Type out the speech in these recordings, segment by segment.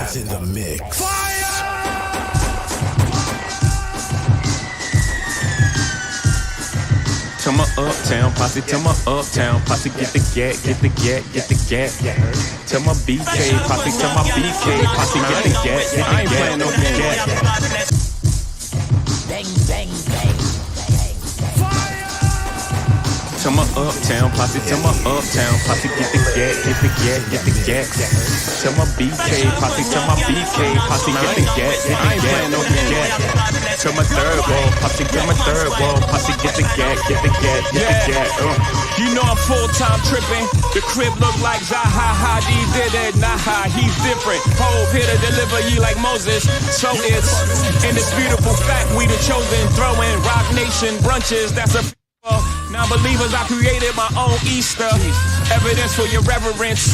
is in the mix. To my uptown posse, to my uptown posse, get the gat, get the gat, get the gat. To my BK posse, to my BK posse, get the gat, get the gat. I ain't playing no gat. Bang, bang, bang. To my uptown posse, to my uptown posse, get the gat, get the gat, get the gat. To my BK posse, to my BK posse, get the gat, get the gat. I ain't playing no gat. To my third wall posse, to my third wall posse, get the gat, get the gat, get the gat. You know I'm full-time tripping. The crib look like Zaha Hadid did it. Nah, he's different. Hove here to deliver ye like Moses. So it's in this beautiful fact we the chosen. Throwing Rock Nation brunches. That's a non-believers. I created my own Easter. Evidence for your reverence.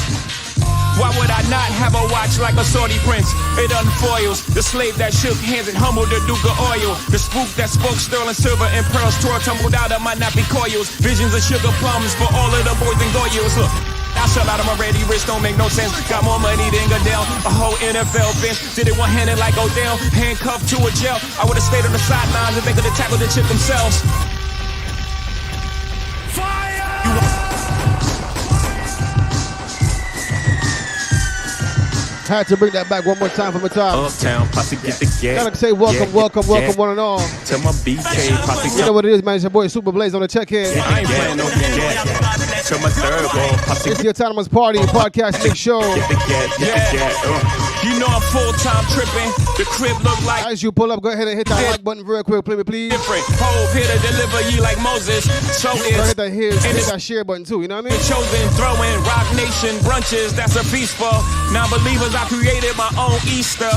Why would I not have a watch like a Saudi prince? It unfoils the slave that shook hands and humbled the Duke of Oil. The spook that spoke sterling silver and pearls tore tumbled out of my nappy coils. Visions of sugar plums for all of the boys and goyles. Look, I sell out of my ready wrist, don't make no sense. Got more money than Goodell. A whole NFL bench. Did it one-handed like Odell. Handcuffed to a jail. I would've stayed on the sidelines if they could've tackled the chip themselves. Had to bring that back one more time from the top. Uptown posse, get the gat. Gotta say welcome, welcome, welcome, one and all. To my BK posse, you know what it is, man. It's your boy Super Blaze on the check-in. I ain't playing no gat. To my third wall posse. It's the Autonomous Party podcast mix show. Get the gat, get the gat. You know I'm full-time tripping. The crib look like. As you pull up, go ahead and hit that like button real quick, please. Different. Hove here to deliver ye like Moses. So it's. Hit that share button too, you know what I mean? Chosen, throwing Rock Nation brunches. That's a feast for non-believers. I created my own Easter.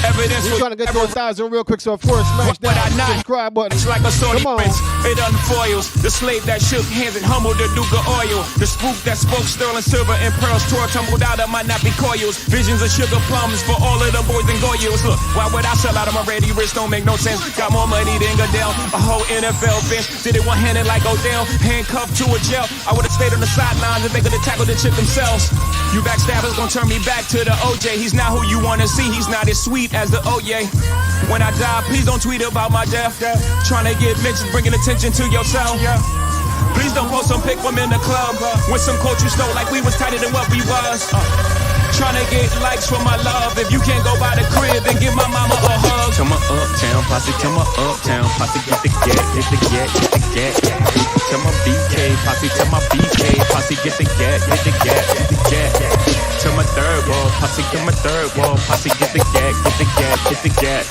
Evidence we're trying to get to 1,000 real quick, so of course smash that subscribe button. It's like a Saudi prince. It unfoils the slave that shook hands and humbled the Duke of Oil. The spook that spoke sterling silver and pearls tore tumbled out of my nappy coils. Visions of sugar plums for all of the boys and goyles. Look, why would I sell out of my ready wrist? Don't make no sense. Got more money than Goodell. A whole NFL bench. Did it one-handed like Odell. Handcuffed to a jail. I would've stayed on the sidelines if they could've tackled the chip themselves. You backstabbers gon' turn me back to the OJ. He's not who you wanna see. He's not as sweet as the Oye. When I die, please don't tweet about my death. Trying to get mentioned, bringing attention to yourself. Please don't post some pic from in the club with some quote you stole like we was tighter than what we was. Trying to get likes for my love. If you can't go by the crib, then give my mama a hug. To my uptown posse, to my uptown posse, get the gat, get the gat, get the gat. To my BK posse, to my BK posse, get the gat, get the gat, get the gat. To my third wall posse, to my third wall posse, get the gat, get the gat, get the gat.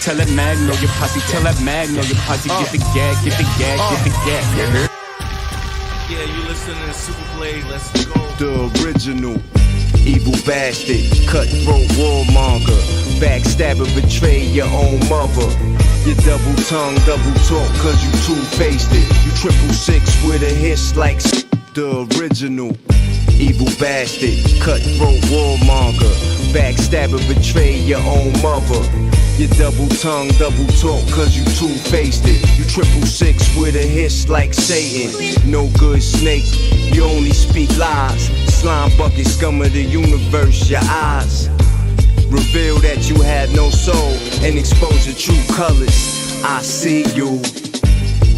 Tell that mag know your posse, tell that mag know your posse, get the gat, get the gat, get the gat. You heard? Yeah, you listening to Super Blaze, let's go. The original. Evil bastard, cutthroat warmonger, backstabber, betray your own mother. You double tongue, double talk, cause you two-faced it. You 666 with a hiss like the original. Evil bastard, cutthroat warmonger, backstabber, betray your own mother. You double tongue, double talk, cause you two-faced it. You 666 with a hiss like Satan. No good snake, you only speak lies. Slime bucket, scum of the universe, your eyes reveal that you had no soul and expose your true colors. I see you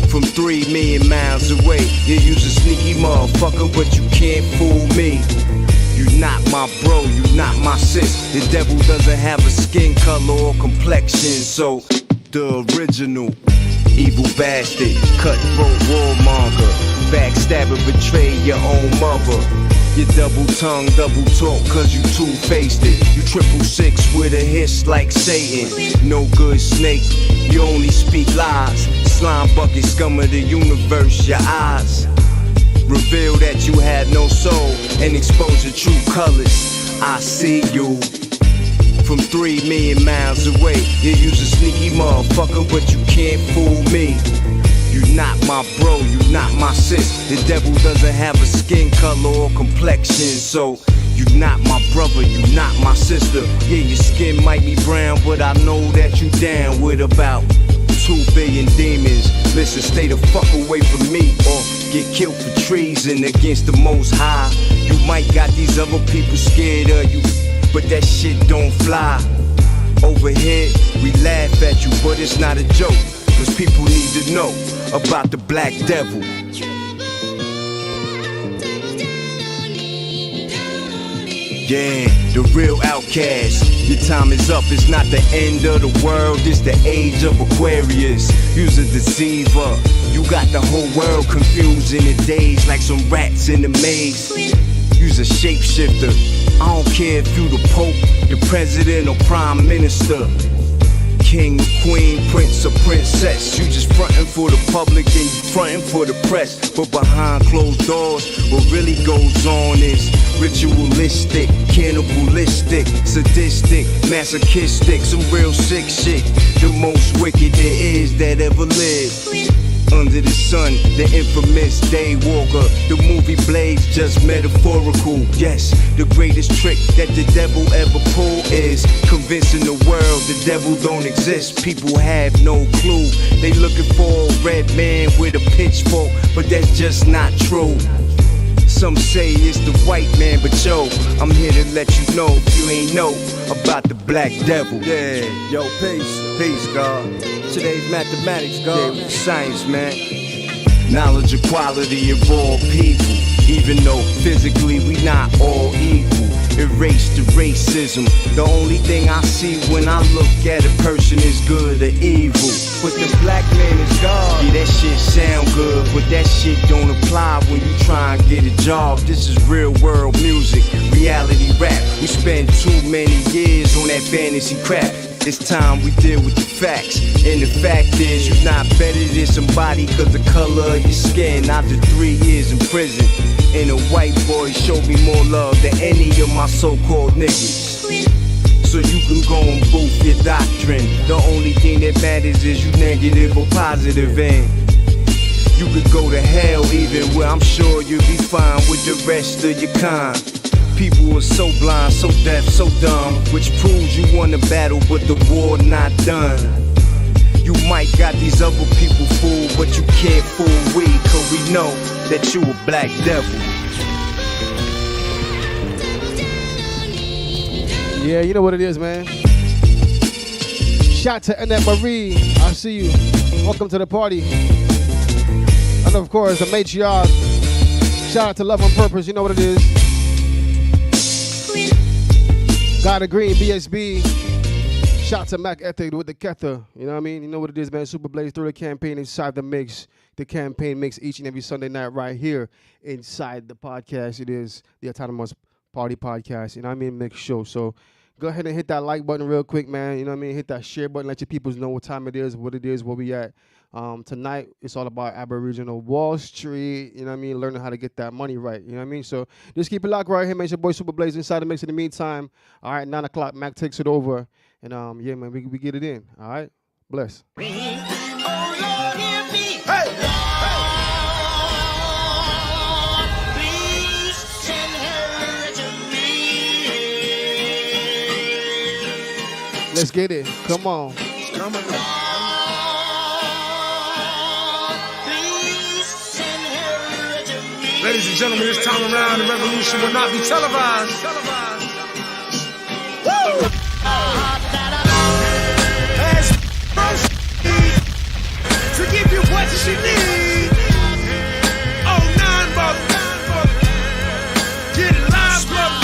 from 3 million miles away. You use a sneaky motherfucker, but you can't fool me. You not my bro, you not my sis. The devil doesn't have a skin color or complexion, so the original evil bastard, cutthroat warmonger, backstabber, betray your own mother. You double tongue, double talk, cause you two-faced it. You 666 with a hiss like Satan. No good snake, you only speak lies. Slime bucket, scum of the universe, your eyes reveal that you had no soul and expose your true colors. I see you from 3 million miles away. You use a sneaky motherfucker, but you can't fool me. You not my bro, you not my sis. The devil doesn't have a skin color or complexion, so you not my brother, you not my sister. Yeah, your skin might be brown, but I know that you down with about 2 billion demons. Listen, stay the fuck away from me or get killed for treason against the Most High. You might got these other people scared of you, but that shit don't fly. Over here, we laugh at you, but it's not a joke. Cause people need to know about the black devil. Yeah, the real outcast. Your time is up, it's not the end of the world, it's the age of Aquarius. You's a deceiver, you got the whole world confused in the days like some rats in the maze. You's a shapeshifter, I don't care if you the Pope, the President or Prime Minister. King or queen, prince or princess. You just frontin' for the public and you frontin' for the press. But behind closed doors, what really goes on is ritualistic, cannibalistic, sadistic, masochistic, some real sick shit. The most wicked there is that ever lived. Under the sun, the infamous daywalker. The movie Blade's just metaphorical. Yes, the greatest trick that the devil ever pulled is convincing the world the devil don't exist. People have no clue. They looking for a red man with a pitchfork, but that's just not true. Some say it's the white man, but yo, I'm here to let you know if you ain't know about the black devil. Yeah, yo, peace, God. Today's mathematics, God. Yeah, science, man. Knowledge equality of all people, even though physically we not all equal. Erase the racism. The only thing I see when I look at a person is good or evil. But the black man is God. Yeah, that shit sound good, but that shit don't apply when you try and get a job. This is real world music, reality rap. We spend too many years on that fantasy crap. It's time we deal with the facts. And the fact is, you're not better than somebody cause the color of your skin. After 3 years in prison, and a white boy showed me more love than any of my so-called niggas. So you can go and boof your doctrine. The only thing that matters is you negative or positive, and you could go to hell even where I'm sure you'll be fine with the rest of your kind. People are so blind, so deaf, so dumb, which proves you won the battle, but the war not done. You might got these other people fooled, but you can't fool we, cause we know that you a black devil. Yeah, you know what it is, man. Shout to Annette Marie, I see you. Welcome to the party. And of course, the matriarch. Shout out to Love on Purpose, you know what it is. God of Green, BSB. Shout to Mac Ethic with the Kether. You know what I mean? You know what it is, man. Super Blaze through the campaign inside the mix. The campaign mix each and every Sunday night right here inside the podcast. It is the Autonomous Party Podcast. You know what I mean? Mix show. So go ahead and hit that like button real quick, man. You know what I mean? Hit that share button. Let your people know what time it is, what it is, where we at. Tonight, it's all about Aboriginal Wall Street, you know what I mean, learning how to get that money right, you know what I mean? So just keep it locked right here, man. It's your boy Super Blaze inside the mix in the meantime. All right, 9 o'clock, Mac takes it over. And yeah, man, we get it in, all right? Bless. Oh, Lord, hear me. Hey! Please send her to me. Let's get it. Come on. Come on. Ladies and gentlemen, this time around, the revolution will not be televised. Woo! To give you what you need. Oh, 9 brother. Get it live, brother.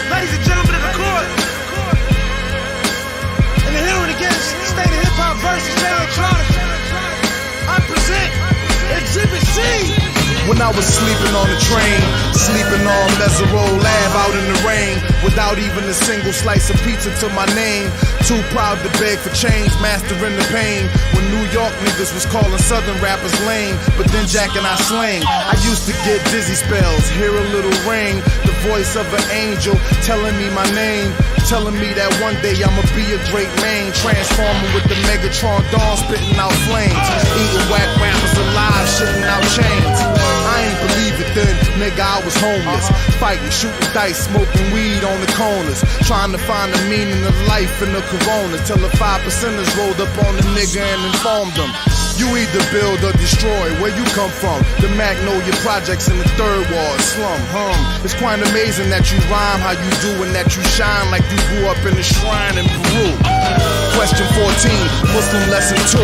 Ladies and gentlemen of the court. And the hearing against State of Hip Hop versus Electronic. I present Exhibit C. When I was sleeping on the train, sleeping on Mesereau Lab out in the rain, without even a single slice of pizza to my name. Too proud to beg for change, mastering the pain. When New York niggas was calling Southern rappers lame, but then Jack and I slang. I used to get dizzy spells, hear a little ring, the voice of an angel telling me my name, telling me that one day I'ma be a great man, transforming with the Megatron dawn, spitting out flames, eating whack rappers alive, shitting out chains. I ain't believe it then, nigga, I was homeless. Fighting, shooting dice, smoking weed on the corners. Trying to find the meaning of life in the corona. Till the 5%ers rolled up on the nigga and informed them. You either build or destroy, where you come from. The Magnolia Projects in the third ward, slum, It's quite amazing that you rhyme how you do and that you shine like you grew up in a shrine in Peru. Question 14, Muslim lesson 2.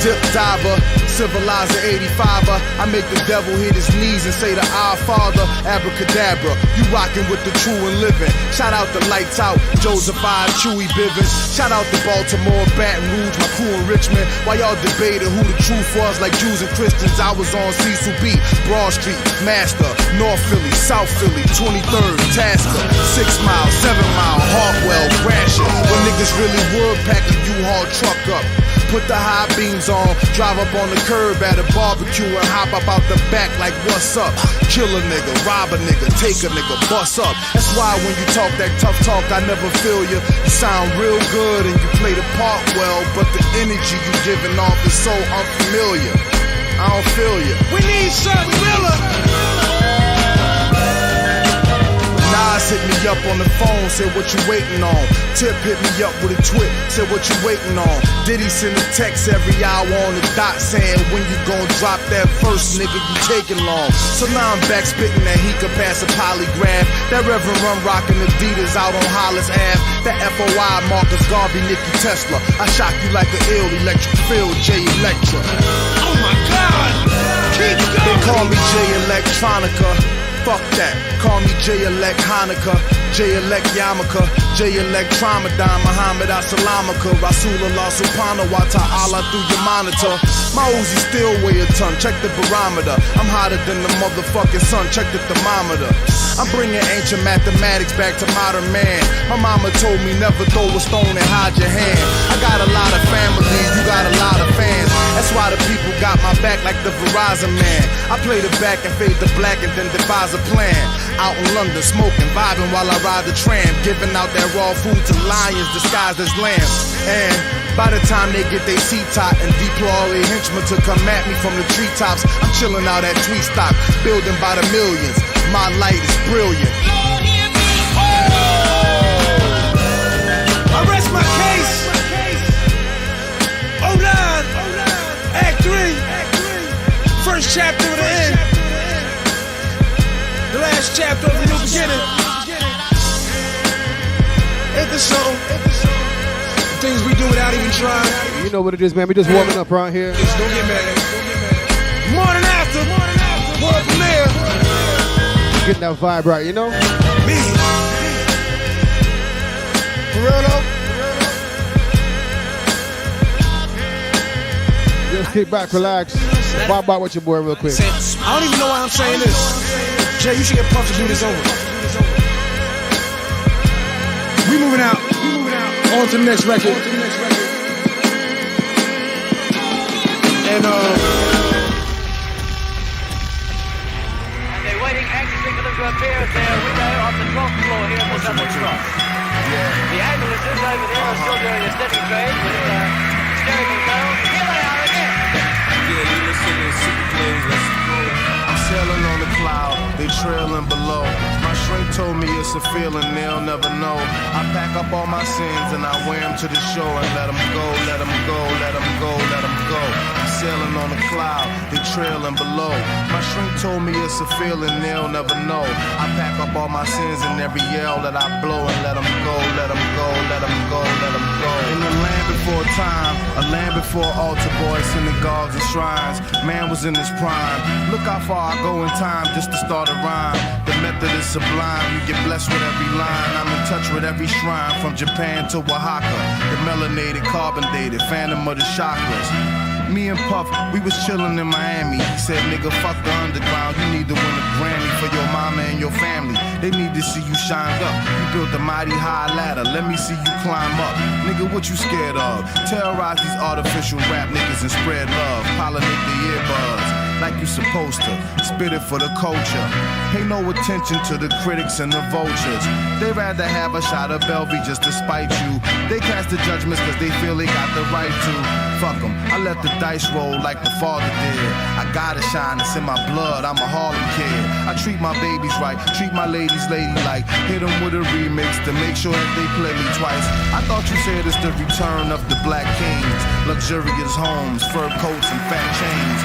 Dip diver, civilizer 85er. I make the devil hit his knees and say to our Father, abracadabra. You rockin' with the true and living. Shout out the Lights Out, Joseph I, Chewy Bivens. Shout out to Baltimore, Baton Rouge, my crew in Richmond. While y'all debated who the truth was like Jews and Christians, I was on Cecil B, Broad Street, Master, North Philly, South Philly, 23rd, Tasker, 6 Mile, 7 Mile, Hartwell, Gratiot. When niggas really would pack a U-Haul truck up. Put the high beams on, drive up on the curb at a barbecue and hop up out the back like what's up? Kill a nigga, rob a nigga, take a nigga, bust up. That's why when you talk that tough talk, I never feel you. You sound real good and you play the part well, but the energy you giving off is so unfamiliar. I don't feel you. We need something realer. Nas hit me up on the phone, said what you waiting on. Tip hit me up with a twit, said what you waiting on. Diddy send a text every hour on the dot saying when you gon' drop that first nigga, you taking long. So now I'm back spitting that he could pass a polygraph. That Reverend Run rockin' Adidas out on Hollis Ave. That FOI Marcus Garvey, Nicky Tesla. I shock you like an ill electric field, J Electra. Oh my God! Keep going! They call me J Electronica. Fuck that, call me J-Elect Hanukkah, J-Elect Yarmulke, J-Elect Tramadan, Muhammad Assalamaka, Rasulullah Subhanahu wa ta'ala through your monitor. My Uzi still weigh a ton, check the barometer. I'm hotter than the motherfucking sun, check the thermometer. I'm bringing ancient mathematics back to modern man. My mama told me never throw a stone and hide your hand. I got a lot of family, you got a lot of fans. That's why the people got my back like the Verizon man. I play the back and fade the black and then devise a plan. Out in London, smoking, vibing while I ride the tram. Giving out that raw food to lions disguised as lambs. And by the time they get their seat top and deploy all their henchmen to come at me from the treetops, I'm chilling out at Tweet Stock, building by the millions. My light is brilliant. I rest my case. 09, Act 3, first chapter of the end. The last chapter of the new beginning. Ain't this something? Things we do without even trying. You know what it is, man. We just warming up around here. Just don't get mad. Morning after, world premiere. Getting that vibe right, you know? Me. For real though? Just kick back, relax. Vibe out with your boy real quick. I don't even know why I'm saying this. Jay, you should get Puff to do this over. We moving out. On to the next record. And they're waiting anxiously for them to appear at their window on the 12th floor here at the Southern Cross. The ambulances over there are still doing a steady trade with steering girls. Here they are again. Yeah, you listen to Super Plays, let's go. I'm sailing on the cloud, they trailing below. My shrink told me it's a feeling they'll never know. I pack up all my sins and I wear them to the shore and let them go, let them go, let them go, let them go. I'm sailing on the cloud, they trailing below. My shrink told me it's a feeling they'll never know. I pack up all my sins and every yell that I blow and let them go, let them go, let them go, let them go. In the land before time, a land before altar boys, synagogues and shrines. Man was in his prime. Look how far I go in time just to start a rhyme. The method is sublime, you get blessed with every line. I'm in touch with every shrine, from Japan to Oaxaca. The melanated, carbon dated, phantom of the chakras. Me and Puff, we was chillin' in Miami. He said, nigga, fuck the underground. You need to win a Grammy for your mama and your family. They need to see you shine up. You built a mighty high ladder. Let me see you climb up. Nigga, what you scared of? Terrorize these artificial rap niggas and spread love. Pollinate the earbuds. like you supposed to. Spit it for the culture. Pay no attention to the critics and the vultures. They rather have a shot of Belvy just to spite you. They cast the judgments cause they feel they got the right to. Fuck them, I let the dice roll like my father did. I gotta shine, it's in my blood, I'm a Harlem kid. I treat my babies right, treat my ladies ladylike. Hit them with a remix to make sure that they play me twice. I thought you said it's the return of the black kings. Luxurious homes, fur coats and fat chains.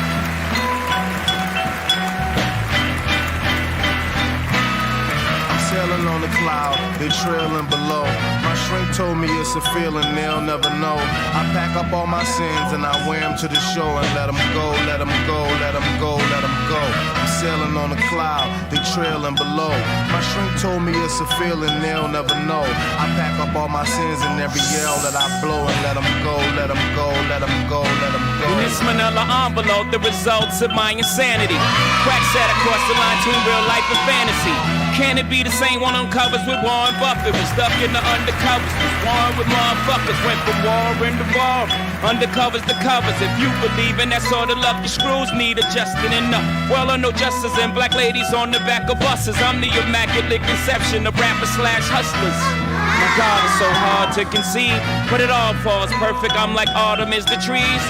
Sailing on the cloud, they trailing below. My shrink told me it's a feeling they'll never know. I pack up all my sins and I wear them to the show and let them go, let them go, let them go, let them go. I'm sailing on the cloud, they trailing below. My shrink told me it's a feeling they'll never know. I pack up all my sins and every yell that I blow and let them go, let them go, let them go, let them go. In this manila envelope, the results of my insanity. Crack sat across the line between real life and fantasy. Can it be the same one on covers with Warren Buffett? Was stuck in the undercovers, was warring with motherfuckers. Went from war into war, undercovers to covers. If you believe in that sort of love, your screws need adjusting enough. Well, I know justice and black ladies on the back of buses. I'm the immaculate conception of rappers / hustlers. My God, it's so hard to conceive, but it all falls perfect. I'm like autumn is the trees.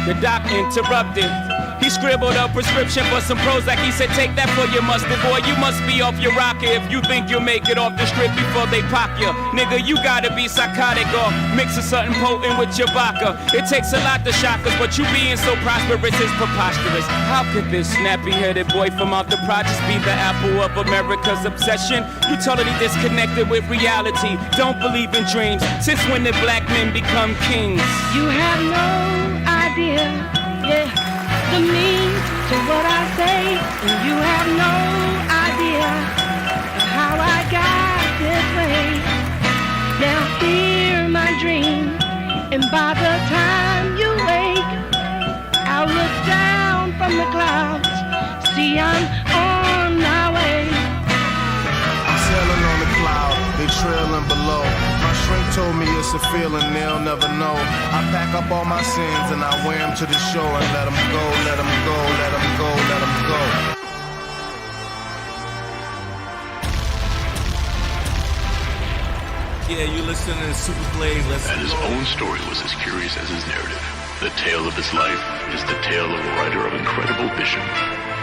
The doc interrupted. He scribbled a prescription for some Prozac. He said, take that for your mustard, boy. You must be off your rocker if you think you'll make it off the strip before they pop you. Nigga, you gotta be psychotic or mixing something potent with your vodka. It takes a lot to shock us, but you being so prosperous is preposterous. How could this snappy-headed boy from out the projects be the apple of America's obsession? You totally disconnected with reality. Don't believe in dreams. Since when did black men become kings? You have no idea, yeah, the means to what I say, and you have no idea how I got this way. Now hear my dream, and by the time you wake, I'll look down from the clouds, see I'm on my way. I'm sailing on the cloud, they trailing below. My shrink told me it's a feeling they'll never know. I pack up all my sins and I wear them to the show and let them go, let them go, let them go, let them go. Yeah, you listening to Super Blade. And his own story was as curious as his narrative. The tale of his life is the tale of a writer of incredible vision,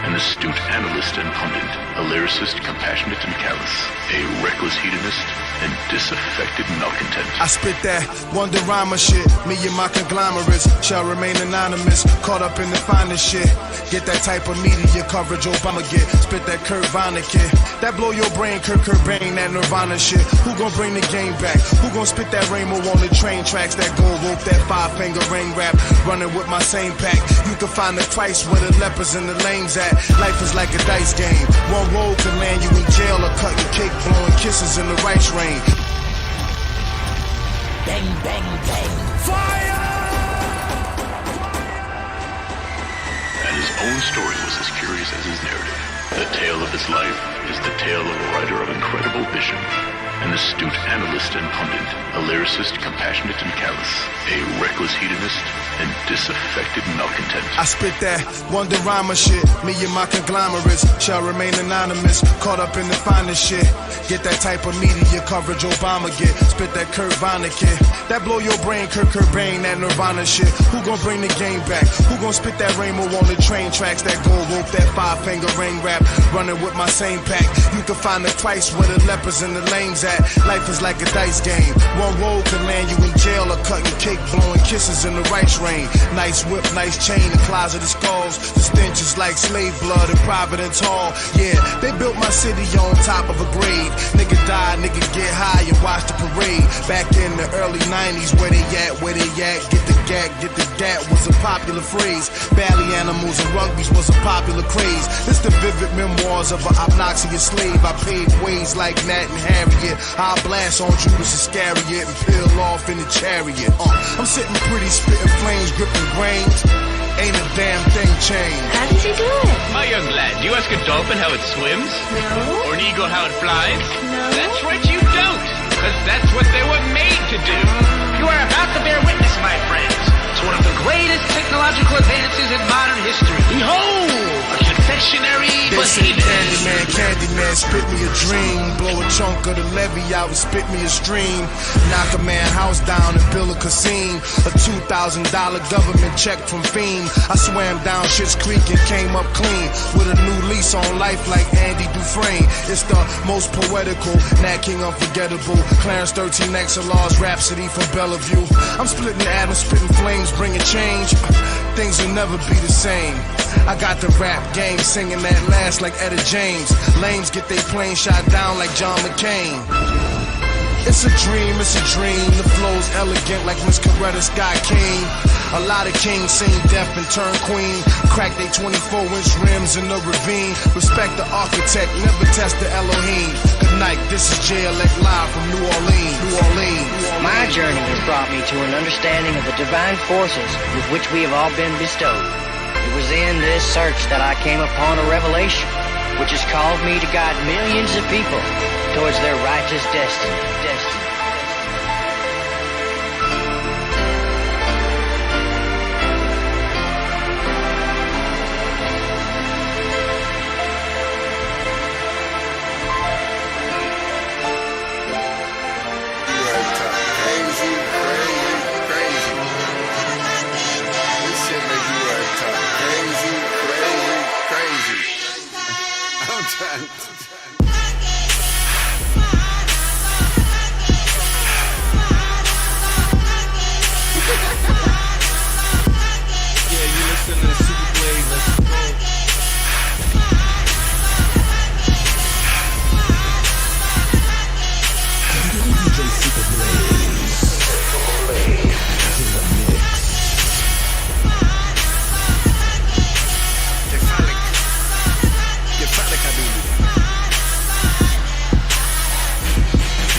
an astute analyst and pundit, a lyricist compassionate and callous, a reckless hedonist, and disaffected malcontent. I spit that Wonderama shit. Me and my conglomerates shall remain anonymous. Caught up in the finest shit. Get that type of media coverage Obama get. Spit that Kurt Vonnegut. That blow your brain, Kurt Cobain, that Nirvana shit. Who gon' bring the game back? Who gon' spit that rainbow on the train tracks? That gold rope, that 5-finger ring rap. Running with my same pack. You can find the Christ where the lepers and the lames at. Life is like a dice game. One roll can land you in jail or cut your cake, blowing kisses in the rice rain. Bang, bang, bang. Fire! And his own story was as curious as his narrative. The tale of his life is the tale of a writer of incredible vision, an astute analyst and pundit, a lyricist compassionate and callous, a reckless hedonist, and disaffected malcontent. I spit that Wonderama shit. Me and my conglomerates shall remain anonymous. Caught up in the finest shit. Get that type of media coverage Obama get. Spit that Kurt Vonnegut. That blow your brain, Kurt Cobain, that Nirvana shit. Who gon' bring the game back? Who gon' spit that rainbow on the train tracks? That gold rope, that 5-finger ring rap. Running with my same pack. You can find the Christ where the lepers and the lames at. Life is like a dice game. One roll can land you in jail or cut your cake, blowing kisses in the rice rain. Nice whip, nice chain, the closet of skulls. The stench is like slave blood in Providence Hall. Yeah, they built my city on top of a grade. Nigga die, nigga get high and watch the parade. Back in the early 90s, where they at, where they at? Get the gat was a popular phrase. Bally animals and rugbies was a popular craze. This the vivid memoirs of an obnoxious slave. I paid ways like Nat and Harriet. I'll blast on Judas Iscariot and peel off in the chariot. I'm sitting pretty, spitting flames, gripping grains. Ain't a damn thing changed. How did you do it? My young lad, do you ask a dolphin how it swims? No. Or an eagle how it flies? No. That's right, you don't. Because that's what they were made to do. You are about to bear witness, my friends, to one of the greatest technological advances in modern history. Behold, a confectionery behemoth. Candyman, spit me a dream. Blow a chunk of the levy out and spit me a stream. Knock a man house down and build a casino. A $2,000 government check from Fiend. I swam down Schitt's Creek and came up clean with a new lease on life like Andy Dufresne. It's the most poetical, Nat King unforgettable. Clarence 13 XLR's Rhapsody for Bellevue. I'm splitting the atoms, spitting flames, bringing change. Things will never be the same. I got the rap game singing that last like Etta James. Lames get they plane shot down like John McCain. It's a dream, it's a dream. The flow's elegant like Miss Coretta Scott King. A lot of kings seen death and turn queen. Crack they 24-inch rims in the ravine. Respect the architect, never test the Elohim. Good night, this is JLX live from New Orleans. My journey has brought me to an understanding of the divine forces with which we have all been bestowed. It was in this search that I came upon a revelation, which has called me to guide millions of people towards their righteous destiny.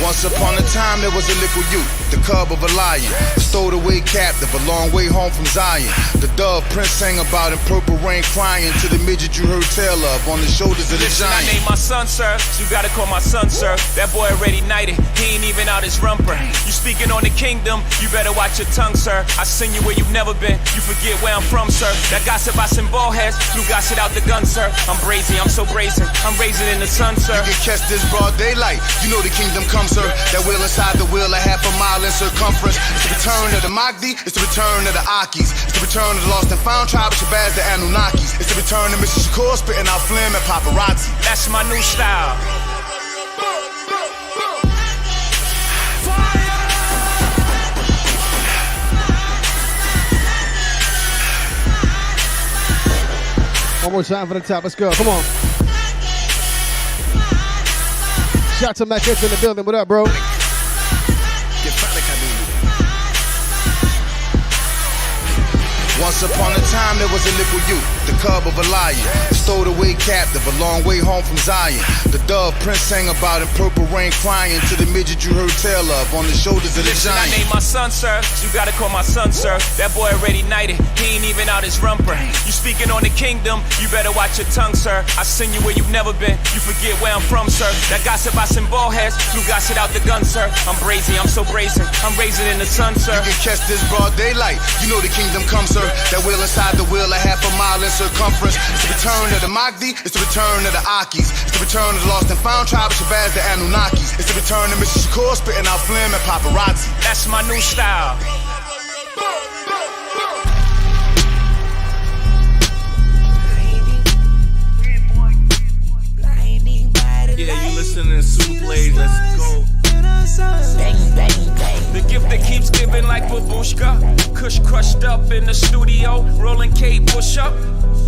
Once upon a time there was a liquid youth, the cub of a lion, a stowed away captive, a long way home from Zion. The dove Prince sang about in purple rain crying to the midget you heard tell of on the shoulders of the Listen, giant. I named my son, sir, so you gotta call my son, sir. That boy already knighted, he ain't even out his rumper. You speaking on the kingdom, you better watch your tongue, sir. I send you where you've never been, you forget where I'm from, sir. That gossip I send ball heads, you gossip out the gun, sir. I'm brazen, I'm so brazen, I'm raising in the sun, sir. You can catch this broad daylight, you know the kingdom comes, sir. That wheel inside the wheel, a half a mile in circumference. It's the return of the Magdi, it's the return of the Akis. It's the return of the lost and found tribe of Shabazz, the Anunnakis. It's the return of Mr. Shakur spitting out phlegm and paparazzi. That's my new style. One more time for the top. Let's go. Come on. Shout to Mac in the building. What up, bro? Once upon a time there was a liquid youth, the cub of a lion, a stowed away captive, a long way home from Zion. The dove Prince sang about in purple rain crying to the midget you heard tell of on the shoulders of the Listen, giant. I named my son, sir, so you gotta call my son, sir. That boy already knighted, he ain't even out his rumper. You speaking on the kingdom, you better watch your tongue, sir. I send you where you've never been, you forget where I'm from, sir. That gossip I send ball heads, you gossip out the gun, sir. I'm brazen, I'm so brazen, I'm raising in the sun, sir. You can catch this broad daylight, you know the kingdom comes, sir. That wheel inside the wheel, a half a mile in circumference. It's the return of the Magdi, it's the return of the Akis. It's the return of the lost and found tribe of Shabazz, the Anunnakis. It's the return of Mr. Shakur spitting out phlegm and paparazzi. That's my new style. Yeah, you listening to Super Blade, let's go. Bang, bang, bang. The gift that keeps giving like babushka. Kush crushed up in the studio, rolling K push up.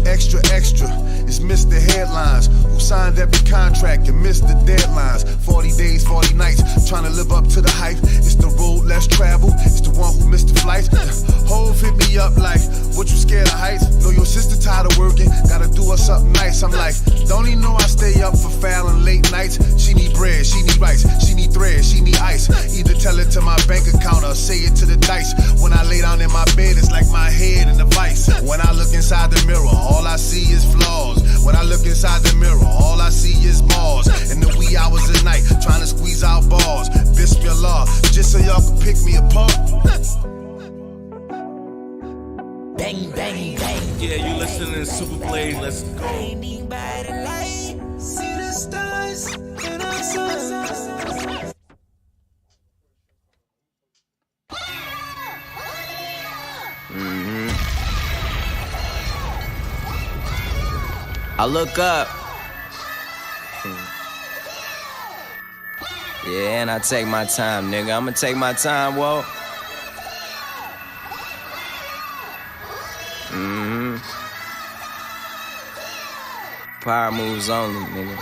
Extra, extra, it's Mr. Headlines, who signed every contract and missed the deadlines. 40 days, 40 nights, trying to live up to the hype. It's the road less traveled, it's the one who missed the flights. Hov hit me up like, what you scared of heights? Know your sister tired of working, gotta do her something nice. I'm like, don't even know I stay up for fouling late nights. She need bread, she need rice, she need thread, she need ice. Either tell it to my bank account or say it to the dice. When I lay down in my bed, it's like my head in a vice. When I look inside the mirror, all I see is flaws. When I look inside the mirror, all I see is balls. In the wee hours of night, trying to squeeze out balls. Bismillah, just so y'all can pick me apart. bang, bang, bang. Yeah, you listening to Super Play. Let's go. Standing by the light, see the stars in our sun. I look up. Yeah, and I take my time, nigga. I'ma take my time, whoa. Power moves only, nigga.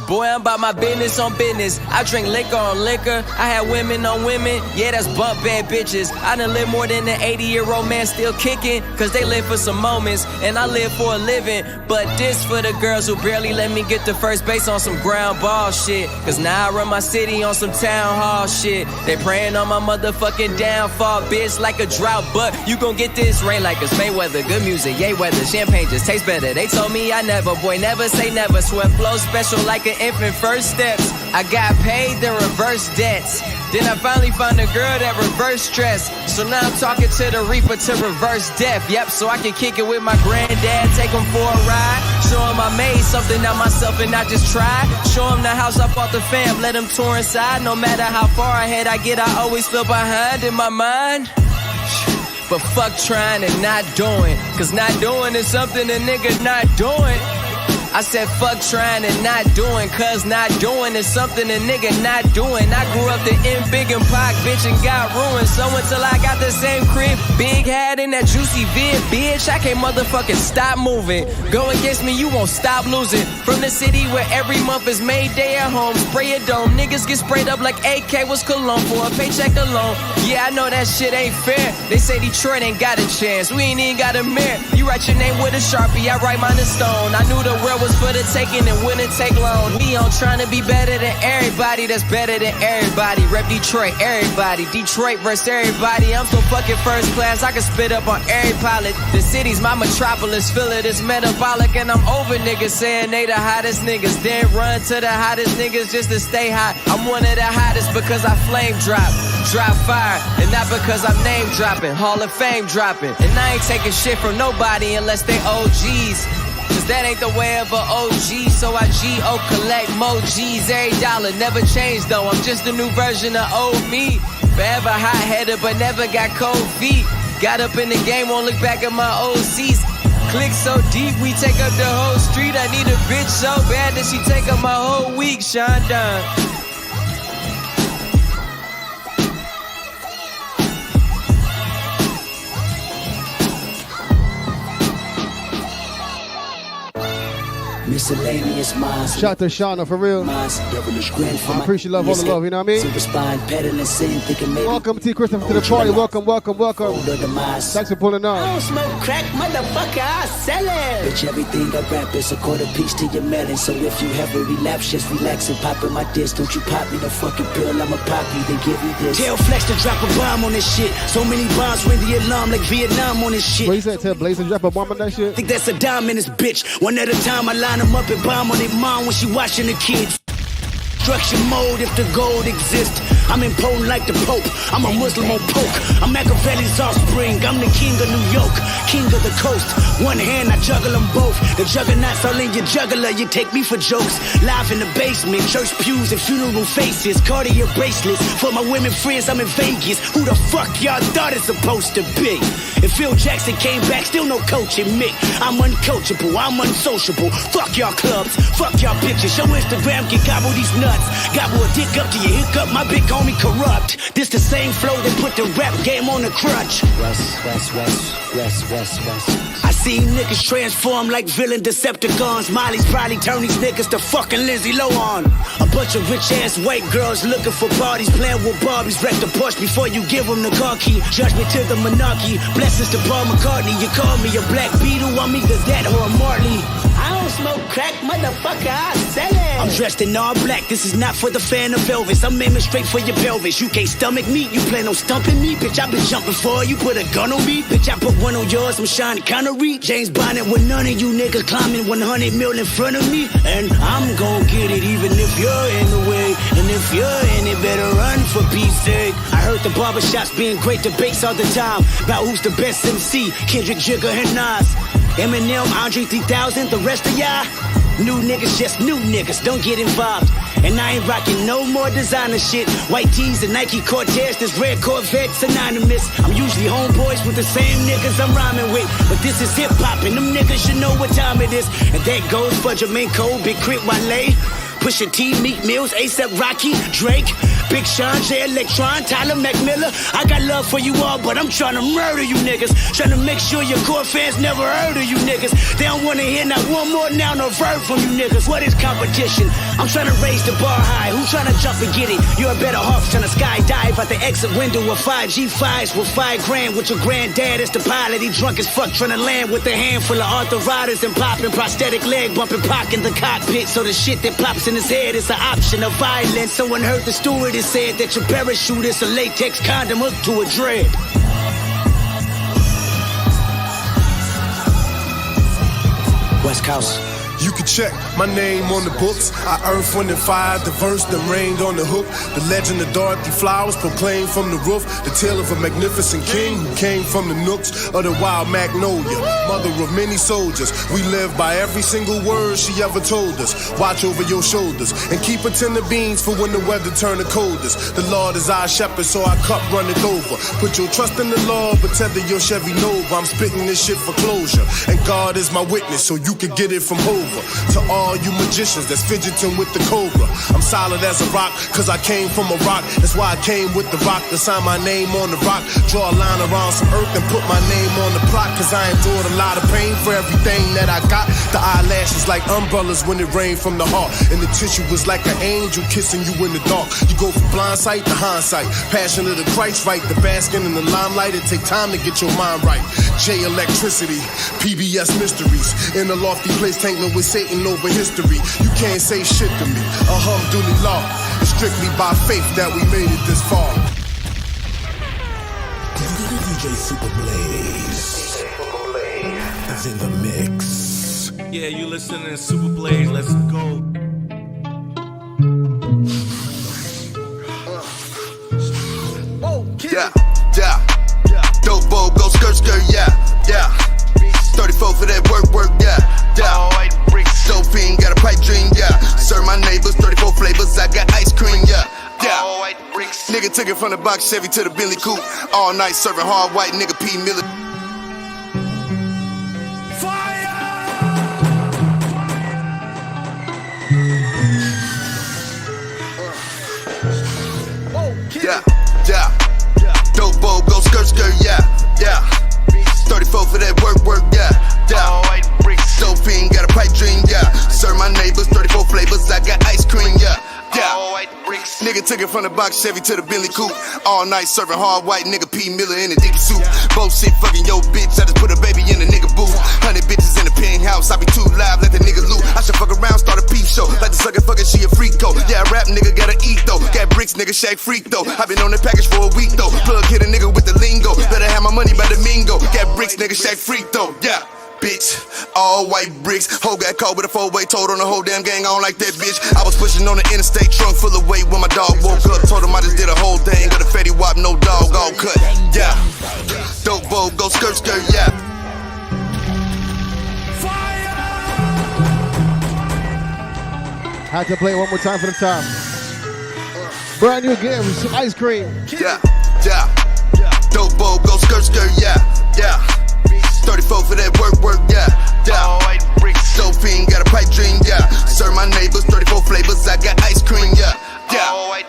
Boy, I'm about my business on business. I drink liquor on liquor. I had women on women. Yeah, that's bump bad bitches. I done live more than an 80-year-old man still kicking. Cause they live for some moments and I live for a living. But this for the girls who barely let me get to first base on some ground ball shit. Cause now I run my city on some town hall shit. They praying on my motherfucking downfall, bitch, like a drought. But you gon' get this rain like it's Mayweather. Good music, yay weather. Champagne just tastes better. They told me I never, boy, never say never. Sweat flow special like an infant first steps. I got paid the reverse debts. Then I finally found a girl that reverse stress. So now I'm talking to the reaper to reverse death. Yep, so I can kick it with my granddad, take him for a ride. Show him I made something out myself and not just tried. Show him the house I bought the fam, let him tour inside. No matter how far ahead I get, I always feel behind in my mind. But fuck trying and not doing. Cause not doing is something a nigga not doing. I said fuck trying and not doing, cause not doing is something a nigga not doing. I grew up the in big and Pac, bitch, and got ruined. So until I got the same crib, big hat in that juicy vid, bitch, I can't motherfucking stop moving. Go against me, you won't stop losing. From the city where every month is May Day at home, spray a dome, niggas get sprayed up like AK was cologne for a paycheck alone. Yeah, I know that shit ain't fair. They say Detroit ain't got a chance, we ain't even got a mirror. You write your name with a Sharpie, I write mine in stone. I knew the world was for the taking and wouldn't take long. We on trying to be better than everybody that's better than everybody. Rep Detroit, everybody. Detroit versus everybody. I'm so fucking first class, I can spit up on every pilot. The city's my metropolis, feel it, it's metabolic. And I'm over niggas saying they the hottest niggas. Then run to the hottest niggas just to stay hot. I'm one of the hottest because I flame drop fire. And not because I'm name dropping, Hall of Fame dropping. And I ain't taking shit from nobody unless they OGs. Cause that ain't the way of a OG, so I G-O collect more G's every dollar. Never changed though, I'm just a new version of old me. Forever hot-headed but never got cold feet. Got up in the game, won't look back at my old seats. Click so deep, we take up the whole street. I need a bitch so bad that she take up my whole week, Sean Dunn. Miscellaneous minds. Shout to Shauna for real. I appreciate love, all the love, you know what I mean? Welcome T. Christopher to the party. Welcome. Thanks for pulling on. I don't smoke crack, motherfucker, I sell it. Bitch, everything I rap is a quarter piece to your melon. So if you have a relapse, just relax and pop in my disc. Don't you pop me no fucking pill, I'ma pop you, then give me this. Tell Flex to drop a bomb on this shit. So many bombs ring the alarm like Vietnam on this shit. What you said, tell Blaze to drop a bomb on that shit? Think that's a dime in this bitch. One at a time, I line them up and bomb on their mom when she watching the kids. Destruction mode if the gold exists. I'm impotent like the Pope. I'm a Muslim on poke. I'm Machiavelli's offspring. I'm the king of New York, king of the coast. One hand, I juggle them both. The juggernauts all in your juggler. You take me for jokes. Live in the basement, church pews and funeral faces. Cartier bracelets for my women friends. I'm in Vegas. Who the fuck y'all thought it's supposed to be? If Phil Jackson came back, still no coaching me. I'm uncoachable, I'm unsociable. Fuck y'all clubs, fuck y'all bitches. Your Instagram can gobble these nuts. Gobble a dick up to your hiccup, my big homie corrupt. This the same flow that put the rap game on the crutch. West. I seen niggas transform like villain Decepticons. Molly's probably turn these niggas to fucking Lindsay Lohan. A bunch of rich ass white girls looking for parties, playing with Barbies. Wreck the Porsche before you give them the car key. Judgment to the monarchy, blessings to Paul McCartney. You call me a Black Beatle, I'm either that or a Marley. I don't smoke crack, motherfucker, I sell it. I'm dressed in all black, this is not for the fan of Elvis. I'm aiming straight for your pelvis. You can't stomach me, you plan on stumping me. Bitch, I been jumping for you, put a gun on me. Bitch, I put one on yours, I'm Sean Connery. James Bond with none of you niggas climbing 100 mil in front of me. And I'm gon' get it even if you're in the way. And if you're in it, better run for peace sake. I heard the barbershops being great debates all the time about who's the best MC, Kendrick, Jigga, and Nas. Eminem, Andre 3000, the rest of y'all new niggas, just new niggas, don't get involved. And I ain't rocking no more designer shit. White tees and Nike Cortez, this red Corvette synonymous. I'm usually homeboys with the same niggas I'm rhyming with. But this is hip hop and them niggas should know what time it is. And that goes for Jermaine Cole, Big Crit Wale, Pusha T, Meek Mills, A$AP Rocky, Drake, Big Sean, J Electron, Tyler McMillan. I got love for you all, but I'm trying to murder you niggas. Trying to make sure your core fans never heard of you niggas. They don't want to hear not one more noun or verb from you niggas. What is competition? I'm trying to raise the bar high. Who's trying to jump and get it? You're a better off trying to skydive out the exit window of 5 G5s with $5 grand with your granddad as the pilot. He drunk as fuck trying to land with a handful of arthritis and popping prosthetic leg bumping Pac in the cockpit. So the shit that pops in his head is an option of violence. Someone heard the stewardess said that your parachute is a latex condom hooked to a dread. West Coast. You can check my name on the books. I earth, wind, and fire, the verse that rained on the hook. The legend of Dorothy Flowers proclaimed from the roof. The tale of a magnificent king who came from the nooks of the wild magnolia, mother of many soldiers. We live by every single word she ever told us. Watch over your shoulders and keep a tin of beans for when the weather turn the coldest. The Lord is our shepherd, so our cup runneth over. Put your trust in the Lord, but tether your Chevy Nova. I'm spitting this shit for closure, and God is my witness, so you can get it from over. To all you magicians that's fidgeting with the cobra, I'm solid as a rock, cause I came from a rock. That's why I came with the rock to sign my name on the rock. Draw a line around some earth and put my name on the plot, cause I endured a lot of pain for everything that I got. The eyelashes like umbrellas when it rained from the heart, and the tissue was like an angel kissing you in the dark. You go from blind sight to hindsight, passion of the Christ right, the basking in the limelight. It take time to get your mind right. J Electricity, PBS Mysteries, in a lofty place tangling with Satan over history. You can't say shit to me. Alhamdulillah, it's strictly by faith that we made it this far. DJ Super Blaze is in the mix. Yeah, you listening to Super Blaze. Let's go. Yeah, yeah. Dope bowl, go skirt, skirt, yeah, yeah. 34 for that work, yeah, yeah. Dope fiend, got a pipe dream, yeah. Serve my neighbors, 34 flavors, I got ice cream, yeah, yeah. Nigga took it from the box Chevy to the Billy Coupe. All night serving hard white nigga P. Miller. Yeah, yeah. Dope bowl, go skirt, skirt, yeah, yeah. 34 for that work, yeah, yeah. Dope fiend, got a pipe dream, yeah. Serve my neighbors, 34 flavors, I got ice cream, yeah, yeah. Nigga took it from the box Chevy to the Billy Coupe. All night serving hard white nigga P. Miller in a deep soup. Bullshit fucking yo bitch, I just put a baby in a nigga booth. 100 bitches in the penthouse, I be too live, let the nigga loot. I should fuck around, start a peep show. Like the sucker fucking, she a freak though. Yeah, I rap nigga gotta eat though. Got bricks, nigga Shaq freak though. I been on the package for a week though. Plug hit a nigga with the lingo. Better have my money by the mingo. Got bricks, nigga Shaq freak though. Yeah. Bitch, all white bricks. Hoe got caught with a 4-way, told on the whole damn gang. I don't like that bitch. I was pushing on the interstate, trunk full of weight when my dog woke up. Told him I just did a whole thing, got a Fetty Wap, no dog, all cut. Yeah, dope bowl, go skirt, skirt, yeah. Had to play it one more time for the time. Brand new games, ice cream. Yeah, yeah. Dope bowl, go skirt, skirt, yeah, yeah. 34 for that work, yeah, yeah. Dope fiend, got a pipe dream, yeah. Serve my neighbors, 34 flavors, I got ice cream, yeah, yeah.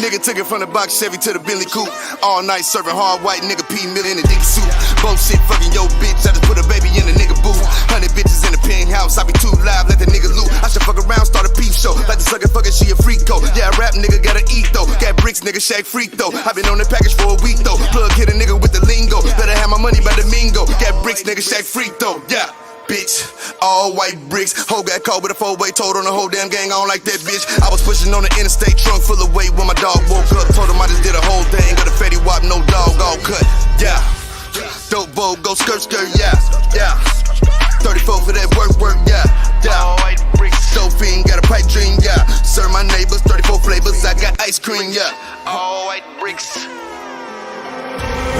Nigga took it from the box Chevy to the Billy Coupe. All night serving hard white nigga P. Miller in a dick suit. Bullshit fucking yo bitch, I just put a baby in a nigga booth. 100 bitches in the penthouse, I be too live, let the nigga loot. I should fuck around, start a peep show. Like the sucker fucking, she a freak though. Yeah, I rap nigga gotta eat though. Got bricks, nigga Shaq freak though. I been on the package for a week though. Plug hit a nigga with the lingo. Better have my money by the mingo. Got bricks, nigga Shaq freak though. Yeah. bitch. All white bricks. Hoe got caught with a 4-way, told on the whole damn gang. I don't like that bitch. I was pushing on the interstate, trunk full of weight when my dog woke up. Told him I just did a whole thing. Got a fatty wop, no dog, all cut. Yeah. Dope bowl, go skirt, yeah. Yeah. 34 for that work, yeah. Yeah. All white bricks. Dope fiend, got a pipe dream, yeah. Serve my neighbors, 34 flavors. I got ice cream, yeah. All white bricks.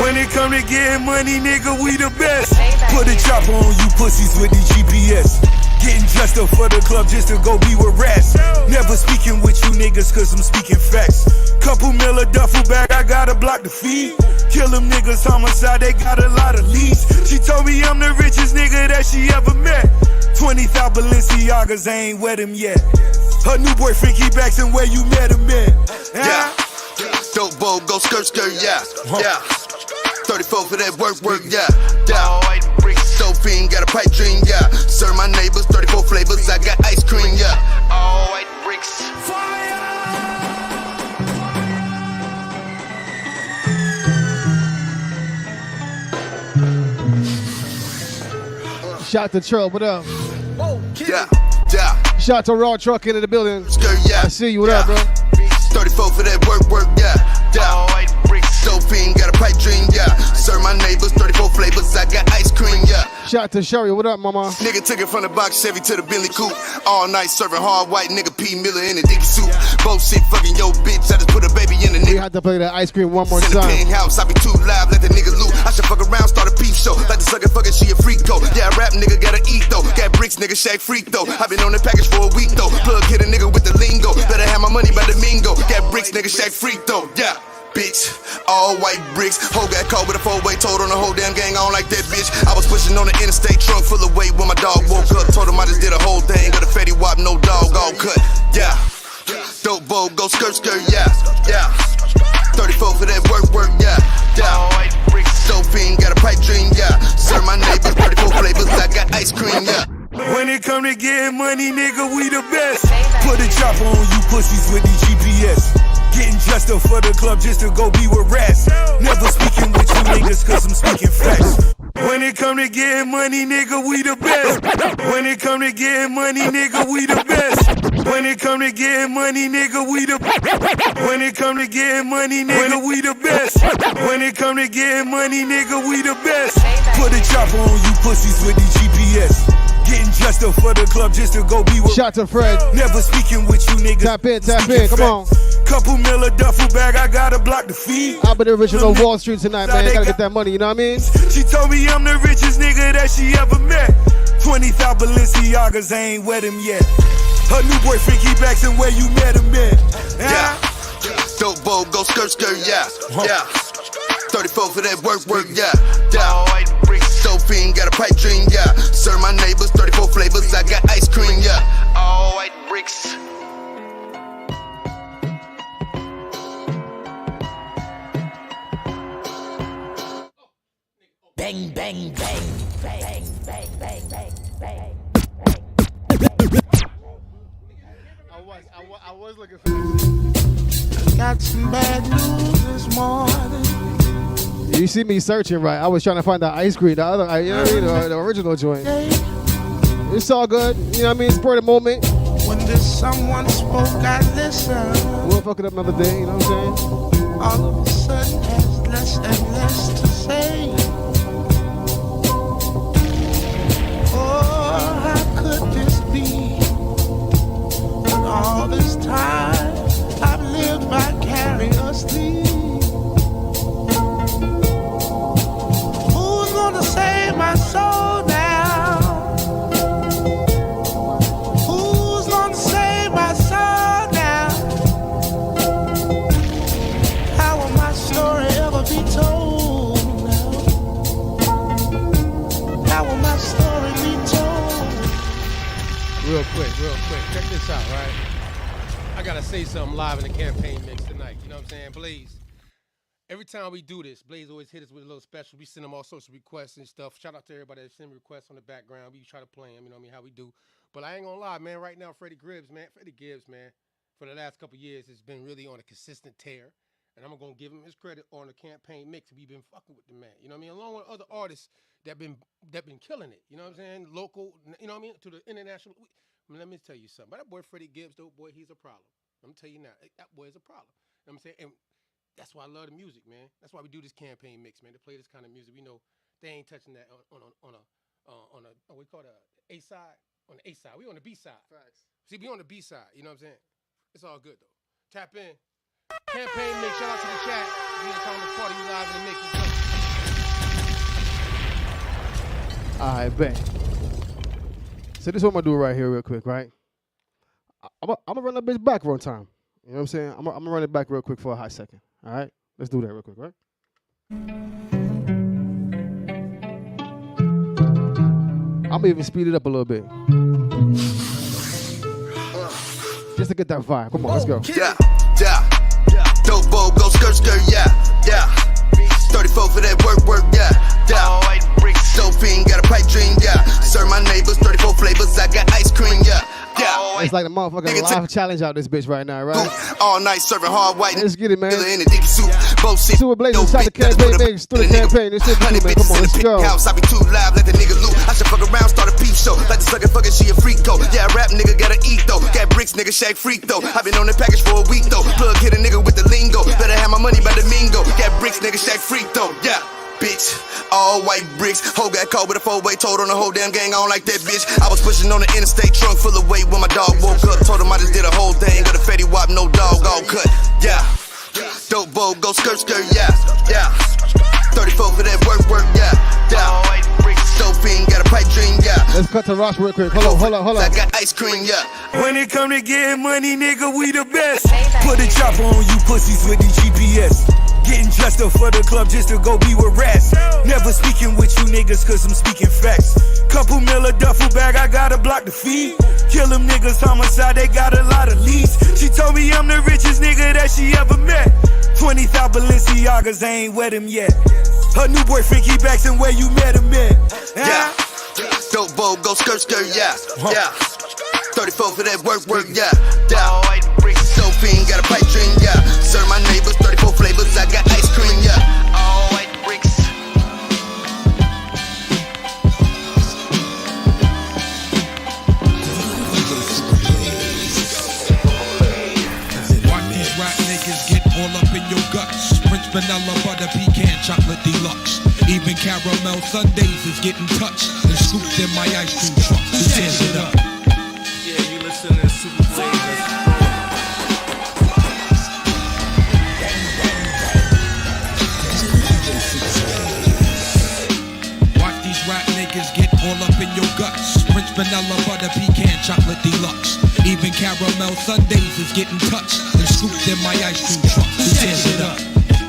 When it come to getting money, nigga, we the best. Put a chopper on you pussies with the GPS. Getting dressed up for the club just to go be with rats. Never speaking with you niggas cause I'm speaking facts. Couple mil a duffel bag, I gotta block the feed. Kill them niggas, homicide, they got a lot of leads. She told me I'm the richest nigga that she ever met. 20,000 Balenciagas, I ain't wet him yet. Her new boyfriend keep asking where you met him at. Yeah. Dope bowl, go skirt, yeah. Yeah. 34 for that work, yeah. Yeah. Dope fiend, got a pipe dream, yeah. Serve my neighbors, 34 flavors, I got ice cream, yeah. All white bricks. Shout to Trail, what up? Yeah, yeah. Shout to Raw Truck into the building. Yeah. I see you, what up, bro? 34 for that work, yeah. Yeah. All white bricks. Dope fiend, got a pipe dream, yeah. Serve my neighbors, 34 flavors, I got ice cream, yeah. Shout to Sherry, what up, mama? Nigga took it from the box Chevy to the Billy Coupe. All night serving hard white nigga P. Miller in a dicky soup. Both shit fucking yo bitch, I just put a baby in the nigga. We had to play that ice cream one more in the time. penthouse, I be too live, let the nigga loot. I should fuck around, start a peep show. Like the sucker fucking, she a freak though. Yeah, rap nigga gotta eat though. Got bricks, nigga Shaq freak though. I been on the package for a week though. Plug hit a nigga with the lingo. Better have my money by the mingo. Got bricks, nigga Shaq freak though. Yeah. Bitch, all white bricks. Hoe got caught with a 4-way, told on the whole damn gang. I don't like that bitch. I was pushing on the interstate, trunk full of weight when my dog woke up. Told him I just did a whole thing. Got a fatty wop, no dog, all cut. Yeah. Dope bowl, go skirt, yeah. Yeah. 34 for that work, yeah. Yeah. All white bricks. Dope fiend, got a pipe dream, yeah. Serve my neighbors, 34 flavors, I got ice cream, yeah. When it come to getting money, nigga, we the best. Put a chopper on you pussies with the GPS. Getting dressed up for the club just to go be with rats. Never speaking with you niggas cause I'm speaking facts. When it come to getting money, nigga, we the best. When it come to getting money, nigga, we the best. When it come to getting money, nigga, we the best. When it come to getting money, nigga, we the best. When it come to getting money, nigga, we the best. Put a chopper on you pussies with the GPS. Getting dressed up for the club just to go be with. Shout to Fred. Never speaking with you niggas. Tap in, come on. Couple mil a duffel bag, I gotta block the feed. I'll be the original Wall Street tonight, man. Gotta get that money, you know what I mean? She told me I'm the richest nigga that she ever met. 20,000 Balenciagas, I ain't wet him yet. Her new boyfriend keep asking where you met him at. Yeah. Dope bowl, go skirt, yeah. Yeah. 34 for that work, yeah. Yeah. All white bricks. Dope fiend, got a pipe dream, yeah. Serve my neighbors, 34 flavors, I got ice cream, yeah. All white bricks. Bang, bang, bang, bang, bang, bang, bang, bang. I was looking for this. Got some bad news this morning. You see me searching, right? I was trying to find the ice cream, the other, you know what I mean, the original joint. It's all good, you know what I mean? Spur of the moment. When this someone spoke, I listened. We'll fuck it up another day, you know what I'm saying? All of a sudden, has less and less to say. Oh, how could this be? When all this time I've lived vicariously. Who's gonna save my soul now? Who's gonna save my soul now? How will my story ever be told now? How will my story be told? Real quick. Check this out, right? I gotta say something live in the campaign mix tonight. You know what I'm saying? Blaze. Every time we do this, Blaze always hit us with a little special. We send them all sorts of requests and stuff. Shout out to everybody that send requests on the background. We try to play them, you know what I mean, how we do. But I ain't gonna lie, man, right now, Freddie Gibbs, man, for the last couple of years, has been really on a consistent tear. And I'm gonna give him his credit on the campaign mix. We've been fucking with the man, you know what I mean? Along with other artists that been killing it, you know what I'm saying? Local, you know what I mean? To the international. Let me tell you something. But that boy Freddie Gibbs, though, boy, he's a problem. I'm gonna tell you now, that boy is a problem. You know what I'm saying? And that's why I love the music, man. That's why we do this campaign mix, man. To play this kind of music, we know they ain't touching that on a we call it A side. On the A side, we on the B side. Facts. See, we on the B side. You know what I'm saying? It's all good though. Tap in. Campaign mix. Shout out to the chat. We in the party. We live in the mix. All right, bet. So this is what I'm gonna do right here, real quick, right? I'm gonna run that bitch back one time. You know what I'm saying? I'm gonna run it back real quick for a hot second. All right, let's do that real quick, right? I'm gonna even speed it up a little bit, just to get that vibe. Come on, let's go. Yeah. Dope bowl, go skirt, yeah. 34 for that work, yeah. Dope fiend, got a pipe dream, yeah. Serve my neighbors 34 flavors, I got ice cream, yeah. It's like the motherfucking live challenge out this bitch right now, right? All night serving hard white. Let's get it, man. In the deep soup, both seats. Super Blaze inside the campaign mix, through the campaign. This shit, man. Come on, let's go. I be too live, let the nigga loot. I should fuck around, start a peep show. Like the sucker fucking, she a freak though. Yeah, rap nigga gotta eat though. Got bricks, nigga shake freak though. I been on the package for a week though. Plug hit a nigga with the lingo. Better have my money by the mingo. Got bricks, nigga shake freak though. Yeah. Bitch, all white bricks. Hoe got caught with a 4-way, told on the whole damn gang. I don't like that bitch. I was pushing on the interstate, trunk full of weight when my dog woke up. Told him I just did a whole thing, got a fatty wop, no dog, all cut. Yeah, dope bowl, go skirt, yeah. 34 for that work, yeah. Dope fiend, got a pipe dream, yeah. Let's cut to Ross real quick. Hold on. I got ice cream, yeah. When it come to getting money, nigga, we the best. Put a chopper on you pussies with the GPS. Getting dressed up for the club just to go be with rats. Never speaking with you niggas cause I'm speaking facts. Couple mil a duffel bag, I got a block to feed. Kill them niggas, homicide, they got a lot of leads. She told me I'm the richest nigga that she ever met. 20,000 Balenciagas, I ain't wet him yet. Her new boyfriend keep asking where you met him at. Yeah, dope bowl, go skirt, yeah. 34 for that work, yeah. Dope fiend, got a pipe dream, yeah. Serve my neighbors 34 flavors, I got ice cream, yeah. All white bricks. Watch these rap niggas get all up in your guts. French vanilla butter pecan chocolate deluxe. Even caramel sundaes is getting touched and scooped in my ice cream truck. Who tears it up? Yeah, you listening to Super Blaze. Watch these rap niggas get all up in your guts. French vanilla butter pecan chocolate deluxe. Even caramel sundaes is getting touched and scooped in my ice cream truck. Who tears it up?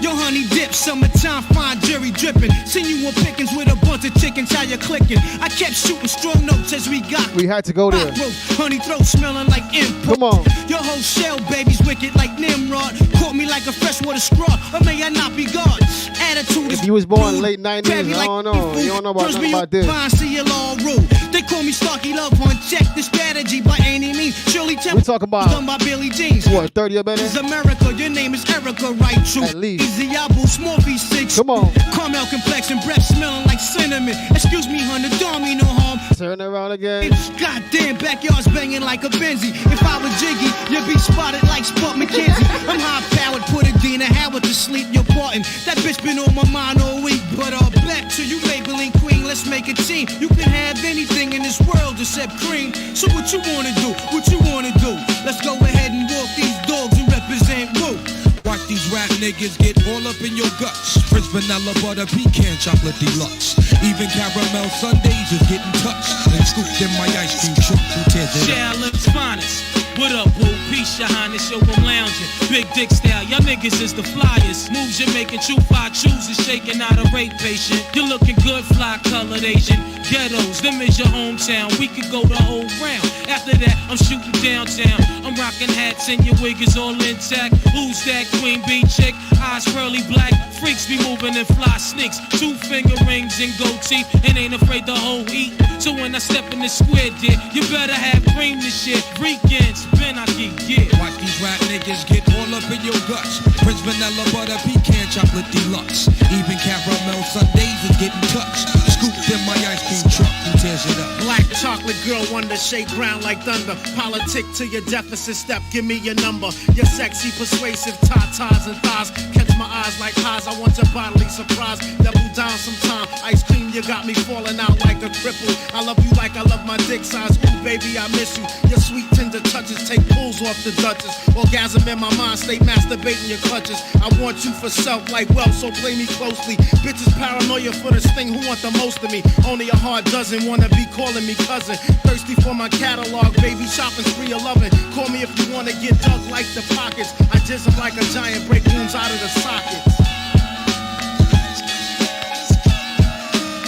Yo, honey dip, summertime, fine jury dripping. Seen you on pickings with a bunch of chickens, how you clicking? I kept shooting strong notes as we got. We had to go there. Honey throat smelling like import. Come on. Your whole shell, baby's wicked like Nimrod. Caught me like a freshwater straw, or may I not be God? Attitude is if you was born late 90s, I don't know. You don't know about nothing about this. Fine, see your law rule. They call me Starkey Love Hunt. Check the strategy by any means. Shirley Temple. We talk about done by Billy Jeans. What, 30 or better? This is America. Your name is Erica, right? True. At least. Easy Abu, small V6. Come on. Caramel complexion, breath smelling like cinnamon. Excuse me, honey, don't mean no harm. Turn around again. Goddamn, backyard's banging like a Benzie. If I was Jiggy, you'd be spotted like Spot McKenzie. I'm high powered, put a Dina Howard to sleep. You're parting. That bitch been on my mind all week. But back to you, Maybelline Queen. Let's make a team. You can have anything in this world except cream. So what you wanna do? What you wanna do? Let's go ahead and walk these dogs and represent Woo. Watch these rap niggas get all up in your guts. French vanilla butter pecan chocolate deluxe. Even caramel sundaes is getting touched and scooped in my ice cream truck. Who tears it up? Shallot's finest. What up, boo? Peace, your highness, yo, I'm lounging. Big dick style, y'all niggas is the flyers. Moves you're making, true fly chooses, shaking out a rape patient. You're looking good, fly colored Asian. Ghettos, them is your hometown. We could go the whole round. After that, I'm shooting downtown. I'm rocking hats and your wig is all intact. Who's that queen bee chick? Eyes pearly black. Freaks be moving and fly sneaks. 2-finger rings and gold teeth and ain't afraid to hold heat. So when I step in the square, you better have cream this shit. Weekends, Ben, I can get. Watch these rap niggas get all up in your guts. Prince Vanilla Butter Pecan Chocolate Deluxe. Even caramel sundaes is getting touched. Scooped in my ice cream truck. Who tears it up? Black chocolate girl wonder, shake ground like thunder. Politic to your deficit step, give me your number. Your sexy, persuasive tatas and thighs. Catch my eyes like highs, I want your bodily surprise. Double down sometime, ice cream, you got me falling out like a cripple. I love you like I love my dick size. Ooh, baby, I miss you. Your sweet tender touches take pulls off the Duchess. Orgasm in my mind, stay masturbating your clutches. I want you for self like wealth, so play me closely. Bitches paranoia for this thing, who want the most of me? Only a hard dozen wanna be calling me cousin. Thirsty for my catalog, baby, shopping spree of loving. Call me if you wanna get dug like the pockets. I just am like a giant, break rooms out of the sockets.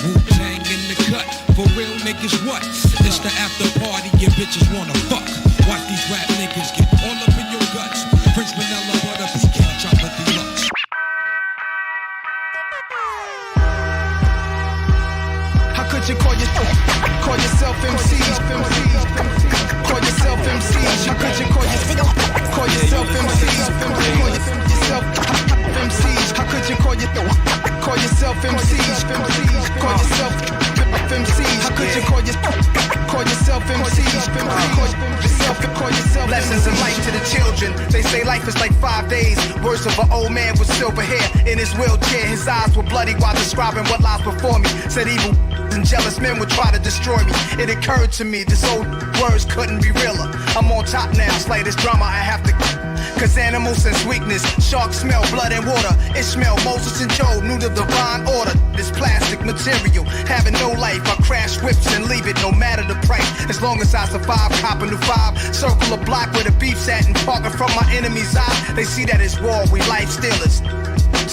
Wu-Tang in the cut, for real niggas what? It's the after party, your bitches wanna fuck. Watch these rap niggas get all up in your guts. Prince Vanilla Butter Pecan Chocolate Deluxe. How could you call yourself MC? Call yourself MC. How could you call yourself MC? Call yourself MC. How could you call yourself MC? Call yourself MC. How could you call yourself MC? Call yourself Lessons in life to the children. They say life is like 5 days. Words of an old man with silver hair in his wheelchair. His eyes were bloody while describing what lies before me. Said evil and jealous men would try to destroy me. It occurred to me this old words couldn't be realer. I'm on top now, slightest drama I have to. Cause animals sense weakness, sharks smell blood and water. Ishmael, Moses and Job knew the divine order. This plastic material, having no life. I crash whips and leave it, no matter the price. As long as I survive, cop a new 5. Circle a block where the beef's at and parking from my enemy's eye. They see that it's war, we life stealers.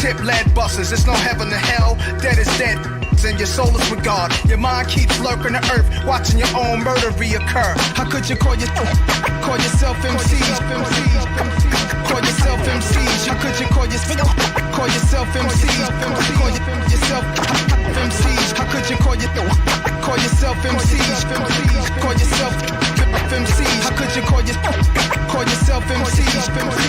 Tip lead buses, it's no heaven to hell. Dead is dead, and your soul is with God. Your mind keeps lurking the earth, watching your own murder reoccur. How could you call yourself MC? Call yourself MC. How could you call yourself MC? Call yourself MC. How could you call yourself MC? Call yourself MC. How could you call yourself MC?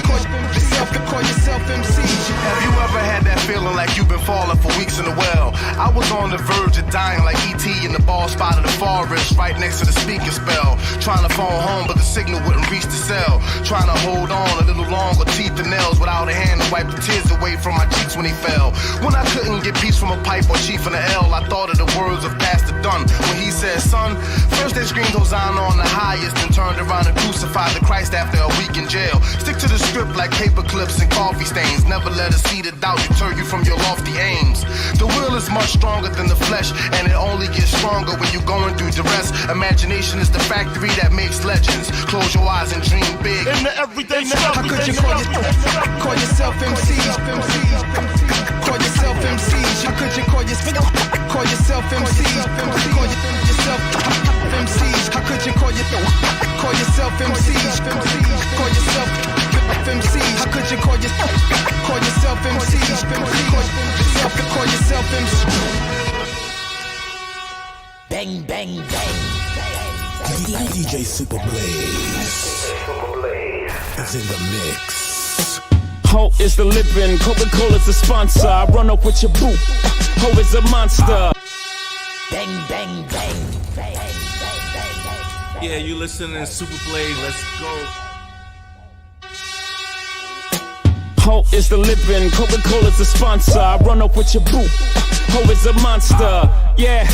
Call yourself MC. Have you ever had that feeling like you've been falling for weeks in a well? I was on the verge of dying like E.T. in the bald spot of the forest, right next to the speaking spell. Trying to phone home, but the signal wouldn't reach the cell. Trying to hold on a little longer, teeth and nails without a hand to wipe the tears away from my cheeks when he fell. When I couldn't get peace from a pipe or chief in the L, I thought of the words of Pastor Dunn when he said, son, first they screamed Hosanna on the highest and turned around and crucified the Christ after a week in jail. Stick to the script like paper clips and coffee stains. Never let a seed of doubt deter you from your lofty aims. The will is much stronger than the flesh, and it only gets stronger when you're going through duress. Imagination is the factory that makes legends. Close your eyes and dream big. In the everyday How could you call yourself MC? Call yourself MC. How could you call yourself MC? Call yourself MC. How could you call yourself MC? Call yourself MC. How could you call yourself MC? Call yourself MC. Bang, bang, bang. DJ Super Blaze is in the mix. Ho is the living, Coca-Cola's the sponsor. I run up with your boot. Ho is a monster. Bang, bang, bang. Yeah, you listening to Super Blaze. Let's go. Ho is the living, Coca-Cola's the sponsor. I run up with your boot. Ho is a monster. Yeah,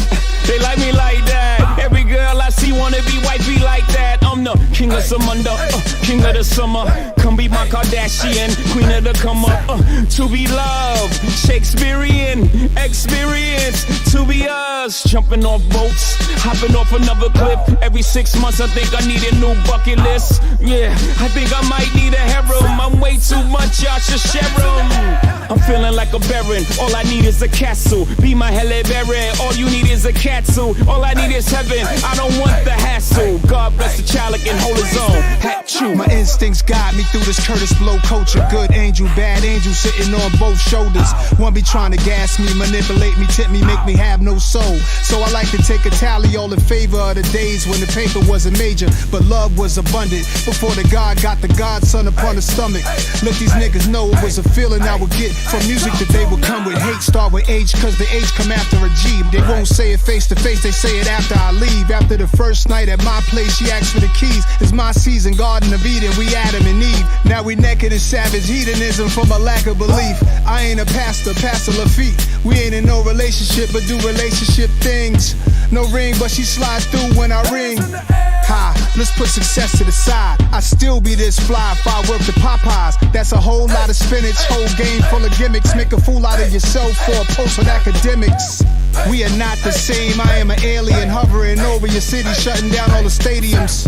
they like me like that. Every girl I see wanna be wifey like that. I'm the king of Samunda, king of the summer. Come be my Kardashian, queen of the come up. To be loved, Shakespearean experience. To be us, jumping off boats, hopping off another cliff. Every 6 months I think I need a new bucket list. Yeah, I think I might need a harem. I'm way too much, y'all should share 'em. I'm feeling like a baron, all I need is a castle. Be my helle baron, all you need is a castle. All I need is heaven, I don't want the hassle. God bless the child that can hold his own. Hat you. My instincts guide me through this Curtis Blow culture. Good angel, bad angel sitting on both shoulders. One be trying to gas me, manipulate me, tip me, make me have no soul. So I like to take a tally all in favor of the days when the paper wasn't major, but love was abundant. Before the God got the godson upon the stomach. Let these niggas know it was a feeling I would get from music that they would come with. Hate start with H, cause the H come after a G. They won't say it face to face, they say it after I leave. After the first night at my place, she asked for the keys. It's my season, Garden of Eden, we Adam and Eve. Now we naked in savage hedonism from a lack of belief. I ain't a pastor, Pastor Lafitte. We ain't in no relationship, but do relationship things. No ring, but she slides through when I ring. Ha, let's put success to the side. I still be this fly if I work the Popeyes. That's a whole lot of spinach, whole game full of gimmicks. Make a fool out of yourself for a post on academics. We are not the same, I am an alien hovering over your city, shutting down all the stadiums,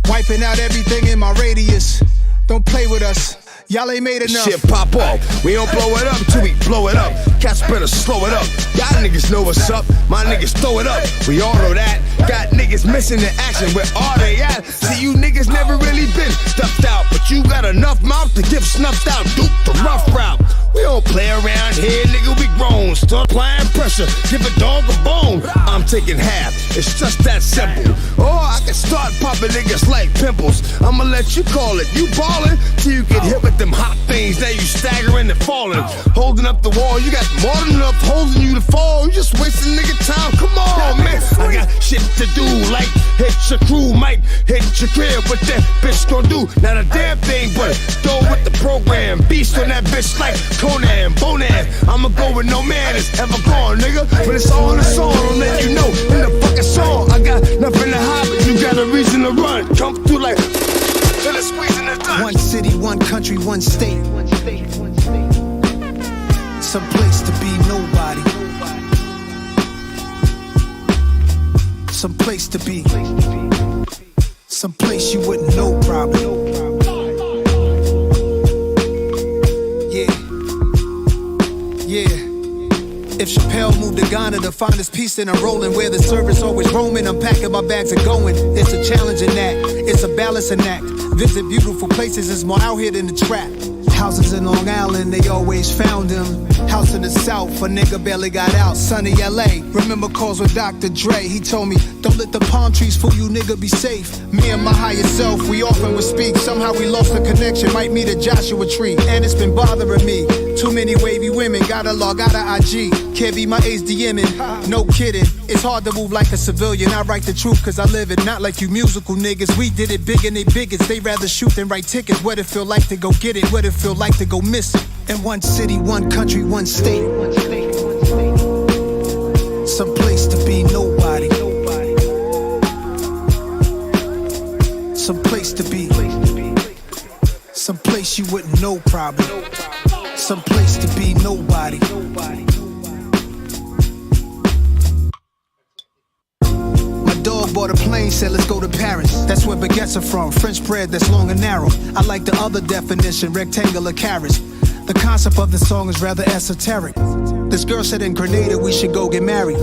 wiping out everything in my radius. Don't play with us. Y'all ain't made enough. Shit pop off. We don't blow it up till we blow it up. Cats better slow it up. Y'all niggas know what's up. My niggas throw it up. We all know that. Got niggas missing in action. Where are they at? See, you niggas never really been stuffed out, but you got enough mouth to get snuffed out. Duke the rough route. We don't play around here, nigga. We grown. Start applying pressure. Give a dog a bone. I'm taking half. It's just that simple. Or I can start popping niggas like pimples. I'ma let you call it. You ballin' till you get hit with them hot things. Now you staggering and falling. Holding up the wall. You got more than enough holding you to fall. You just wasting nigga time. Come on, man. I got shit to do. Like hit your crew, might hit your crib. What that bitch gon' do? Not a damn thing, but go with the program. Beast on that bitch like Conan, Bonan. I'ma go with no man is ever gone, nigga. But it's all in the song, I'll let you know. In the fucking song, I got nothing to hide, but you got a reason to run. Come through like till it's squeezing the dust. One city, one country, one state. Some place to be nobody. Some place to be. Some place you wouldn't know probably. Yeah. If Chappelle moved to Ghana to find his peace, then I'm rolling where the service always roaming. I'm packing my bags and going. It's a challenging act. It's a balancing act. Visit beautiful places. It's more out here than the trap. Houses in Long Island, they always found him. House in the South, a nigga barely got out. Sunny LA, remember calls with Dr. Dre. He told me, don't let the palm trees fool you, nigga, be safe. Me and my higher self, we often would speak. Somehow we lost the connection, might meet a Joshua tree. And it's been bothering me. Too many wavy women, gotta log out of IG. Can't be my ace DMing, no kidding. It's hard to move like a civilian. I write the truth cause I live it, not like you musical niggas. We did it big and they bigots. They rather shoot than write tickets. What it feel like to go get it, what it feel like to go miss it. In one city, one country, one state. Some place to be nobody. Some place to be. Some place you wouldn't know probably. Some place to be nobody. Dog bought a plane, said let's go to Paris. That's where baguettes are from, French bread that's long and narrow. I like the other definition, rectangular carrots. The concept of the song is rather esoteric. This girl said in Grenada we should go get married.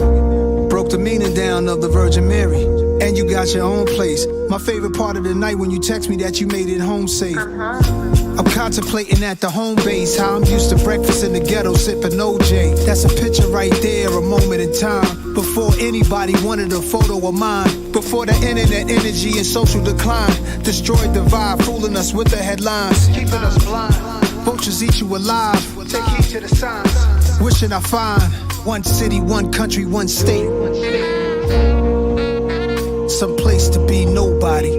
Broke the meaning down of the Virgin Mary. And you got your own place. My favorite part of the night when you text me that you made it home safe. I'm contemplating at the home base how I'm used to breakfast in the ghetto sipping OJ. That's a picture right there, a moment in time. Before anybody wanted a photo of mine. Before the internet energy and social decline destroyed the vibe, fooling us with the headlines, keeping us blind. Vultures eat you alive. Take heed to the signs. Wishing I find one city, one country, one state. Some place to be nobody.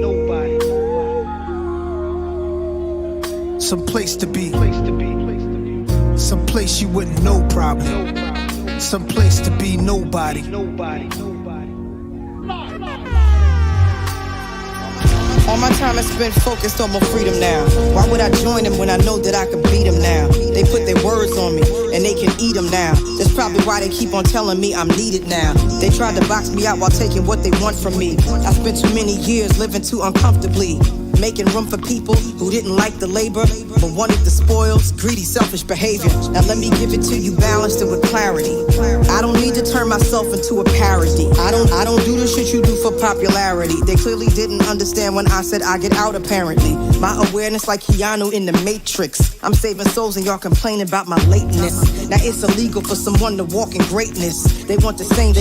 Some place to be. Some place you wouldn't know probably. Some place to be nobody. All my time is spent focused on my freedom now. Why would I join them when I know that I can beat them now? They put their words on me, and they can eat them now. That's probably why they keep on telling me I'm needed now. They tried to box me out while taking what they want from me. I spent too many years living too uncomfortably. making room for people who didn't like the labor but wanted the spoils, greedy, selfish behavior. Now let me give it to you balanced and with clarity. I don't need to turn myself into a parody. I don't do the shit you do for popularity. They clearly didn't understand when I said I get out apparently. My awareness like Keanu in the Matrix. I'm saving souls and y'all complaining about my lateness. Now it's illegal for someone to walk in greatness. They want the same,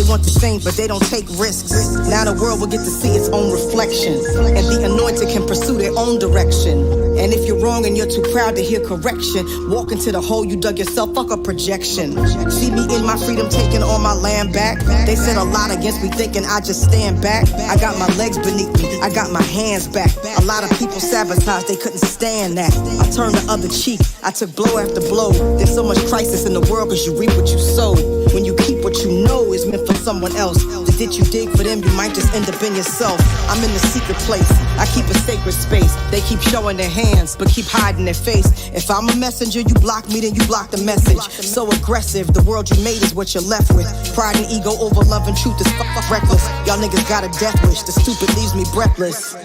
but they don't take risks. Now the world will get to see its own reflection, and the anointed can pursue their own direction. And if you're wrong and you're too proud to hear correction, walk into the hole you dug yourself, fuck a projection. See me in my freedom taking all my land back. They said a lot against me thinking I just stand back. I got my legs beneath me, I got my hands back. A lot of people sabotaged, they couldn't stand that. I turned the other cheek, I took blow after blow. There's so much crisis in the world cause you reap what you sow. When you keep what you know is meant for someone else, the ditch you dig for them, you might just end up in yourself. I'm in the secret place, I keep a sacred space. They keep showing their hands, but keep hiding their face. If I'm a messenger, you block me, then you block the message. So aggressive, the world you made is what you're left with. Pride and ego over love and truth is fuck reckless. Y'all niggas got a death wish, the stupid leaves me breathless.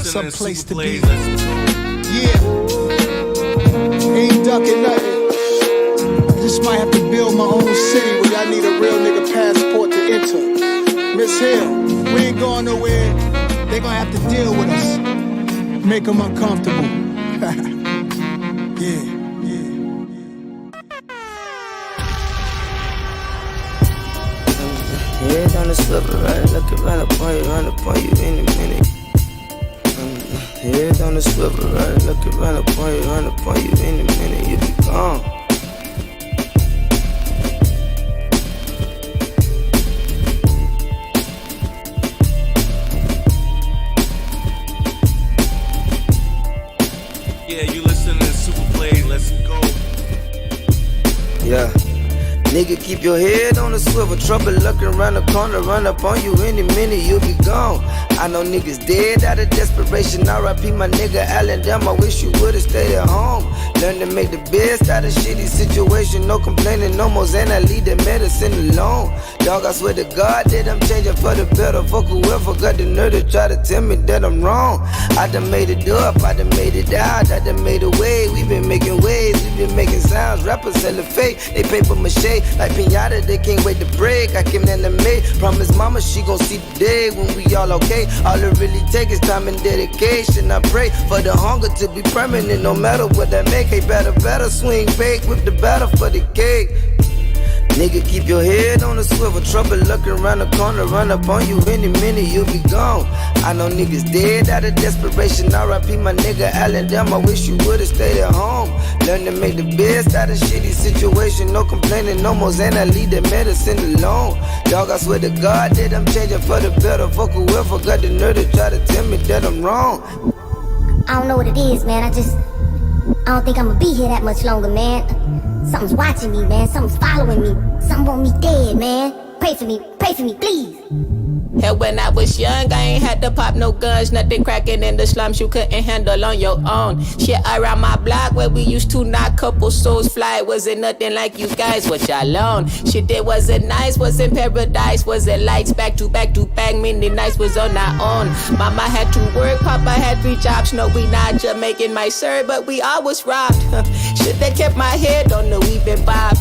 Some place to be. Yeah. Ain't ducking nothing. Just might have to build my own city where y'all need a real nigga passport to enter. Miss Hill, we ain't going nowhere. They gonna have to deal with us. Make them uncomfortable. Yeah. Head on the swivel, right? Look around upon you in a minute. Head on the swivel, right? Look around upon you in a minute. You be gone. Yeah, you listening to Super Play, let's go. Yeah. Nigga, keep your head on the swivel. Trouble looking around the corner, run up on you any minute, you'll be gone. I know niggas dead out of desperation. R.I.P. my nigga Allen, damn, I wish you would've stayed at home. Learn to make the best out of shitty situation. No complaining, no more Zen, I leave the medicine alone. Dog, I swear to God that I'm changing for the better. Fuck whoever got the nerve to try to tell me that I'm wrong. I done made it up, I done made it out, I done made a way. We been making waves, we been making sounds. Rappers selling fake, they paper mache like pinata, they can't wait to break. I came in the May, promise mama she gon' see the day when we all okay. All it really take is time and dedication. I pray for the hunger to be permanent, no matter what that make. Hey, better swing bake with the batter for the cake. Nigga, keep your head on the swivel. Trouble looking around the corner, run up on you any minute, you'll be gone. I know niggas dead out of desperation. R.I.P. my nigga Allen, damn, I wish you would've stayed at home. Learn to make the best out of shitty situation. No complaining, no more Zen, I leave the medicine alone. Dog, I swear to God that I'm changing for the better. Fuck whoever got the nerve to try to tell me that I'm wrong. I don't know what it is, man. I don't think I'ma be here that much longer, man. Something's watching me, man. Something's following me. Something want me dead, man. Pray for me, please. Hell, when I was young, I ain't had to pop no guns. Nothing cracking in the slums you couldn't handle on your own. Shit around my block where we used to knock couple souls fly. Wasn't nothing like you guys, what y'all on. Shit, it wasn't nice, wasn't paradise. Wasn't lights back to back, many nights was on our own. Mama had to work, Papa had 3 jobs. No, we not Jamaican, my sir, but we always robbed. Shit, that kept my head on the we've been bobbed.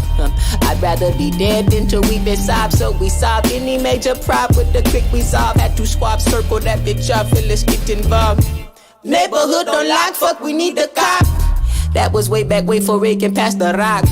I'd rather be dead than to we've been sobbed. So we solved any major prop with the quick resolve. Had to swap, circle that bitch up, and let's get involved. Neighborhood on lock, fuck, we need the cop. That was way back, way for Rick and past the rock.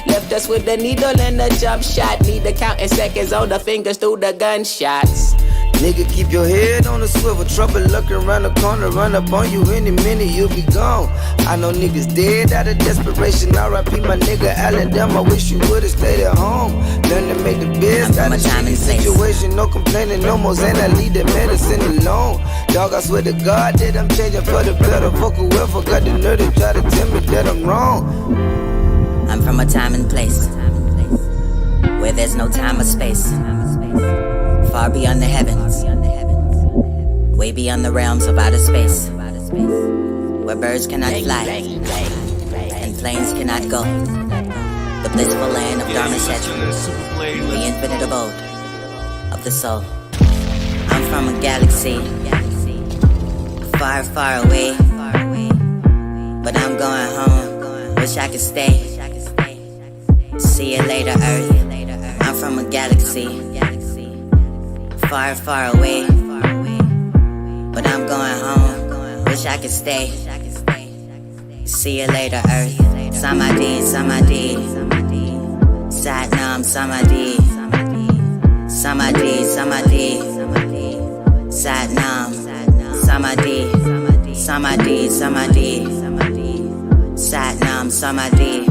Left us with a needle and a jump shot. Need to counting seconds on the fingers through the gunshots. Nigga, keep your head on the swivel. Trouble looking around the corner, run up on you any minute, you'll be gone. I know niggas dead out of desperation. R.I.P. my nigga Allen, damn, I wish you would've stayed at home. Learn to make the best out of shitty situation. No complaining, no more Zen, I leave the medicine alone. Dog, I swear to God that I'm changing for the better. Fuck whoever got the nerve to try to tell me that I'm wrong. I'm from a time and place where there's no time or space. Far beyond the heavens, way beyond the realms of outer space, where birds cannot fly and planes cannot go. the blissful land of Dharma Setra, the infinite abode of the soul. I'm from a galaxy far, far away, but I'm going home. Wish I could stay. See you later, Earth. I'm from a galaxy far, far away, but I'm going home. Wish I could stay. See you later, Earth. Samadhi, Samadhi, Satnam, Samadhi, Samadhi, Samadhi, Satnam, Samadhi, Samadhi, Samadhi, Satnam, Samadhi,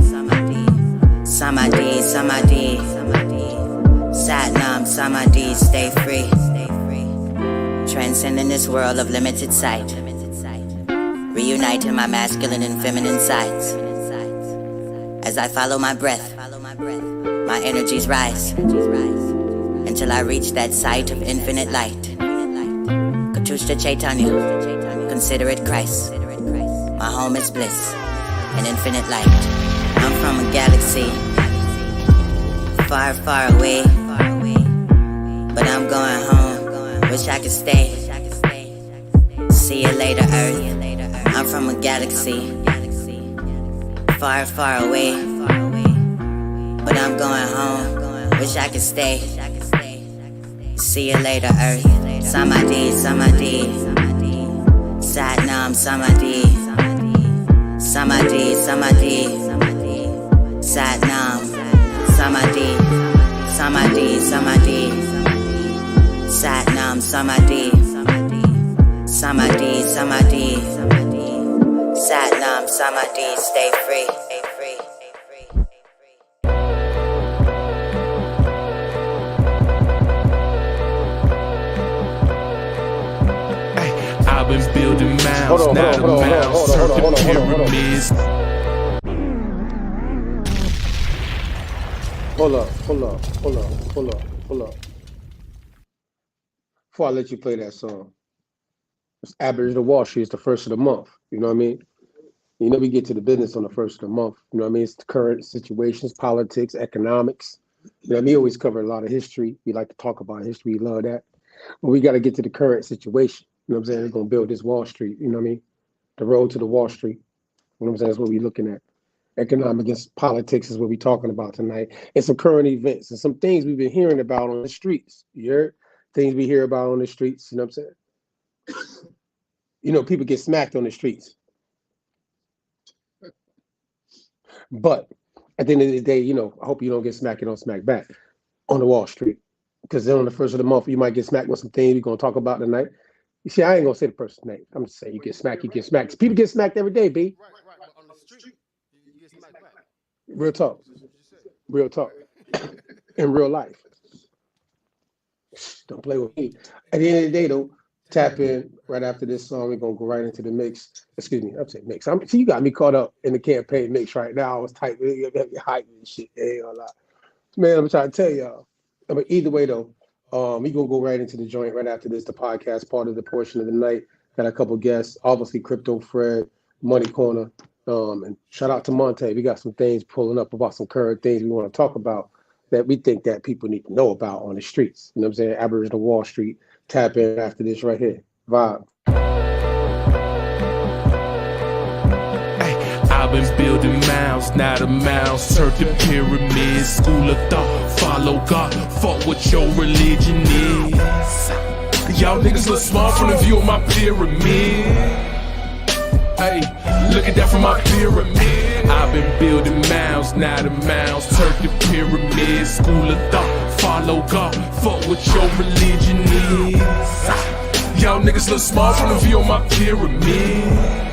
Samadhi, Samadhi, Satnam, Samadhi, stay free. Transcending this world of limited sight, reuniting my masculine and feminine sides. As I follow my breath, my energies rise until I reach that sight of infinite light. Katushta Chaitanya, consider it Christ. My home is bliss and infinite light. I'm from a galaxy far, far away, but I'm going home. Wish I could stay. See you later, Earth. I'm from a galaxy far, far away, but I'm going home. Wish I could stay. See you later, Earth. Samadhi, Samadhi, Satnam, Samadhi, Samadhi, Samadhi, Satnam, Samadhi, Samadhi, Samadhi, Satnam, Samadhi, Samadhi, Samadhi, Satnam, Samadhi, stay free. I've been building mounds, now the mounds turn to pyramids. Hold up. Before I let you play that song, it's Aboriginal Wall Street is the first of the month. You know what I mean? You know, we get to the business on the first of the month. You know what I mean? It's the current situations, politics, economics. You know what I mean? We always cover a lot of history. We like to talk about history. We love that. But we got to get to the current situation. You know what I'm saying? We're going to build this Wall Street. You know what I mean? The road to the Wall Street. You know what I'm saying? That's what we're looking at. Economic against politics is what we're talking about tonight. And some current events and some things we've been hearing about on the streets. You heard? Things we hear about on the streets. You know what I'm saying? You know, people get smacked on the streets. But at the end of the day, you know, I hope you don't get smacked, you don't smack back on the Wall Street. Because then on the first of the month, you might get smacked with some things we're going to talk about tonight. You see, I ain't going to say the person's name. I'm just saying you get smacked, you get smacked. People get smacked every day, B. Real talk. Real talk. In real life. Don't play with me. At the end of the day, though, tap in right after this song. We're going to go right into the mix. Excuse me, I'm saying mix. See, you got me caught up in the campaign mix right now. I was typing, hyping and shit. Man, I'm trying to tell y'all. I mean, either way, though, we're going to go right into the joint right after this, the podcast, part of the portion of the night. Got a couple guests, obviously Crypto Fred, Money Corner, and shout out to Monte. We got some things pulling up about some current things we want to talk about that we think that people need to know about on the streets. You know what I'm saying? Aboriginal Wall Street. Tap in after this right here. Vibe. I've been building mounds, now the mounds turn to pyramids. School of thought, follow God, fuck what your religion is. Y'all niggas look small from the view of my pyramid. Hey, look at that from my pyramid. I've been building mounds, now the mounds turn to pyramids. School of thought, follow God, fuck what your religion is. Y'all niggas look small from the view of my pyramid.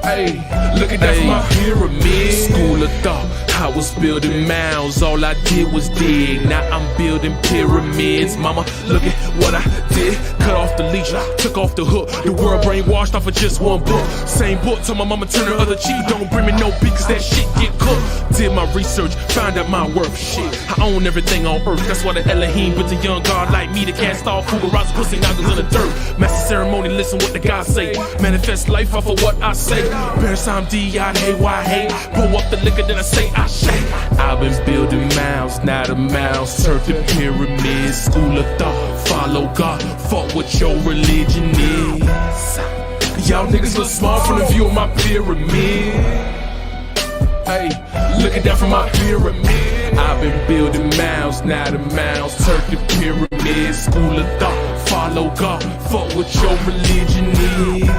Hey, look at that from my pyramid. School of thought, I was building mounds, all I did was dig. Now I'm building pyramids. Mama, look at what I did. Cut off the leash, took off the hook. The world brainwashed off of just one book. Same book, told my mama turn her other cheek. Don't bring me no beat, cause that shit get cooked. Did my research, found out my worth. Shit, I own everything on earth. That's why the Elohim with the young God like me to cast off Fugaraz's pussy knockers in the dirt. Master ceremony, listen what the God say. Manifest life off of what I say. Bear some D, I hate why I hate. Pour up the liquor, then I say I shake. I've been building mounds, not a mouse. Turf the pyramids, school of thought. Follow God, fuck what your religion is. Y'all niggas look small from the view of my pyramid. Hey, look at that from my pyramid. I've been building mounds, not a mouse. Turf the pyramids, school of thought. Follow God, fuck what your religion is.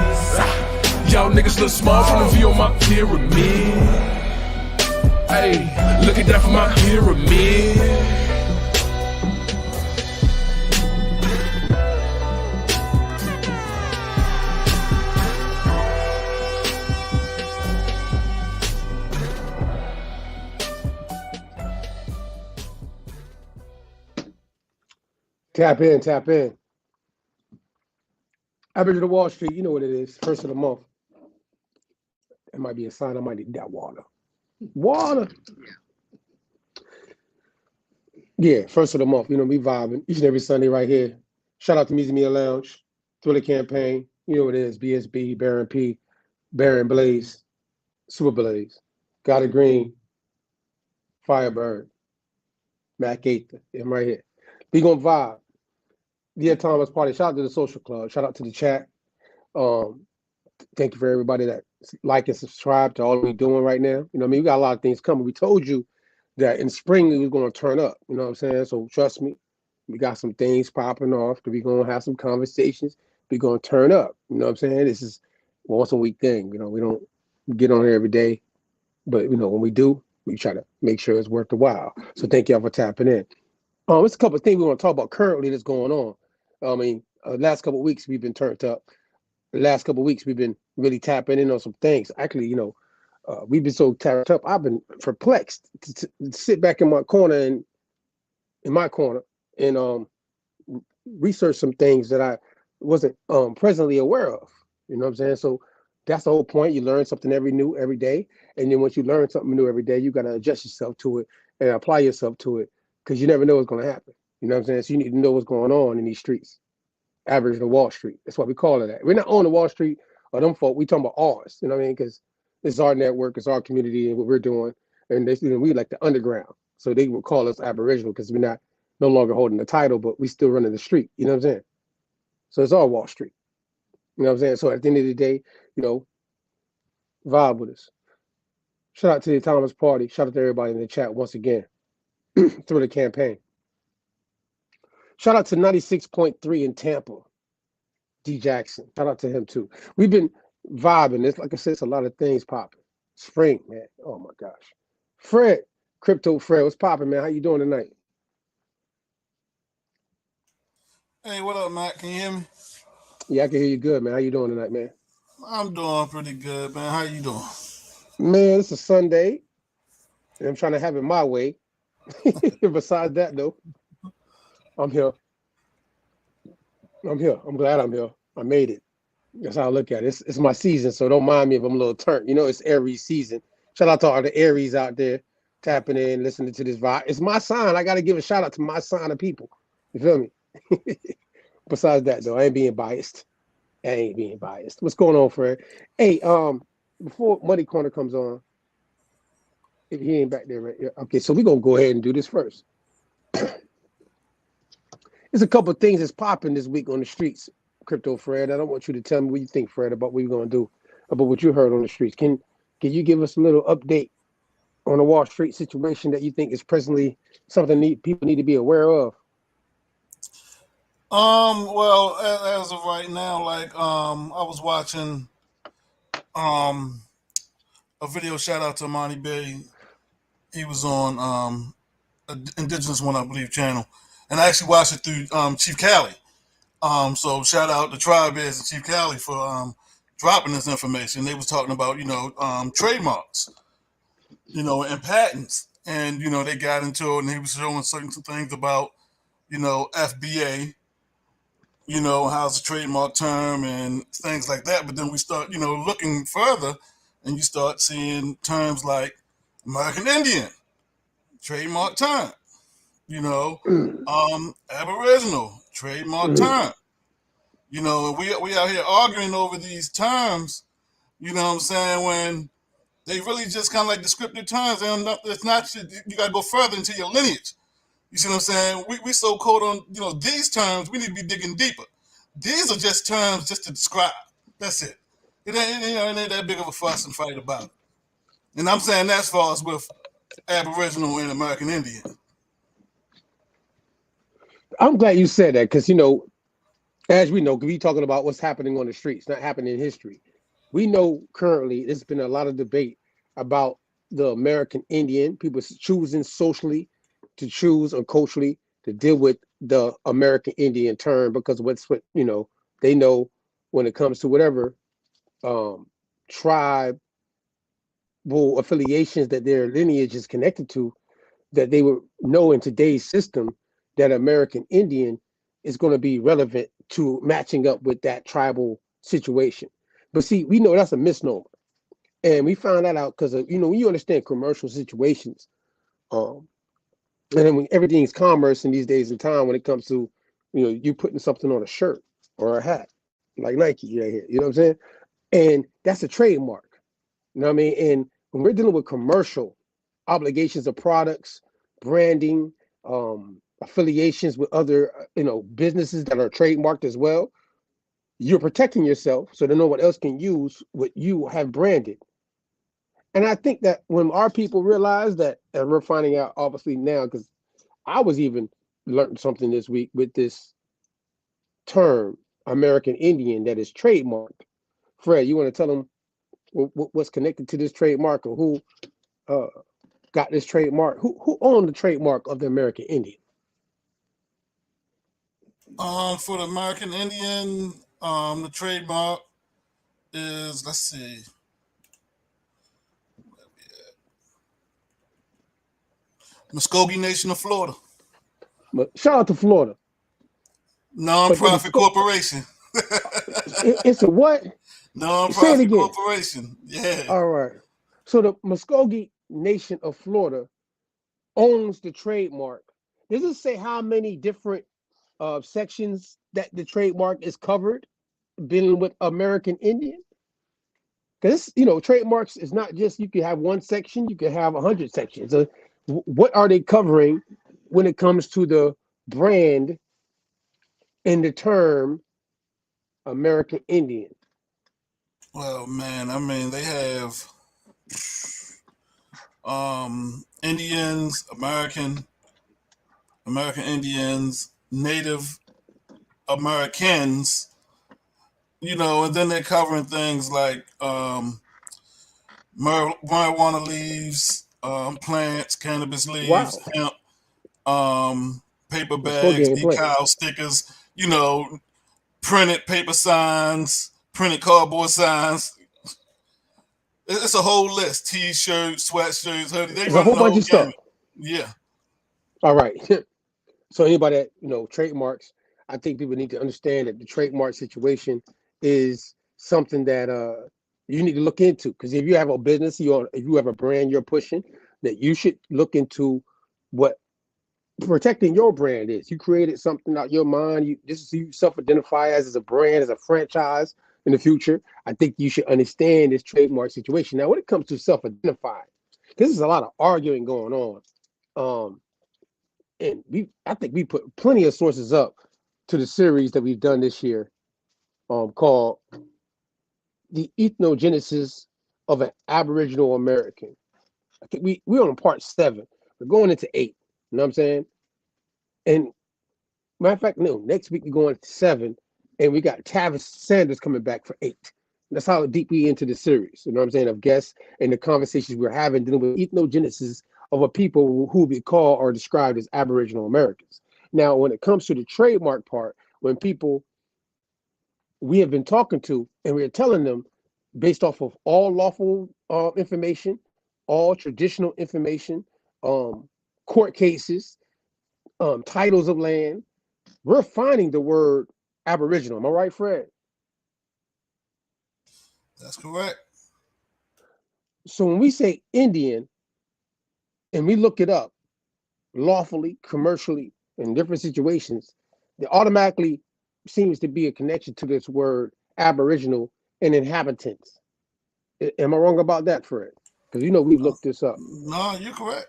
Y'all niggas look small from the view of my pyramid. Hey, look at that from my pyramid. Tap in, tap in. Aboriginal Wall Street, you know what it is. First of the month. It might be a sign I might need that water. Water. Yeah, first of the month. You know, we vibing each and every Sunday right here. Shout out to Music Media Lounge, Thriller Campaign. You know what it is. BSB, Baron P, Baron Blaze, Super Blaze, Gotta Green, Firebird, Mac Gaither. I'm right here. We gonna vibe. Dear Thomas Party, shout out to the social club, shout out to the chat. Thank you for everybody that like and subscribe to all we're doing right now. You know what I mean? We got a lot of things coming. We told you that in spring we was gonna turn up, you know what I'm saying? So trust me, we got some things popping off that we're gonna have some conversations. We're gonna turn up, you know what I'm saying? This is once a week thing, you know, we don't get on here every day, but you know, when we do, we try to make sure it's worth the while. So thank y'all for tapping in. There's a couple of things we want to talk about currently that's going on. I mean, last couple of weeks we've been turned up. The last couple of weeks we've been really tapping in on some things. Actually, you know, we've been so tapped up. I've been perplexed to sit back in my corner and research some things that I wasn't presently aware of. You know what I'm saying? So that's the whole point. You learn something new every day, and then once you learn something new every day, you got to adjust yourself to it and apply yourself to it because you never know what's going to happen. You know what I'm saying? So you need to know what's going on in these streets. Aboriginal Wall Street. That's what we call it. We're not on the Wall Street or them folk. We talking about ours. You know what I mean? Because it's our network, it's our community, and what we're doing. And they, you know, we like the underground. So they would call us Aboriginal because we're not no longer holding the title, but we still running the street. You know what I'm saying? So it's all Wall Street. You know what I'm saying? So at the end of the day, you know, vibe with us. Shout out to the Thomas Party. Shout out to everybody in the chat once again through the campaign. Shout out to 96.3 in Tampa, D Jackson. Shout out to him too. We've been vibing. It's like I said, it's a lot of things popping. Spring, man. Oh my gosh. Fred, Crypto Fred, what's popping, man? How you doing tonight? Hey, what up, Matt? Can you hear me? Yeah, I can hear you good, man. How you doing tonight, man? I'm doing pretty good, man. How you doing? Man, it's a Sunday, and I'm trying to have it my way. Besides that, though, I'm here. I'm glad I'm here. I made it. That's how I look at it. It's my season, so don't mind me if I'm a little turnt. You know, it's Aries season. Shout out to all the Aries out there tapping in, listening to this vibe. It's my sign. I got to give a shout out to my sign of people. You feel me? Besides that, though, I ain't being biased. What's going on, Fred? Hey, before Money Corner comes on, if he ain't back there, right? Yeah. Okay, so we're going to go ahead and do this first. There's a couple of things that's popping this week on the streets, Crypto Fred. I don't want you to tell me what you think, Fred, about what you're going to do, about what you heard on the streets. Can you give us a little update on the Wall Street situation that you think is presently something people need to be aware of? Well, as of right now, like, I was watching a video, shout out to Monty Bay. He was on Indigenous One, I believe, channel. And I actually watched it through Chief Cali. So shout out to Tribe Bears and Chief Cali for dropping this information. They was talking about, you know, trademarks, you know, and patents. And, you know, they got into it and he was showing certain things about, you know, FBA, you know, how's a trademark term and things like that. But then we start, you know, looking further and you start seeing terms like American Indian, trademark term, you know, Aboriginal, trademark term. You know, we out here arguing over these terms You know what I'm saying? When they really just kind of like descriptive terms. And it's not, you got to go further into your lineage. You see what I'm saying? We so caught on, these terms, we need to be digging deeper. These are just terms just to describe. That's it. It ain't that big of a fuss and fight about it. And I'm saying that's as far as with Aboriginal and American Indian. I'm glad you said that because, as we know, we talking about what's happening on the streets, not happening in history. We know currently there's been a lot of debate about the American Indian, people choosing socially to choose or culturally to deal with the American Indian term because what they know when it comes to whatever tribal affiliations that their lineage is connected to, that they would know in today's system that American Indian is going to be relevant to matching up with that tribal situation. But see, we know that's a misnomer. And we found that out because, when you understand commercial situations, and then when everything's commerce in these days and time, when it comes to, you putting something on a shirt or a hat, like Nike right here, you know what I'm saying? And that's a trademark, you know what I mean? And when we're dealing with commercial obligations of products, branding, affiliations with other, businesses that are trademarked as well, you're protecting yourself so that no one else can use what you have branded. And I think that when our people realize that, and we're finding out obviously now, because I was even learning something this week with this term, American Indian, that is trademarked. Fred, you want to tell them what's connected to this trademark or who got this trademark? Who owned the trademark of the American Indian? For the American Indian, the trademark is, let's see. Muskogee Nation of Florida. Shout out to Florida. Non-profit corporation. It's a what? Non-profit corporation. Yeah. All right. So the Muskogee Nation of Florida owns the trademark. Does it say how many different sections that the trademark is covered dealing with American Indian? Because trademarks is not just you can have one section, you can have 100 sections. What are they covering when it comes to the brand and the term American Indian? Well, man, I mean, they have Indians, American Indians, Native Americans, and then they're covering things like marijuana leaves, plants, cannabis leaves, hemp, paper bags, decals, stickers, printed paper signs, printed cardboard signs. It's a whole list. T-shirts, sweatshirts, hoodies. There's a whole bunch of stuff. Yeah. All right. So anybody that, trademarks, I think people need to understand that the trademark situation is something that you need to look into. Because if you have a business, if you have a brand you're pushing, that you should look into what protecting your brand is. You created something out your mind. You self-identify as a brand, as a franchise in the future. I think you should understand this trademark situation. Now, when it comes to self-identifying, this is a lot of arguing going on. And I think we put plenty of sources up to the series that we've done this year, called The Ethnogenesis of an Aboriginal American. I think we're on part 7. We're going into 8. You know what I'm saying? And matter of fact, no, next week we're going to 7, and we got Tavis Sanders coming back for 8. That's how deep we into the series, you know what I'm saying, of guests and the conversations we're having dealing with ethnogenesis of a people who we call or described as Aboriginal Americans. Now, when it comes to the trademark part, when people we have been talking to and we're telling them based off of all lawful information, all traditional information, court cases, titles of land, we're finding the word Aboriginal. Am I right, Fred? That's correct. So when we say Indian and we look it up lawfully, commercially, in different situations, there automatically seems to be a connection to this word Aboriginal and inhabitants. Am I wrong about that, Fred? Because we've looked this up. No, you're correct.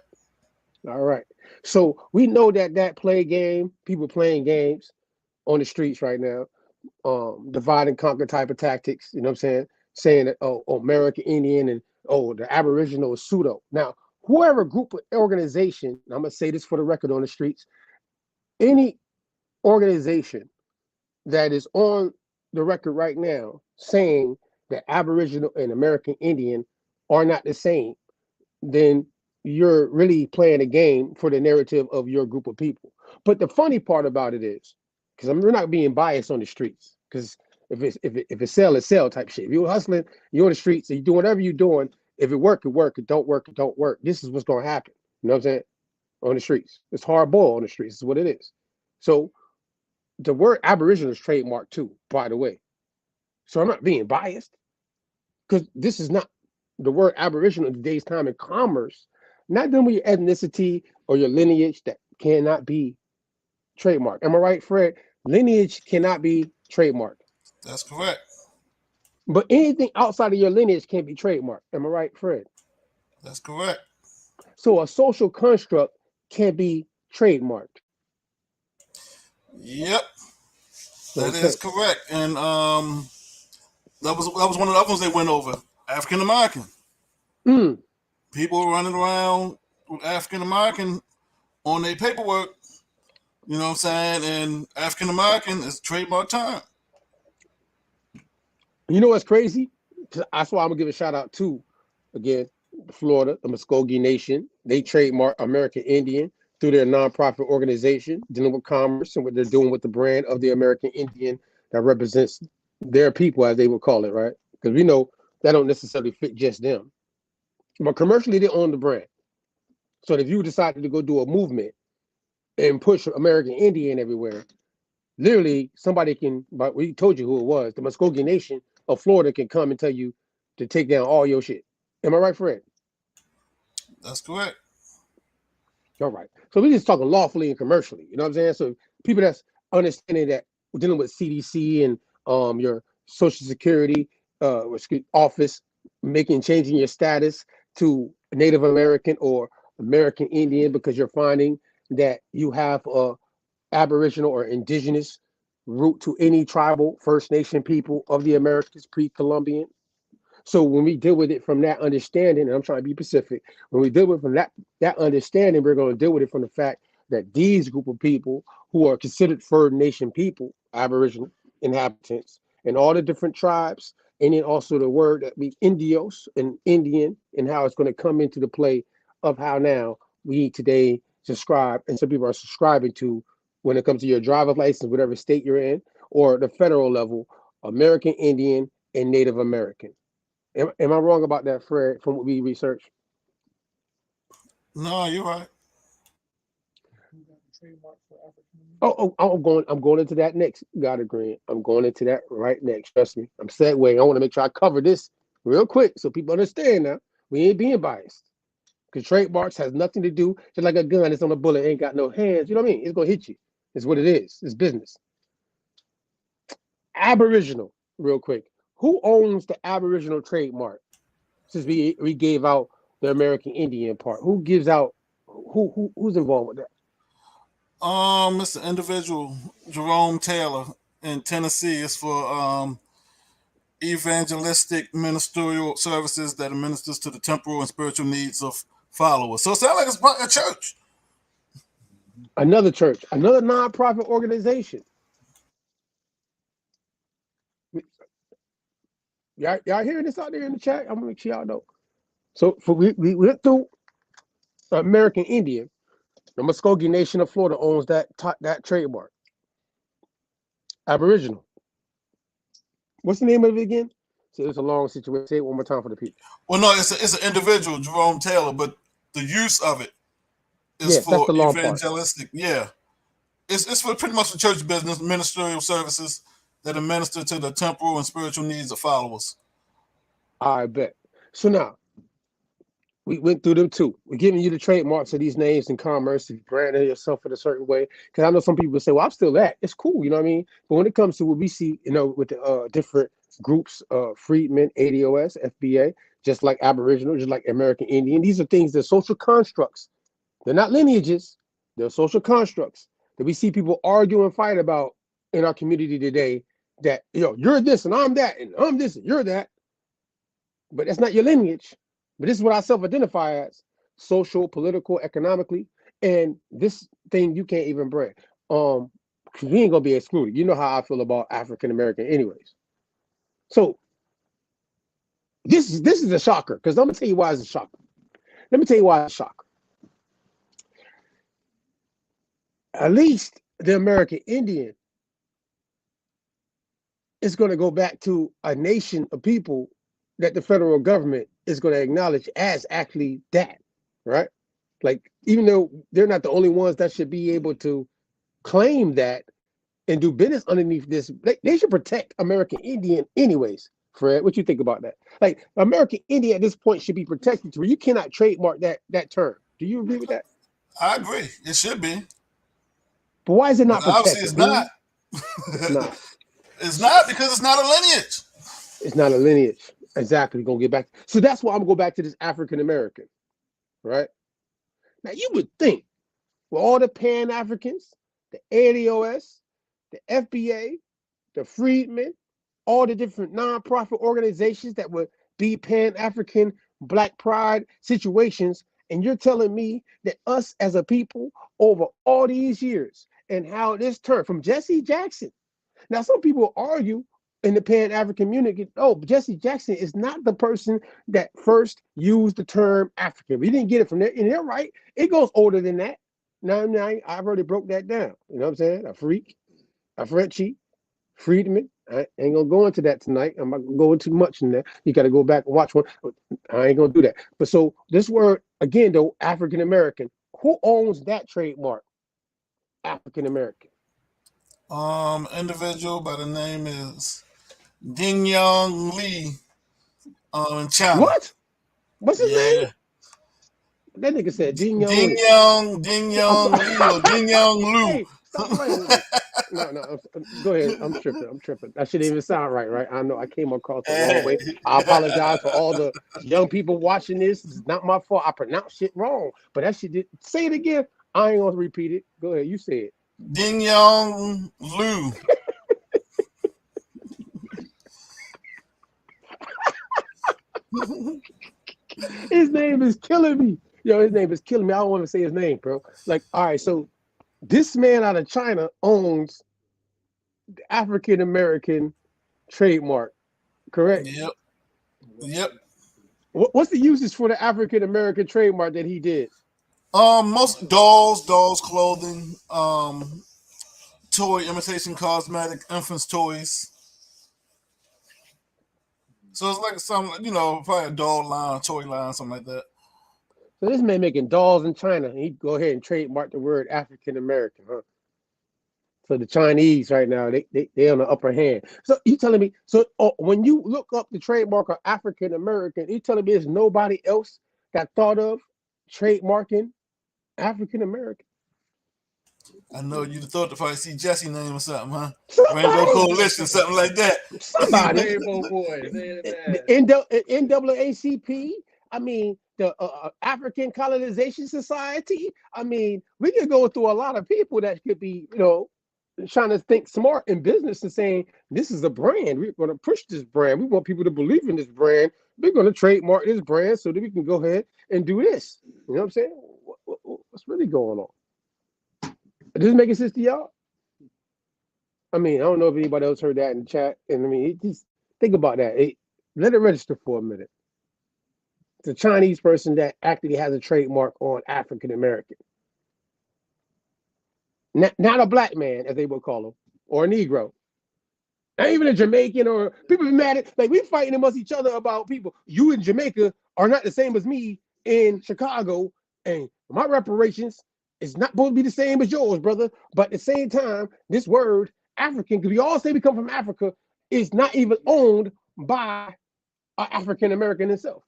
All right. So we know that play game, people playing games on the streets right now, divide and conquer type of tactics. You know what I'm saying? Saying that American Indian and the Aboriginal is pseudo. Now, whoever group or organization, and I'm gonna say this for the record on the streets, any organization that is on the record right now saying that Aboriginal and American Indian are not the same, then you're really playing a game for the narrative of your group of people. But the funny part about it is, because we're not being biased on the streets, because if it's sell, it's sell type shit. If you're hustling, you're on the streets, and you're doing whatever you're doing, if it work, it work. It don't work, it don't work. This is what's going to happen. You know what I'm saying? On the streets. It's hard boiled on the streets. Is what it is. So the word Aboriginal is trademarked too, by the way. So I'm not being biased, because this is not the word Aboriginal in today's time in commerce, not dealing with your ethnicity or your lineage that cannot be trademarked. Am I right, Fred? Lineage cannot be trademarked. That's correct. But anything outside of your lineage can be trademarked. Am I right, Fred? That's correct. So a social construct can be trademarked. Yep. That is correct. And that was one of the other ones they went over. African American. People running around with African American on their paperwork. You know what I'm saying? And African American is trademark term. You know what's crazy? That's why I'm gonna give a shout out to, again, Florida, the Muskogee Nation. They trademark American Indian through their nonprofit organization dealing with commerce and what they're doing with the brand of the American Indian that represents their people, as they would call it, right? Because we know that don't necessarily fit just them. But commercially, they own the brand. So if you decided to go do a movement and push American Indian everywhere, literally somebody can, but we told you who it was, the Muskogee Nation of Florida can come and tell you to take down all your shit. Am I right, Fred? That's correct. All right. So we just talking lawfully and commercially. You know what I'm saying? So people that's understanding that we're dealing with CDC and your Social Security office changing your status to Native American or American Indian because you're finding that you have a Aboriginal or indigenous root to any tribal First Nation people of the Americas pre-Columbian. So when we deal with it from that understanding, and I'm trying to be specific, when we deal with it from that understanding, we're going to deal with it from the fact that these group of people who are considered First Nation people, Aboriginal inhabitants, and all the different tribes, and then also the word that we Indios and Indian, and how it's going to come into the play of how now we today subscribe, and some people are subscribing to when it comes to your driver's license, whatever state you're in, or the federal level, American Indian and Native American. Am I wrong about that, Fred, from what we researched? No, you're right. I'm going into that next. God agree. I'm going into that right next. Trust me. I'm segue. I want to make sure I cover this real quick so people understand now. We ain't being biased. Because trademarks has nothing to do, just like a gun that's on a bullet, ain't got no hands. You know what I mean? It's going to hit you. It's what it is. It's business. Aboriginal, real quick. Who owns the Aboriginal trademark? Since we gave out the American Indian part, who gives out? Who's involved with that? It's the individual Jerome Taylor in Tennessee. It's for evangelistic ministerial services that administers to the temporal and spiritual needs of followers. So it sounds like it's part of a church. Another church, another nonprofit organization. Y'all hearing this out there in the chat? I'm gonna make sure y'all know. So we went through American Indian. The Muskogee Nation of Florida owns that trademark. Aboriginal. What's the name of it again? So it's a long situation. Say it one more time for the people. Well, no, it's an individual, Jerome Taylor, but the use of it is for evangelistic. Yeah, it's for pretty much the church business, ministerial services that administer to the temporal and spiritual needs of followers. I bet. So now, We went through them too. We're giving you the trademarks of these names in commerce, if you branding yourself in a certain way. Because I know some people say, well, I'm still that. It's cool, you know what I mean? But when it comes to what we see, with the different groups, freedmen, ADOS, FBA, just like Aboriginal, just like American Indian, these are things, they're social constructs. They're not lineages. They're social constructs that we see people argue and fight about in our community today, that, you're this and I'm that, and I'm this and you're that. But that's not your lineage. But this is what I self-identify as: social, political, economically. And this thing you can't even brand. We ain't gonna be excluded. You know how I feel about African American anyways. So this is a shocker, because I'm gonna tell you why it's a shocker. Let me tell you why it's a shocker. At least the American Indian is going to go back to a nation of people that the federal government is going to acknowledge as actually that, right? Like, even though they're not the only ones that should be able to claim that and do business underneath this, they should protect American Indian anyways. Fred, what you think about that? Like, American Indian at this point should be protected to where you cannot trademark that term. Do you agree with that? I agree. It should be. But why is it not protected? Obviously, it's not. It's not. It's not, because it's not a lineage. It's not a lineage. Exactly. Gonna get back. So that's why I'm gonna go back to this African American, right? Now you would think, with all the Pan-Africans, the ADOS, the FBA, the freedmen, all the different nonprofit organizations that would be Pan-African Black Pride situations, and you're telling me that us as a people over all these years and how this turned from Jesse Jackson. Now, some people argue in the Pan-African community, Jesse Jackson is not the person that first used the term African. We didn't get it from there. And they're right. It goes older than that. Now, I've already broke that down. You know what I'm saying? A freak, a Frenchie, freedman. I ain't gonna go into that tonight. I'm not gonna go into much in there. You got to go back and watch one. I ain't gonna do that. But so this word, again, though, African American, who owns that trademark? African American. Individual by the name is Ding Yong Lee in China. What? What's his name? That nigga said Ding Yong Lee or Ding Yong Lu. Hey, stop playing with me. No, go ahead. I'm tripping. That shouldn't even sound right? I know I came across the wrong way. I apologize for all the young people watching this. It's not my fault. I pronounced shit wrong. But that shit did. Say it again. I ain't gonna repeat it. Go ahead. You say it. Ding Yong Lu. His name is killing me. His name is killing me. I don't want to say his name, bro. Like, all right, so this man out of China owns the African American trademark, correct? Yep. What's the uses for the African American trademark that he did? Most dolls, clothing, toy, imitation cosmetic, infants toys. So it's like some, probably a doll line, toy line, something like that. So this man making dolls in China, and he go ahead and trademark the word African American, huh? So the Chinese right now, they on the upper hand. So you telling me, when you look up the trademark of African American, you telling me there's nobody else that thought of trademarking African American? I know you'd have thought to probably see Jesse name or something, huh? Rainbow Coalition, something like that. Somebody. Rainbow Boys. The NAACP. I mean, the African Colonization Society. I mean, we could go through a lot of people that could be, trying to think smart in business and saying, this is a brand. We're going to push this brand. We want people to believe in this brand. We're going to trademark this brand so that we can go ahead and do this. You know what I'm saying? What's really going on? Is this making sense to y'all? I mean, I don't know if anybody else heard that in the chat. And I mean, just think about that. Let it register for a minute. It's a Chinese person that actually has a trademark on African American. Not a black man, as they would call him, or a Negro. Not even a Jamaican, or people be mad at, like, we fighting amongst each other about people. You in Jamaica are not the same as me in Chicago, and my reparations is not supposed to be the same as yours, brother. But at the same time, this word African, because we all say we come from Africa, is not even owned by an African American himself.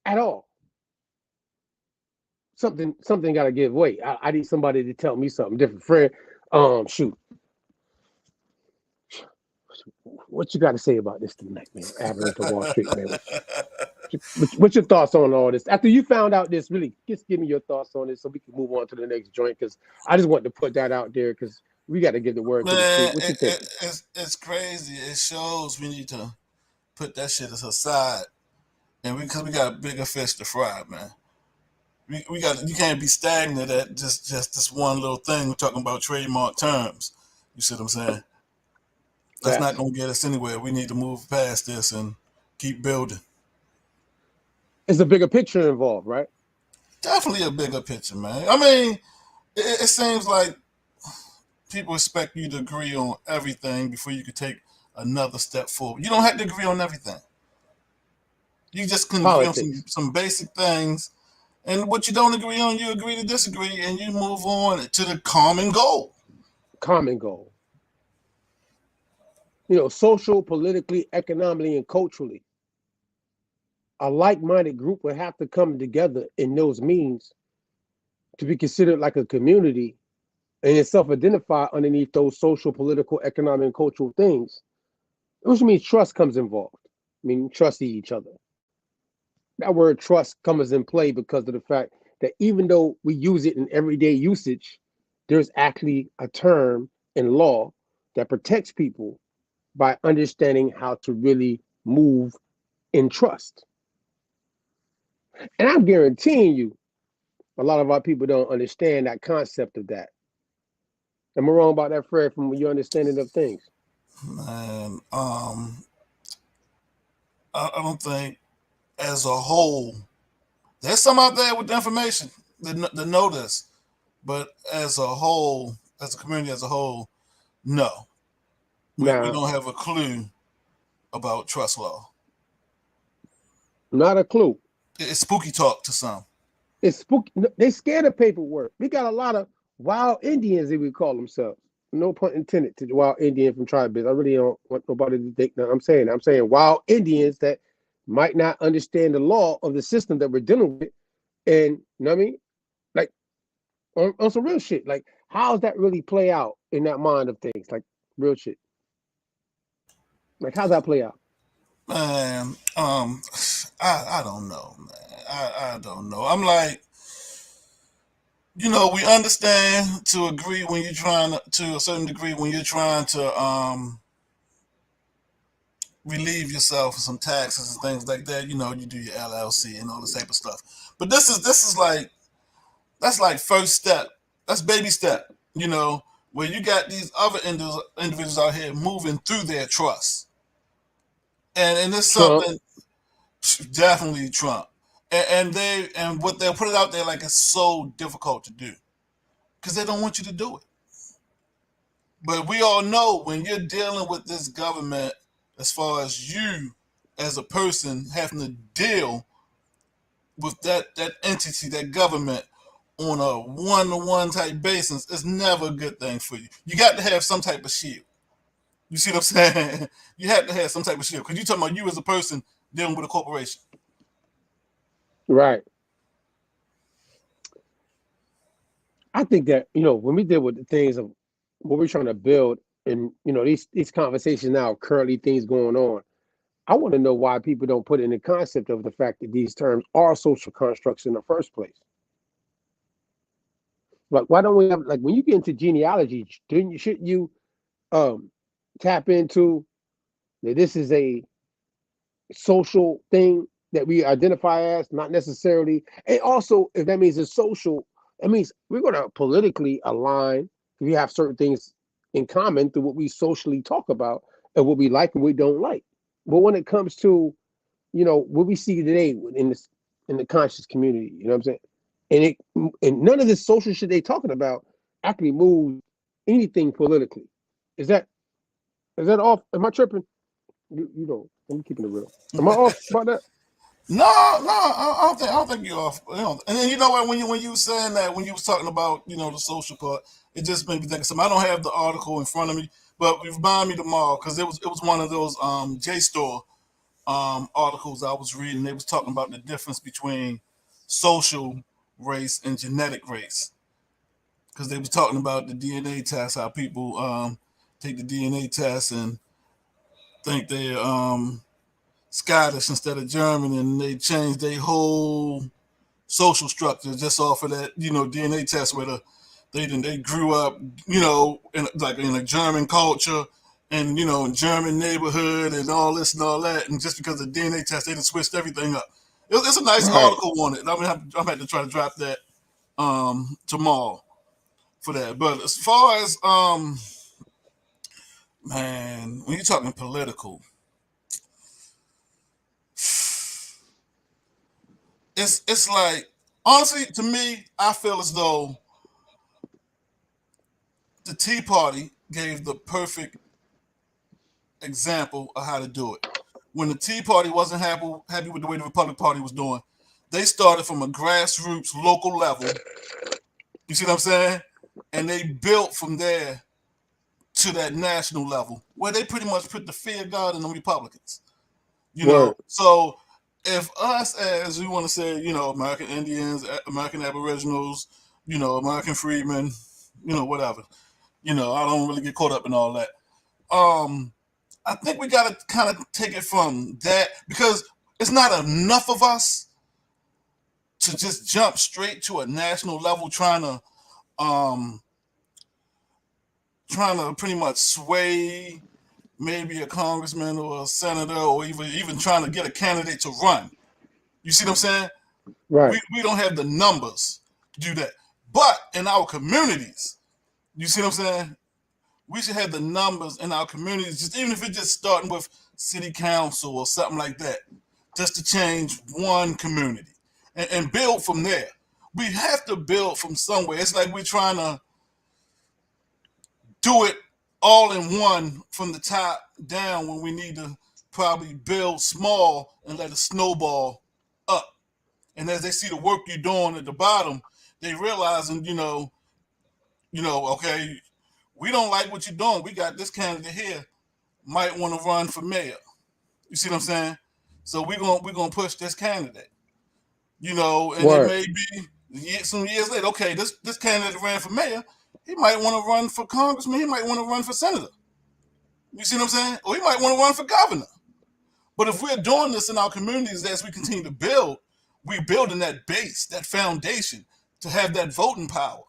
at all. Something got to give way. I need somebody to tell me something different. Friend, shoot, what you got to say about this tonight, man? Average to Wall Street, man. What's your thoughts on all this? After you found out this, really, just give me your thoughts on this so we can move on to the next joint. Because I just want to put that out there because we got to give the word to the street. What you think? It's crazy. It shows we need to put that shit aside, and because we got bigger fish to fry, man. We got, you can't be stagnant at just this one little thing. We're talking about trademark terms. You see what I'm saying? That's not going to get us anywhere. We need to move past this and keep building. It's a bigger picture involved, right? Definitely a bigger picture, man. I mean, it seems like people expect you to agree on everything before you could take another step forward. You don't have to agree on everything. You just can agree on some basic things. And what you don't agree on, you agree to disagree, and you move on to the common goal. Common goal. You know, social, politically, economically, and culturally. A like-minded group would have to come together in those means to be considered like a community and self-identify underneath those social, political, economic, and cultural things, which means trust comes involved. I mean, trusting each other. That word trust comes in play because of the fact that even though we use it in everyday usage, there's actually a term in law that protects people by understanding how to really move in trust. And I'm guaranteeing you, a lot of our people don't understand that concept of that. Am I wrong about that, Fred, from your understanding of things? Man, I don't think as a whole, there's some out there with the information that know this, but as a whole, as a community as a whole, no. We don't have a clue about trust law. Not a clue. It's spooky talk to some. It's spooky. They scared of paperwork. We got a lot of wild Indians, they would call themselves. No pun intended to the wild Indian from tribes. I really don't want nobody to think that I'm saying wild Indians that might not understand the law of the system that we're dealing with. And you know what I mean? Like on some real shit. Like, how does that really play out in that mind of things? Like real shit. Like, how's that play out? Man, I don't know, man. I don't know. I'm like, you know, we understand to agree when you're trying to a certain degree when you're trying to relieve yourself of some taxes and things like that. You know, you do your LLC and all this type of stuff. But this is like, that's like first step. That's baby step. You know, where you got these other individuals out here moving through their trust. And it's something definitely Trump. And what they'll put it out there like it's so difficult to do. Because they don't want you to do it. But we all know when you're dealing with this government, as far as you as a person having to deal with that entity, that government on a one-to-one type basis, it's never a good thing for you. You got to have some type of shield. You see what I'm saying? You have to have some type of shield. Because you're talking about you as a person dealing with a corporation. Right. I think that, you know, when we deal with the things of what we're trying to build and, you know, these conversations now, currently things going on, I want to know why people don't put in the concept of the fact that these terms are social constructs in the first place. Like, why don't we have, like, when you get into genealogy, shouldn't you tap into that this is a social thing that we identify as, not necessarily, and also if that means it's social, that means we're going to politically align. We have certain things in common through what we socially talk about and what we like and we don't like. But when it comes to, you know, what we see today in the conscious community, you know what I'm saying? And none of this social shit they talking about actually moves anything politically. Is that off? Am I tripping? You know, I'm keeping it real. Am I off about that? No, I don't think you're off. You know, and then you know what? When you were saying that, when you was talking about, you know, the social part, it just made me think of something. I don't have the article in front of me, but remind me tomorrow because it was one of those JSTOR articles I was reading. They was talking about the difference between social race and genetic race, because they was talking about the DNA test, how people take the DNA test and think they're Scottish instead of German, and they change their whole social structure just off of that, DNA test, where they grew up, in a German culture and in German neighborhood and all this and all that, and just because of the DNA test, they just switched everything up. It's a nice article on it. I'm had to try to drop that tomorrow for that. But as far as man, when you're talking political, it's like, honestly, to me, I feel as though the Tea Party gave the perfect example of how to do it. When the Tea Party wasn't happy with the way the Republican Party was doing, they started from a grassroots local level. You see what I'm saying? And they built from there to that national level, where they pretty much put the fear of God in the Republicans. So if us, as we want to say, American Indians, American Aboriginals, American freedmen, whatever, I don't really get caught up in all that. I think we got to kind of take it from that, because it's not enough of us to just jump straight to a national level trying to pretty much sway maybe a congressman or a senator, or even trying to get a candidate to run. You see what I'm saying? Right. We don't have the numbers to do that. But in our communities, you see what I'm saying? We should have the numbers in our communities, just even if it's just starting with city council or something like that, just to change one community and build from there. We have to build from somewhere. It's like we're trying to do it all in one from the top down, when we need to probably build small and let it snowball up. And as they see the work you're doing at the bottom, they realizing, okay, we don't like what you're doing. We got this candidate here, might want to run for mayor. You see what I'm saying? So we're gonna push this candidate. And it may be some years later, okay, this candidate ran for mayor. He might want to run for congressman. He might want to run for senator. You see what I'm saying? Or he might want to run for governor. But if we're doing this in our communities as we continue to build, we're building that base, that foundation to have that voting power.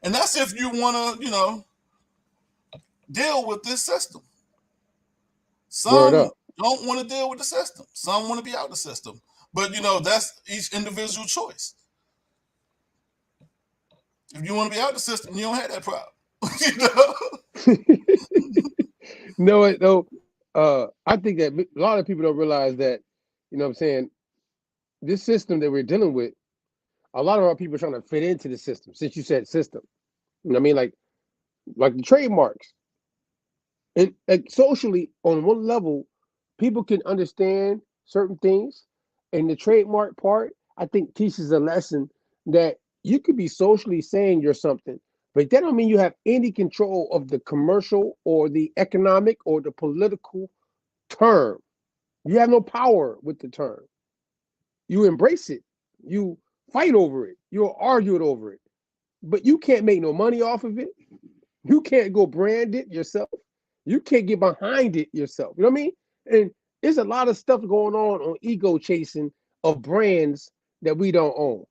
And that's if you want to, deal with this system. Some don't want to deal with the system. Some want to be out the system. But, that's each individual choice. If you want to be out the system, you don't have that problem. No, I think that a lot of people don't realize that, what I'm saying, this system that we're dealing with, a lot of our people are trying to fit into the system, since you said system. You know what I mean? Like the trademarks. And like socially, on one level, people can understand certain things. And the trademark part, I think, teaches a lesson that you could be socially saying you're something, but that don't mean you have any control of the commercial or the economic or the political term. You have no power with the term. You embrace it. You fight over it. You'll argue it over it. But you can't make no money off of it. You can't go brand it yourself. You can't get behind it yourself. You know what I mean? And there's a lot of stuff going on ego chasing of brands that we don't own.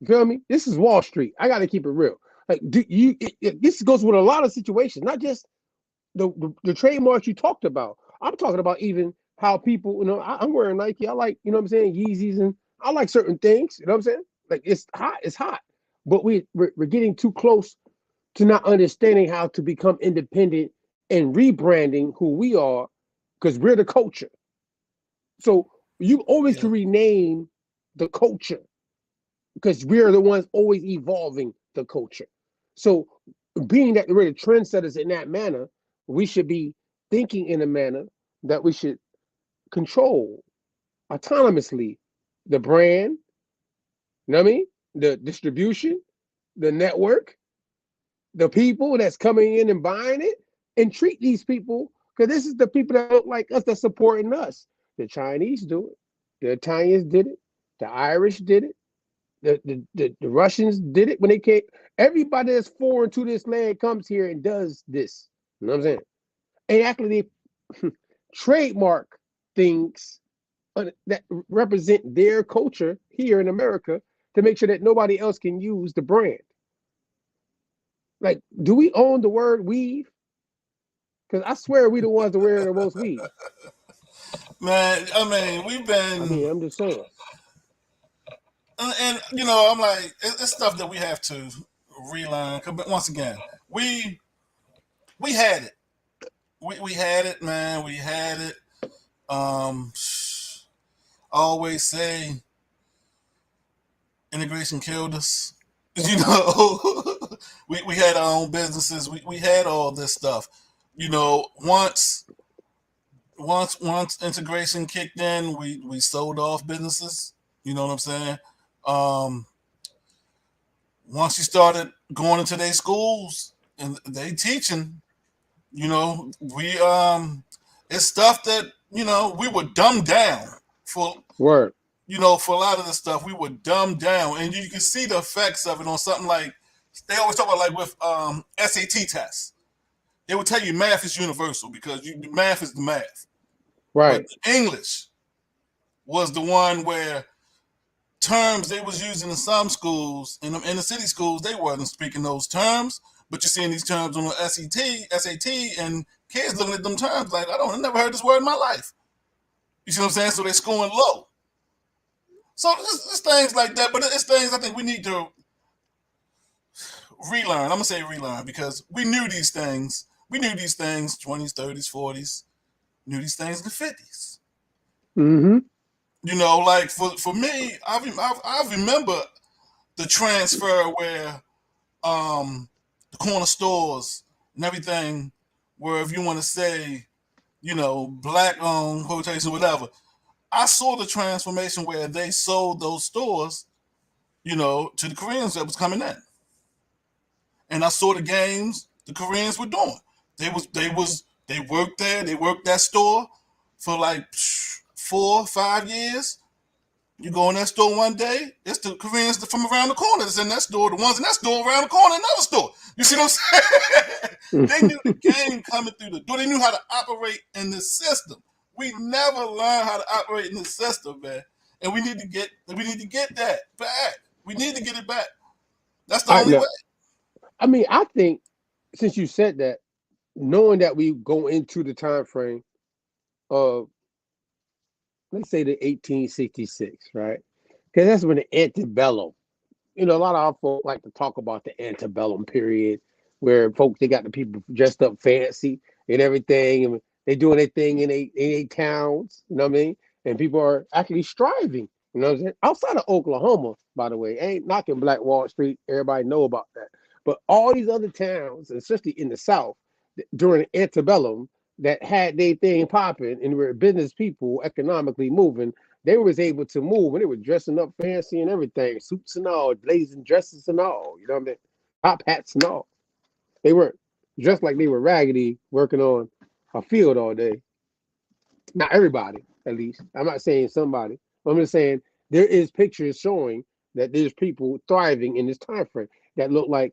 You feel me? This is Wall Street. I got to keep it real. Like, this goes with a lot of situations, not just the trademarks you talked about. I'm talking about even how people, I'm wearing Nike. I like, I'm saying, Yeezys, and I like certain things. You know what I'm saying? Like, it's hot. But we're getting too close to not understanding how to become independent and rebranding who we are, because we're the culture. So you always can rename the culture, because we're the ones always evolving the culture. So being that we're the trendsetters in that manner, we should be thinking in a manner that we should control autonomously the brand, you know what I mean? The distribution, the network, the people that's coming in and buying it, and treat these people Because this is the people that look like us that's supporting us. The Chinese do it. The Italians did it. The Irish did it. The Russians did it when they came. Everybody that's foreign to this land comes here and does this. You know what I'm saying? And actually, they trademark things that represent their culture here in America to make sure that nobody else can use the brand. Like, do we own the word weave? Because I swear we the ones that wear the most weave. Man, I mean, we've been. I mean, I'm just saying. And you know, I'm like, it's stuff that we have to relearn. But once again, we had it. We had it, man. We had it. I always say integration killed us. You know, we had our own businesses. We had all this stuff. You know, once integration kicked in, we sold off businesses. You know what I'm saying? Once you started going into their schools and they teaching, you know, it's stuff that, you know, we were dumbed down for. Word. You know, for a lot of the stuff, we were dumbed down, and you can see the effects of it on something like, they always talk about like with SAT tests. They would tell you math is universal because math is the math. Right. But English was the one where terms they was using in some schools, in the city schools, they wasn't speaking those terms, but you're seeing these terms on the SAT, and kids looking at them terms like, I never heard this word in my life. You see what I'm saying? So they're scoring low. So it's things like that, but it's things I think we need to relearn. I'm going to say relearn because we knew these things. We knew these things, 20s, 30s, 40s, knew these things in the 50s. Mm-hmm. You know, like for me, I remember the transfer where the corner stores and everything, where if you want to say, you know, black-owned quotation, whatever, I saw the transformation where they sold those stores, you know, to the Koreans that was coming in. And I saw the games the Koreans were doing. They worked there, they worked that store for like 4 or 5 years. You go in that store one day, it's the Koreans from around the corner that's in that store, the ones in that store around the corner, another store. You see what I'm saying? They knew the game coming through the door. They knew how to operate in the system. We never learned how to operate in the system, man. And we need to get that back. We need to get it back. That's the only way. I mean, I think since you said that, knowing that we go into the time frame of, let's say, the 1866, right? Because that's when the antebellum. You know, a lot of our folk like to talk about the antebellum period, where folks, they got the people dressed up fancy and everything, and they doing their thing in a towns, you know what I mean? And people are actually striving, you know what I'm saying? Outside of Oklahoma, by the way, ain't knocking Black Wall Street. Everybody know about that. But all these other towns, especially in the South, during the antebellum, that had their thing popping and were business people economically moving, they was able to move and they were dressing up fancy and everything, suits and all, blazing dresses and all, you know what I mean? Top hats and all. They weren't dressed like they were raggedy working on a field all day. Not everybody, at least. I'm not saying somebody. I'm just saying there is pictures showing that there's people thriving in this time frame that look like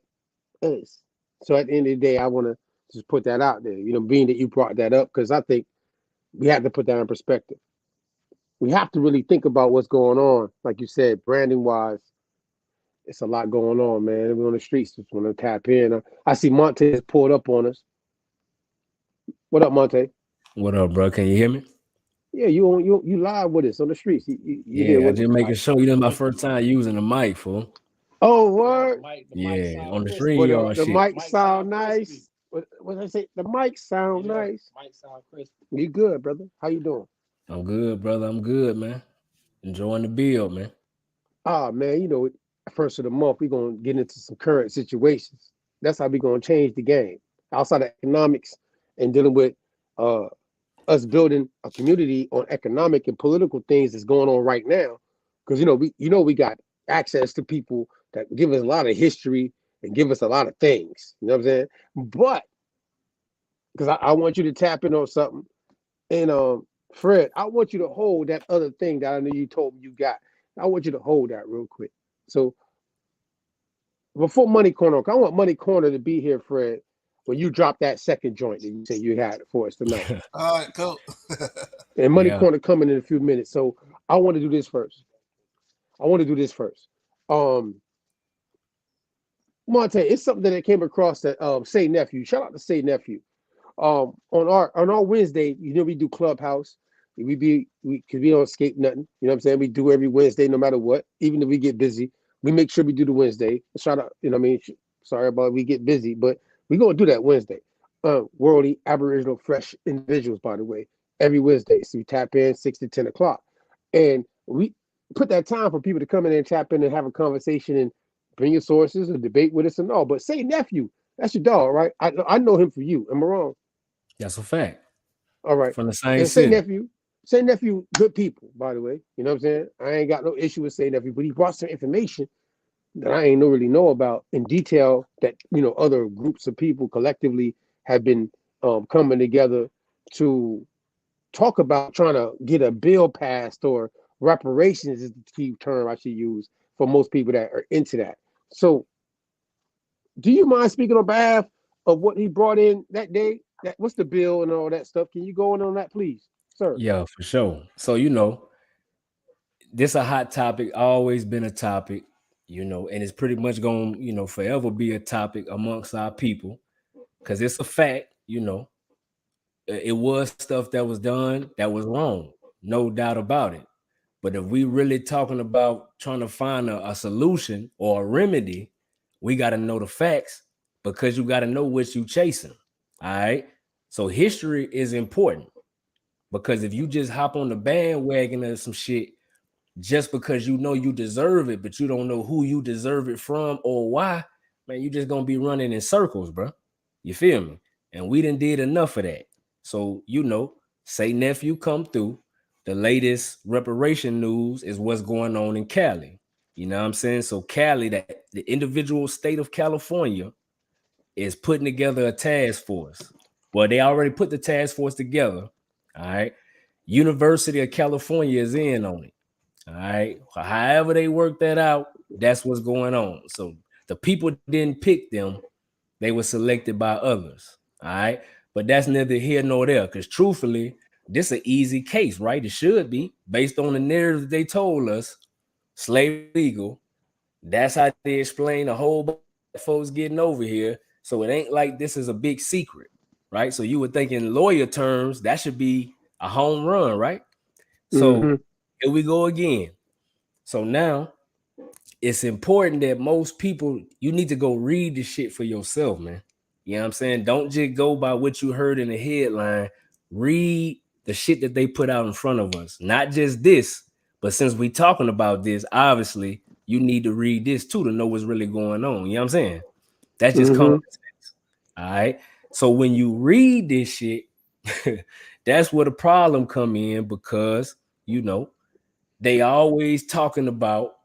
us. So at the end of the day, I want to just put that out there, you know, being that you brought that up, because I think we have to put that in perspective. We have to really think about what's going on. Like you said, branding wise, it's a lot going on, man. We're on the streets, just want to tap in. I see Monte has pulled up on us. What up, Monte? What up, bro? Can you hear me? Yeah, you live with us on the streets. Yeah, I just making sure. You know, my first time using the mic, fool. Oh, word. Yeah, on the street, y'all. The mic sound nice. What did I say? The mic sound nice. Mic sound crisp. You good, brother? How you doing? I'm good, brother. I'm good, man. Enjoying the build, man. Man, you know, first of the month, we're going to get into some current situations. That's how we're going to change the game. Outside of economics and dealing with us building a community on economic and political things that's going on right now. Because, we got access to people that give us a lot of history and give us a lot of things. You know what I'm saying? But because I want you to tap in on something. And Fred, I want you to hold that other thing that I know you told me you got. I want you to hold that real quick. So before Money Corner, I want Money Corner to be here, Fred, when you drop that second joint that you said you had for us tonight. All right, cool. And Money Corner coming in a few minutes. So I want to do this first. Monte, it's something that came across that Say Nephew. Shout out to Say Nephew. On our Wednesday, we do Clubhouse. We don't escape nothing. You know what I'm saying? We do every Wednesday, no matter what. Even if we get busy, we make sure we do the Wednesday. Shout out, sorry about we get busy, but we're gonna do that Wednesday. Worldly Aboriginal Fresh Individuals, by the way, every Wednesday. So we tap in 6 to 10 o'clock. And we put that time for people to come in and tap in and have a conversation and bring your sources and debate with us and all. But Say Nephew, that's your dog, right? I know him for you. Am I wrong? That's a fact. All right. From the same and city. Say Nephew, good people, by the way. You know what I'm saying? I ain't got no issue with Say Nephew, but he brought some information that I ain't really know about in detail that, other groups of people collectively have been coming together to talk about trying to get a bill passed, or reparations is the key term I should use for most people that are into that. So do you mind speaking on behalf of what he brought in that day? What's the bill and all that stuff? Can you go on that, please, sir? Yeah, for sure. So, this a hot topic, always been a topic, and it's pretty much going to, forever be a topic amongst our people, because it's a fact, it was stuff that was done that was wrong, no doubt about it. But if we really talking about trying to find a solution or a remedy, we got to know the facts, because you got to know what you chasing. All right. So history is important, because if you just hop on the bandwagon of some shit just because you deserve it, but you don't know who you deserve it from or why, man, you just gonna be running in circles, bro. You feel me? And we done did enough of that. So, Say Nephew come through. The latest reparation news is what's going on in Cali. You know what I'm saying? So Cali, that the individual state of California, is putting together a task force. Well, they already put the task force together. All right. University of California is in on it. All right. However they work that out, that's what's going on. So the people didn't pick them. They were selected by others. All right. But that's neither here nor there, because truthfully, this is an easy case, right? It should be, based on the narrative they told us. Slavery legal. That's how they explain a whole bunch of folks getting over here. So it ain't like this is a big secret, right? So you would think in lawyer terms, that should be a home run, right? So here we go again. So now it's important that most people, you need to go read the shit for yourself, man. You know what I'm saying? Don't just go by what you heard in the headline. Read the shit that they put out in front of us. Not just this, but since we talking about this, obviously, you need to read this too to know what's really going on. You know what I'm saying? That's just common sense. All right. So when you read this shit, that's where the problem come in, because, they always talking about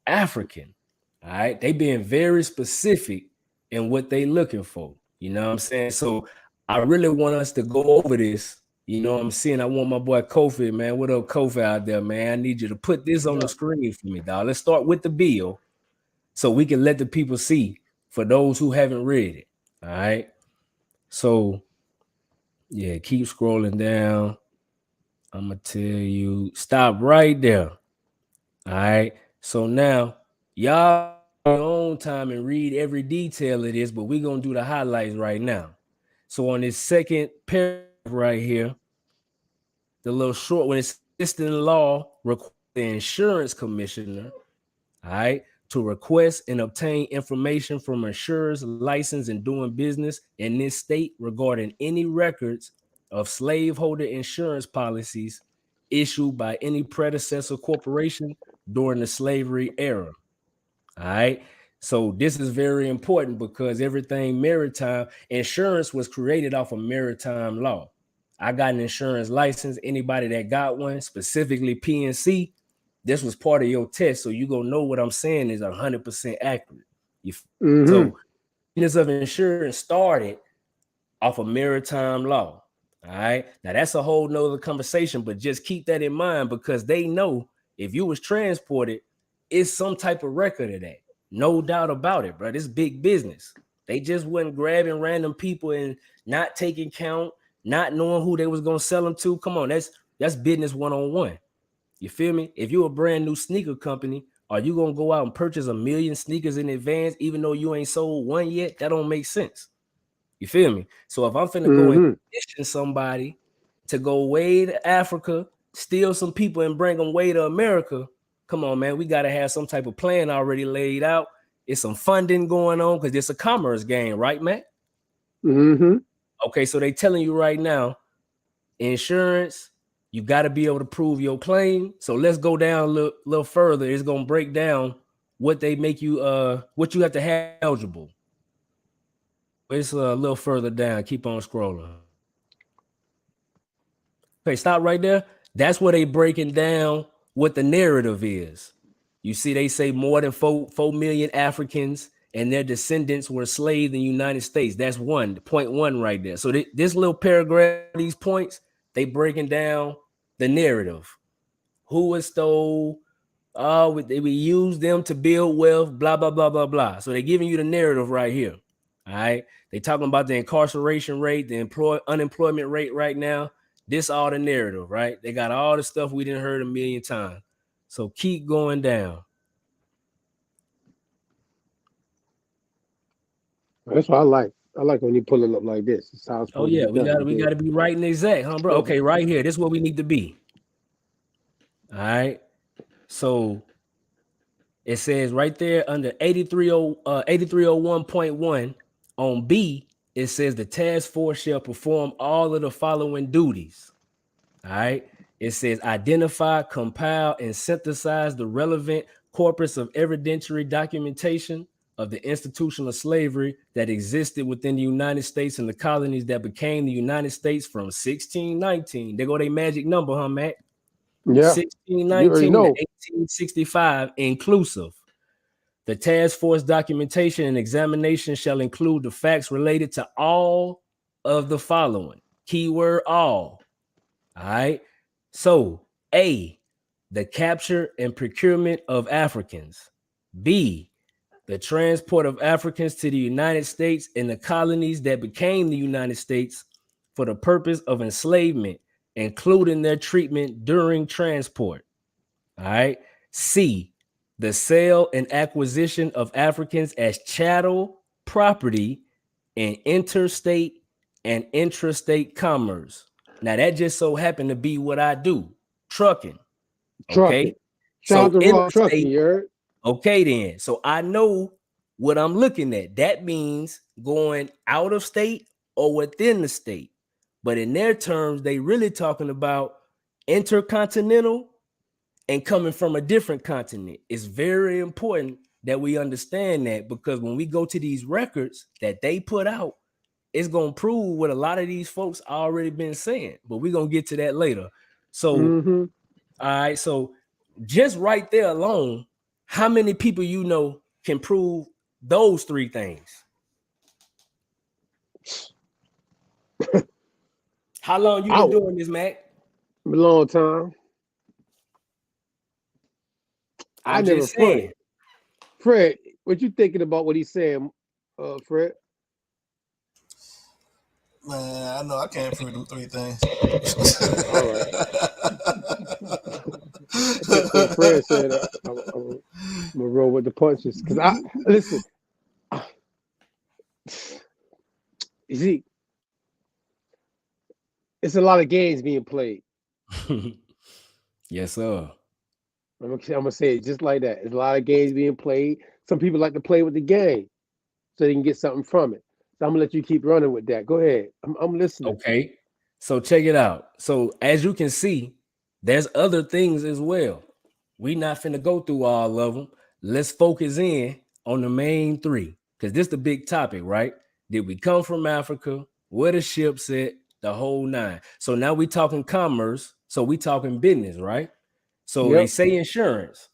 African. All right. They being very specific in what they looking for. You know what I'm saying? So I really want us to go over this. You know what I'm saying? I want my boy Kofi, man. What up, Kofi out there, man? I need you to put this on the screen for me, dog. Let's start with the bill so we can let the people see, for those who haven't read it. All right. So, yeah, keep scrolling down. I'm going to tell you, stop right there. All right. So now, y'all your own time and read every detail of this, but we're going to do the highlights right now. So on this second paragraph right here, the little short one, it's existing law requires the insurance commissioner, all right, to request and obtain information from insurers licensed in doing business in this state regarding any records of slaveholder insurance policies issued by any predecessor corporation during the slavery era. All right. So this is very important, because everything maritime insurance was created off of maritime law. I got an insurance license. Anybody that got one, specifically PNC, this was part of your test. So you're going to know what I'm saying is 100% accurate. So business of insurance started off of maritime law. All right. Now that's a whole nother conversation, but just keep that in mind because they know if you was transported, it's some type of record of that. No doubt about it, bro. This big business. They just wasn't grabbing random people and not taking count, not knowing who they was gonna sell them to. Come on, that's business one-on-one. You feel me? If you're a brand new sneaker company, are you gonna go out and purchase 1 million sneakers in advance, even though you ain't sold one yet? That don't make sense. You feel me? So if I'm finna go and commission somebody to go way to Africa, steal some people and bring them way to America, come on, man. We got to have some type of plan already laid out. It's some funding going on because it's a commerce game, right, man? Okay, so they telling you right now, insurance, you got to be able to prove your claim. So let's go down a little further. It's going to break down what they make you, what you have to have eligible. It's a little further down. Keep on scrolling. Okay, stop right there. That's where they breaking down what the narrative is. You see, they say more than 4 million Africans and their descendants were enslaved in the United States. That's 1.1 right there. So this little paragraph, these points, they breaking down the narrative. Who was stole? We use them to build wealth, blah, blah, blah, blah, blah. So they're giving you the narrative right here. All right. They talking about the incarceration rate, the unemployment rate right now. This all the narrative, right? They got all the stuff we didn't heard a million times. So keep going down. That's what I like. I like when you pull it up like this. It's how it's oh yeah, we got to be right and exact, huh, bro? Okay, right here. This is what we need to be. All right. So it says right there under 8301.1 on B, it says the task force shall perform all of the following duties. All right. It says identify, compile, and synthesize the relevant corpus of evidentiary documentation of the institution of slavery that existed within the United States and the colonies that became the United States from 1619. There go their magic number, huh, Matt? Yeah. 1619 to 1865 inclusive. The task force documentation and examination shall include the facts related to all of the following. Keyword all. All right. So A, the capture and procurement of Africans. B, the transport of Africans to the United States and the colonies that became the United States for the purpose of enslavement, including their treatment during transport. All right. C, the sale and acquisition of Africans as chattel property in interstate and intrastate commerce. Now that just so happened to be what I do, trucking. Okay. So trucking, you heard? Okay, then. So I know what I'm looking at. That means going out of state or within the state. But in their terms, they really talking about intercontinental and coming from a different continent. It's very important that we understand that because when we go to these records that they put out, it's going to prove what a lot of these folks already been saying, but we're going to get to that later. So, all right. So just right there alone, how many people you know can prove those three things? How long you been doing this, Mac? A long time. I never Fred. Fred, what you thinking about what he's saying, Fred? Man, I know I can't prove them three things. All right. Fred said, I'm gonna roll with the punches because listen. You see, it's a lot of games being played. Yes, sir. I'm gonna say it just like that. There's a lot of games being played. Some people like to play with the game so they can get something from it. So I'm gonna let you keep running with that. Go ahead. I'm listening. Okay. So check it out. So as you can see, there's other things as well. We not finna go through all of them. Let's focus in on the main three because this is the big topic, right? Did we come from Africa? Where the ships at? The whole nine. So now we talking commerce. So we talking business, right? So they say insurance.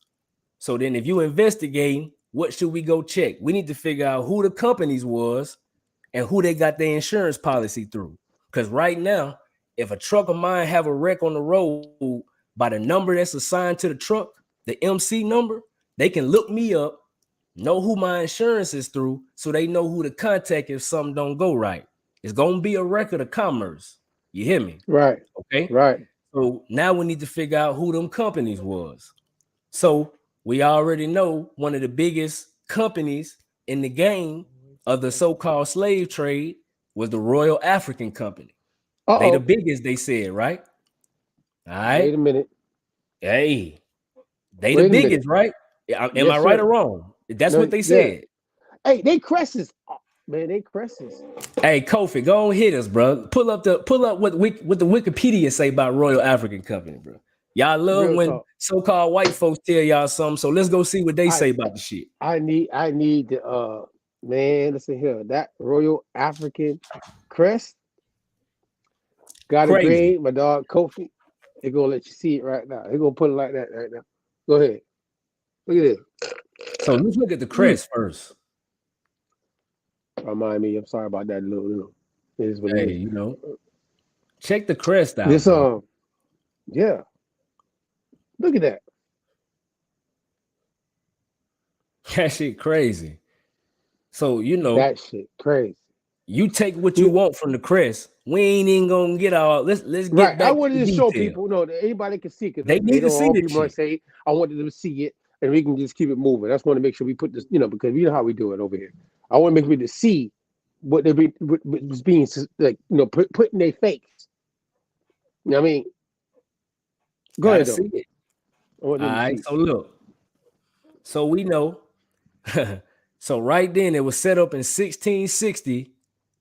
So then if you investigating, what should we go check? We need to figure out who the companies was and who they got their insurance policy through. Because right now, if a truck of mine have a wreck on the road, by the number that's assigned to the truck, the MC number, they can look me up, know who my insurance is through, so they know who to contact if something don't go right. It's gonna be a record of commerce. You hear me? Right. Okay. Right. So now we need to figure out who them companies was. So we already know one of the biggest companies in the game of the so-called slave trade was the Royal African Company. They the biggest, they said, right? All right. Wait a minute. Hey, they the biggest, right? Am I right or wrong? That's what they said. Hey, they cresses. Oh, man, they cresses. Hey, Kofi, go on hit us, bro. Pull up what the Wikipedia say about Royal African Company, bro. Y'all love Real when talk. so-called white folks tell y'all something. So let's go see what they say about the shit. I need the man, listen here. That Royal African crest got a grade, my dog Kofi. They're gonna let you see it right now. They're gonna put it like that right now. Go ahead. Look at this. So let's look at the crest first. Remind me, I'm sorry about that little. It is what hey, it is. You know, check the crest out. This yeah. Look at that. That shit crazy. So you know that shit crazy. You take what you want from the crest. We ain't even gonna get all. Let's get right. back. I wanted to detail. show people, no, that anybody can see it. They need to see people shit. say, I wanted them to see it, and we can just keep it moving. That's want to make sure we put this, because you know how we do it over here. I want to make people to see what they're was being like, put in their face. You know what I mean? Go ahead. See it. All right. So look. So we know. So right then, it was set up in 1660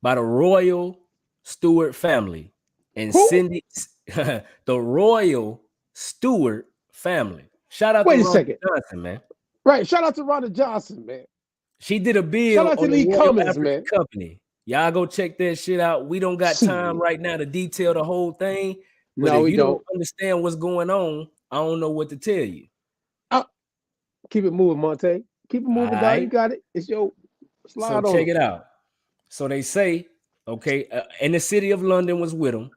by the Royal Stewart family and Cindy, the Royal Stewart family. Shout out to Rhonda Johnson, man. Right. Shout out to Rhonda Johnson, man. She did a bill Shout out to on Lee the Royal Cummins, African man. Company. Y'all go check that shit out. We don't got time right now to detail the whole thing. But no, if we you don't understand what's going on, I don't know what to tell you. Keep it moving, Monte. Keep it moving, dog. You got it. It's your slide on. So check it out. So they say, okay, and the city of London was with them.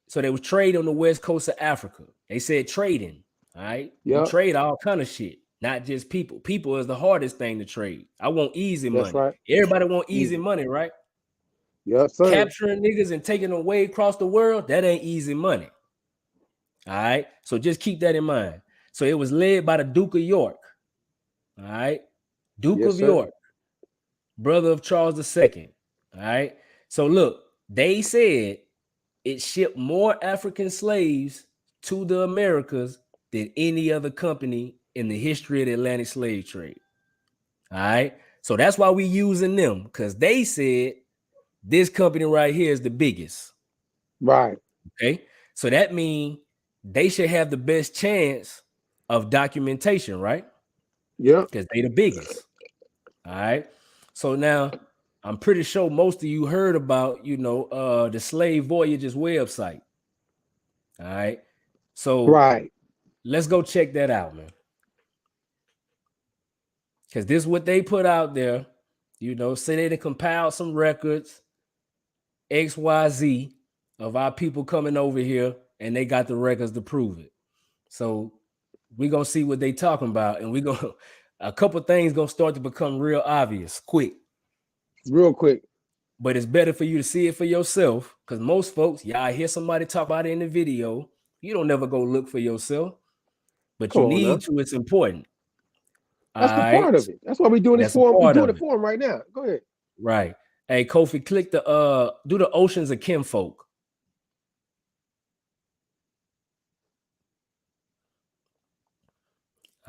So they was trade on the west coast of Africa. They said trading. All right. Yep. You trade all kind of shit, not just people. People is the hardest thing to trade. I want easy money. That's right. Everybody want easy money, right? Yes, sir. Capturing niggas and taking them away across the world, that ain't easy money. All right. So just keep that in mind. So it was led by the Duke of York. All right. Duke of York, brother of Charles II. All right. So look, they said it shipped more African slaves to the Americas than any other company in the history of the Atlantic slave trade. All right. So that's why we using them, because they said this company right here is the biggest. Right. Okay. So that means they should have the best chance of documentation, right? Yeah. Because they the biggest. All right. So now I'm pretty sure most of you heard about, the Slave Voyages website. All right. So let's go check that out, man. Because this is what they put out there. Say they compiled some records, XYZ, of our people coming over here, and they got the records to prove it. So we're going to see what they talking about, and we're going to, a couple things going to start to become real obvious quick. Real quick. But it's better for you to see it for yourself, because most folks, y'all hear somebody talk about it in the video. You don't never go look for yourself, but you need to. It's important. That's the part of it. That's why we're doing this for. We're doing it for them right now. Go ahead. Right. Hey, Kofi, click the do the Oceans of Kinfolk.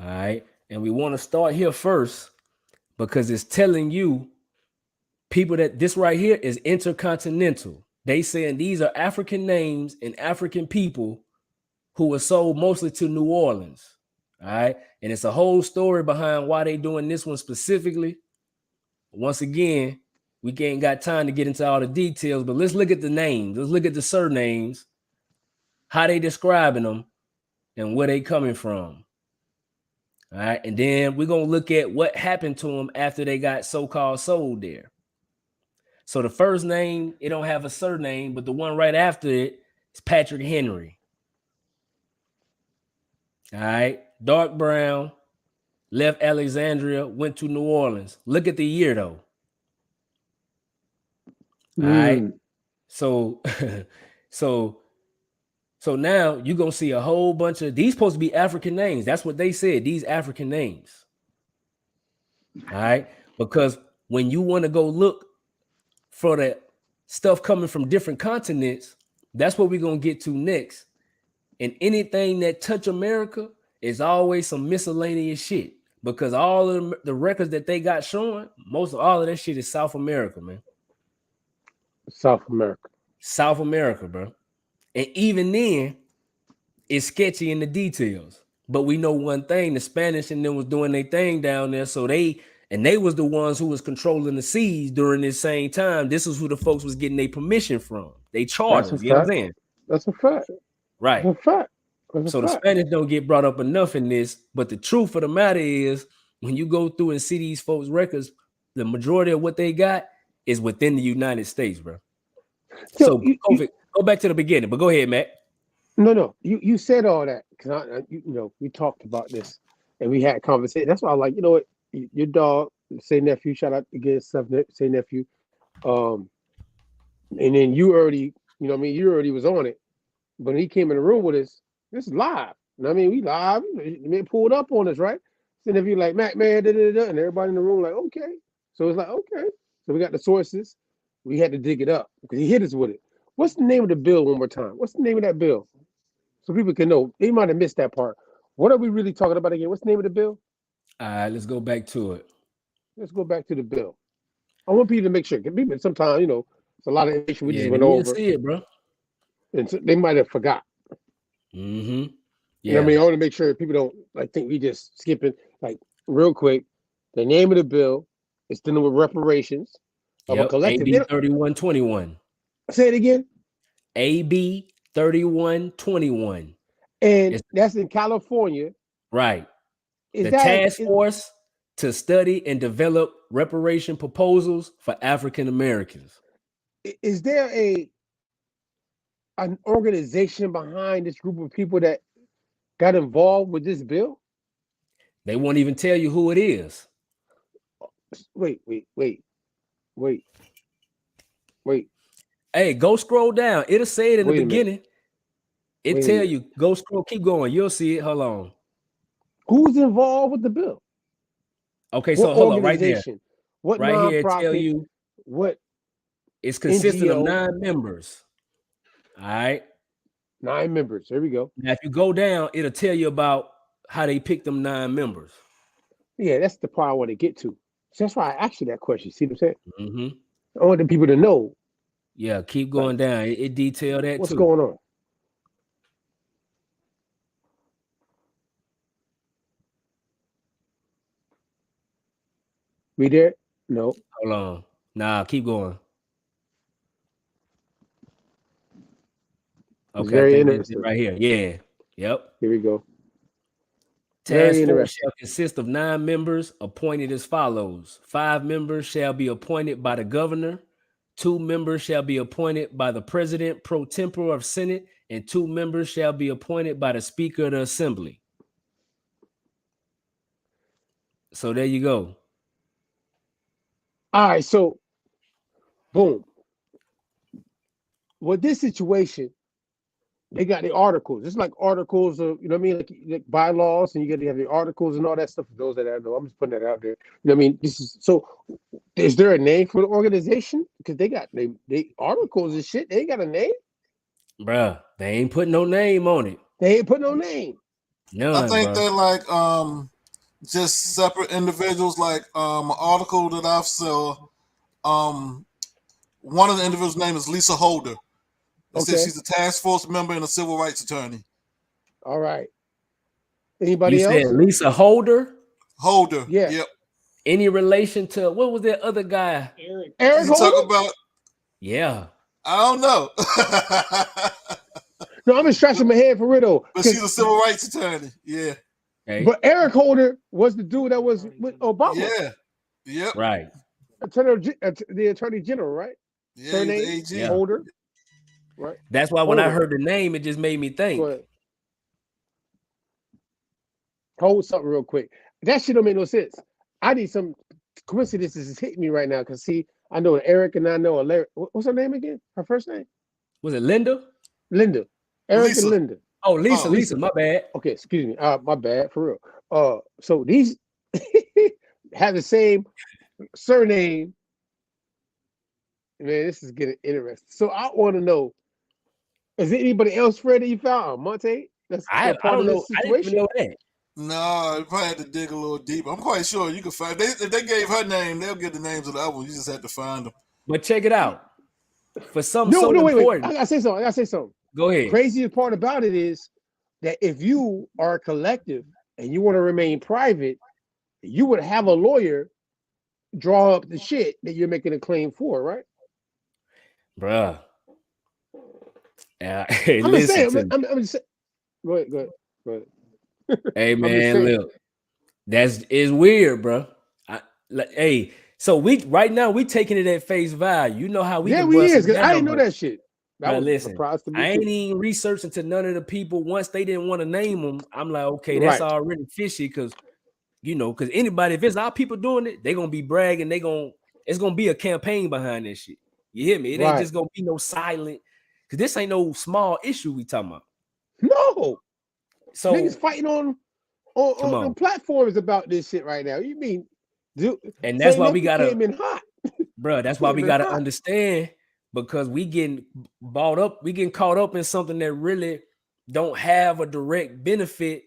All right. And we want to start here first because it's telling you people that this right here is intercontinental. They saying these are African names and African people who were sold mostly to New Orleans. All right. And it's a whole story behind why they doing this one specifically. Once again, we ain't got time to get into all the details, but let's look at the names. Let's look at the surnames, how they describing them, and where they coming from. All right. And then we're going to look at what happened to them after they got so-called sold there. So the first name, it don't have a surname, but the one right after it is Patrick Henry. All right. Dark brown, left Alexandria, went to New Orleans. Look at the year though. All right. So so now you're gonna see a whole bunch of these supposed to be African names. That's what they said, these African names. All right, because when you want to go look for the stuff coming from different continents, that's what we're gonna get to next. And anything that touch America is always some miscellaneous shit, because all of the records that they got showing, most of all of that shit is South America, man. South America, bro. And even then, it's sketchy in the details. But we know one thing: the Spanish and them was doing their thing down there, so they was the ones who was controlling the seas during this same time. This is who the folks was getting their permission from. They charters, you know what I'm saying? That's a fact. Right. That's a fact. So the Spanish don't get brought up enough in this, but the truth of the matter is, when you go through and see these folks' records, the majority of what they got is within the United States, bro. So go back to the beginning, but go ahead, Matt. No, you said all that because we talked about this and we had conversation. That's why I like, you know what, your dog, say nephew, shout out again, say nephew, and then you already, you know what I mean, you already was on it, but when he came in the room with us, this is live. You know what I mean, we live. They pulled up on us, right? So nephew like, Matt, man, and everybody in the room like, okay. So it's like, okay. So we got the sources. We had to dig it up because he hit us with it. What's the name of the bill one more time? What's the name of that bill? So people can know. They might have missed that part. What are we really talking about again? What's the name of the bill? All right, let's go back to it. Let's go back to the bill. I want people to make sure. People sometimes, it's a lot of information we just went over. See it, bro. And so they might have forgot. Mm-hmm. Yeah. You know what I mean? I want to make sure people don't think we just skipping. Like real quick, the name of the bill is dealing with reparations of a collective. AB 3121. Say it again. AB 3121. And that's in California. Right. The task force to study and develop reparation proposals for African Americans. Is there an organization behind this group of people that got involved with this bill? They won't even tell you who it is. Wait. Hey, go scroll down. It'll say it in the beginning. It tell you, go scroll, keep going. You'll see it. Hold on. Who's involved with the bill? Okay, so hold on right there. What right here tell you what it's consisting of 9 members. All right. 9 members. There we go. Now, if you go down, it'll tell you about how they picked them 9 members. Yeah, that's the part I want to get to. So that's why I asked you that question. See what I'm saying? Mm-hmm. I want the people to know. Yeah, keep going down. It detail that what's too. What's going on? We there? No. Hold on. Nah, keep going. Okay, very interesting. Right here. Yeah. Yep. Here we go. Task force shall consist of 9 members appointed as follows. 5 members shall be appointed by the governor. 2 members shall be appointed by the president pro tempore of Senate, and 2 members shall be appointed by the Speaker of the Assembly. So there you go. All right, so boom. With this situation, they got the articles. It's like articles of, you know what I mean, like bylaws, and you got to have the articles and all that stuff. For those that I know, I'm just putting that out there. You know what I mean? This is so. Is there a name for the organization? Because they got they articles and shit. They ain't got a name, bruh. They ain't putting no name on it. They ain't put no name. None, I think they're like just separate individuals. Like an article that I've saw. One of the individuals' name is Lisa Holder. It says she's a task force member and a civil rights attorney. All right. Anybody else? Said Lisa Holder? Holder. Yeah. Yep. Any relation to what was that other guy? Eric Holder? Talk about? Yeah. I don't know. No, I'm just scratching my head for real though. But she's a civil rights attorney. Yeah. Okay. But Eric Holder was the dude that was with Obama. Yeah. Yep. Right. the Attorney General, right? Yeah, Surname he's the AG. Yeah. Holder, right? That's why when I Holder. heard the name, it just made me think. Go ahead. Hold something real quick. That shit don't make no sense. I need some coincidences is hitting me right now because see, I know Eric and I know Larry. What's her name again? Her first name? Was it Linda? Linda. Eric Lisa. and Linda. Oh, Lisa, my bad. Okay, excuse me. My bad, for real. So these have the same surname. Man, this is getting interesting. So I want to know, is there anybody else, Freddie, you found? Monte? That's I part don't of know. this I didn't even situation? know that. No, you probably had to dig a little deeper. I'm quite sure you can find. If they gave her name, they'll get the names of the other ones. You just have to find them. But check it out. For something No, so wait. important. I gotta say something. Go ahead. Craziest part about it is that if you are a collective and you want to remain private, you would have a lawyer draw up the shit that you're making a claim for, right? Bruh. Hey, I'm just saying. I'm just saying. Go ahead. Hey man, look, it's weird, bro. Hey, so right now we taking it at face value. You know how we can bust is. it down, I didn't know that shit. That was listen, a surprise to me. I ain't even researching to none of the people. Once they didn't want to name them, I'm like, okay, that's already fishy because because anybody, if it's our people doing it, they're gonna be bragging. It's gonna be a campaign behind this shit. You hear me? It ain't just gonna be no silent, because this ain't no small issue we talking about. No. So niggas fighting on platforms about this shit right now. You mean, dude? And that's why we gotta came in hot, bro. That's why we gotta understand, because we getting bought up. We getting caught up in something that really don't have a direct benefit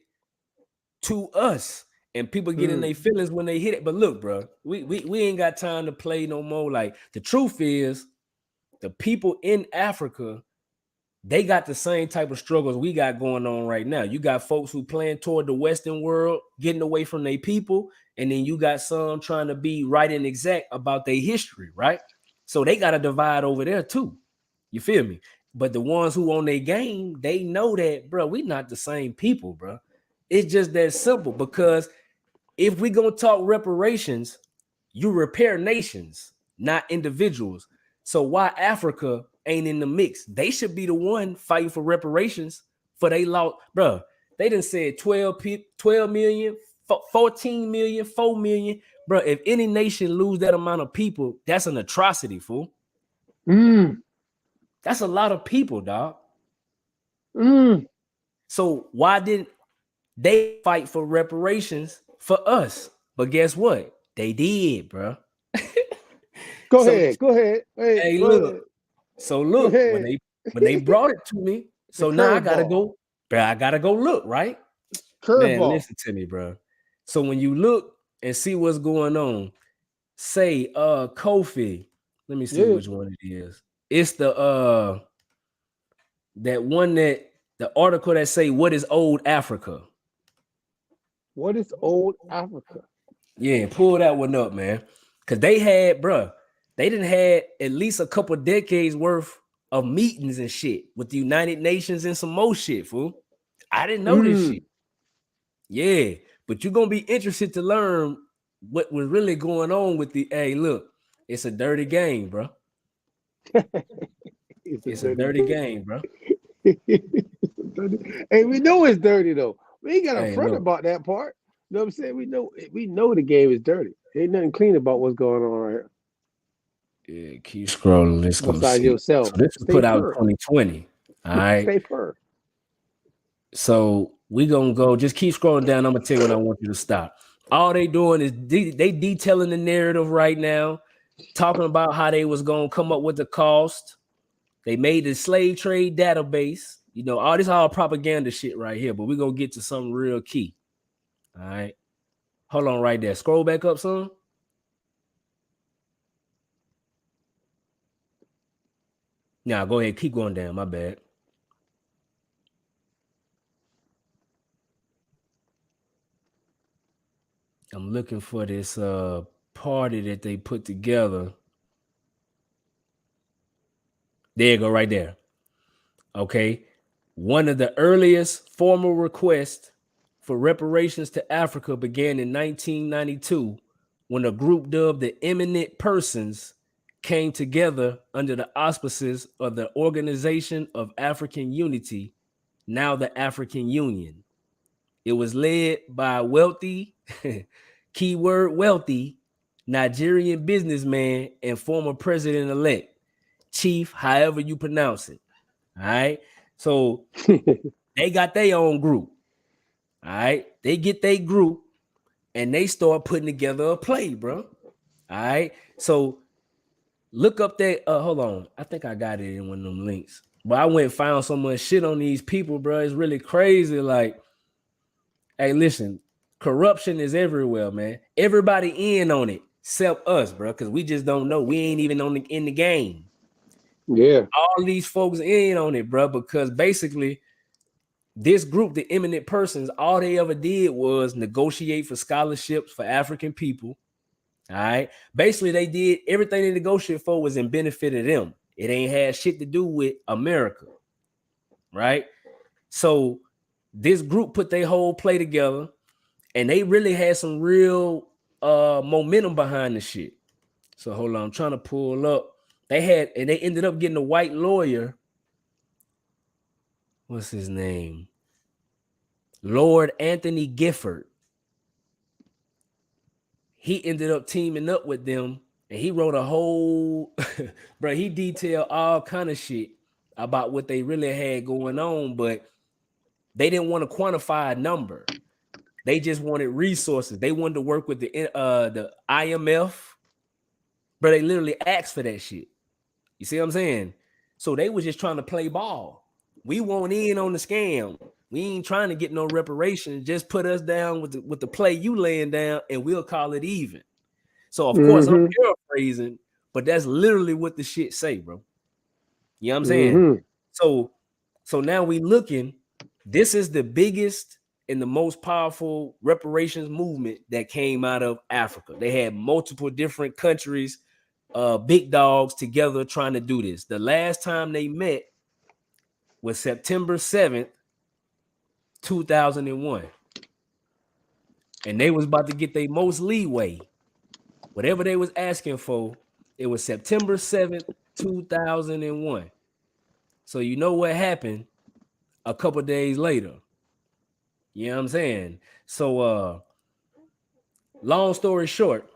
to us, and people get in their feelings when they hit it. But look, bro, we ain't got time to play no more. Like, the truth is, the people in Africa, they got the same type of struggles we got going on right now. You got folks who playing toward the Western world, getting away from their people, and then you got some trying to be right and exact about their history, right? So they got a divide over there too. You feel me? But the ones who on their game, they know that, bro, we not the same people, bro. It's just that simple, because if we gonna talk reparations, you repair nations, not individuals. So why Africa ain't in the mix? They should be the one fighting for reparations for they lost, bro. They done said 12 million, 14 million, 4 million. Bro, if any nation lose that amount of people, that's an atrocity, fool. That's a lot of people, dog. So why didn't they fight for reparations for us? But guess what? They did, bro. Go ahead. Hey, go look. ahead. So look, when they brought it to me, so now I gotta go, bro. I gotta go look, right? Man, listen to me, bro. So when you look and see what's going on, say Kofi. Let me see which one it is. It's the that one, that the article that say, what is old Africa? What is old Africa? Yeah, pull that one up, man. Cause they had, bro, they didn't had at least a couple decades worth of meetings and shit with the United Nations and some more shit, fool. I didn't know this shit. Yeah, but you're gonna be interested to learn what was really going on with the. Hey, look, it's a dirty game, bro. It's a dirty game, bro. Hey, we know it's dirty though. We ain't got a front about that part. You know what I'm saying? We know the game is dirty. Ain't nothing clean about what's going on right here. Yeah, keep scrolling. Let's go Besides see. yourself. So this was put out in 2020. All right. Stay firm. So we gonna go. Just keep scrolling down. I'm gonna tell you when I want you to stop. All they doing is they detailing the narrative right now, talking about how they was gonna come up with the cost. They made the slave trade database. You know, all this all propaganda shit right here. But we're gonna get to something real key. All right. Hold on right there. Scroll back up, son. Now go ahead. Keep going down. My bad. I'm looking for this party that they put together. There you go, right there. Okay. One of the earliest formal requests for reparations to Africa began in 1992 when a group dubbed the Eminent Persons came together under the auspices of the Organization of African Unity, now the African Union. It was led by a wealthy, keyword wealthy, Nigerian businessman and former president-elect, Chief, however you pronounce it. All right. So they got their own group. All right. They get their group and they start putting together a play, bro. All right. So look up that. Hold on. I think I got it in one of them links. But I went and found so much shit on these people, bro. It's really crazy. Like, hey, listen, corruption is everywhere, man. Everybody in on it, except us, bro, because we just don't know. We ain't even in the game. Yeah. All these folks in on it, bro, because basically this group, the Eminent Persons, all they ever did was negotiate for scholarships for African people. All right. Basically, they did everything they negotiated for was in benefit of them. It ain't had shit to do with America. Right. So this group put their whole play together and they really had some real momentum behind the shit. So hold on, I'm trying to pull up. They ended up getting a white lawyer. What's his name? Lord Anthony Gifford. He ended up teaming up with them and he wrote a whole, bro, he detailed all kind of shit about what they really had going on, but they didn't want to quantify a number. They just wanted resources. They wanted to work with the IMF, but they literally asked for that shit. You see what I'm saying? So they was just trying to play ball. We won't in on the scam. We ain't trying to get no reparations. Just put us down with the play you laying down, and we'll call it even. So of course I'm paraphrasing, but that's literally what the shit say, bro. You know what I'm saying? So now we looking. This is the biggest and the most powerful reparations movement that came out of Africa. They had multiple different countries, big dogs together trying to do this. The last time they met was September 7th, 2001. And they was about to get their most leeway. Whatever they was asking for, it was September 7th, 2001. So you know what happened a couple days later. You know what I'm saying? So long story short,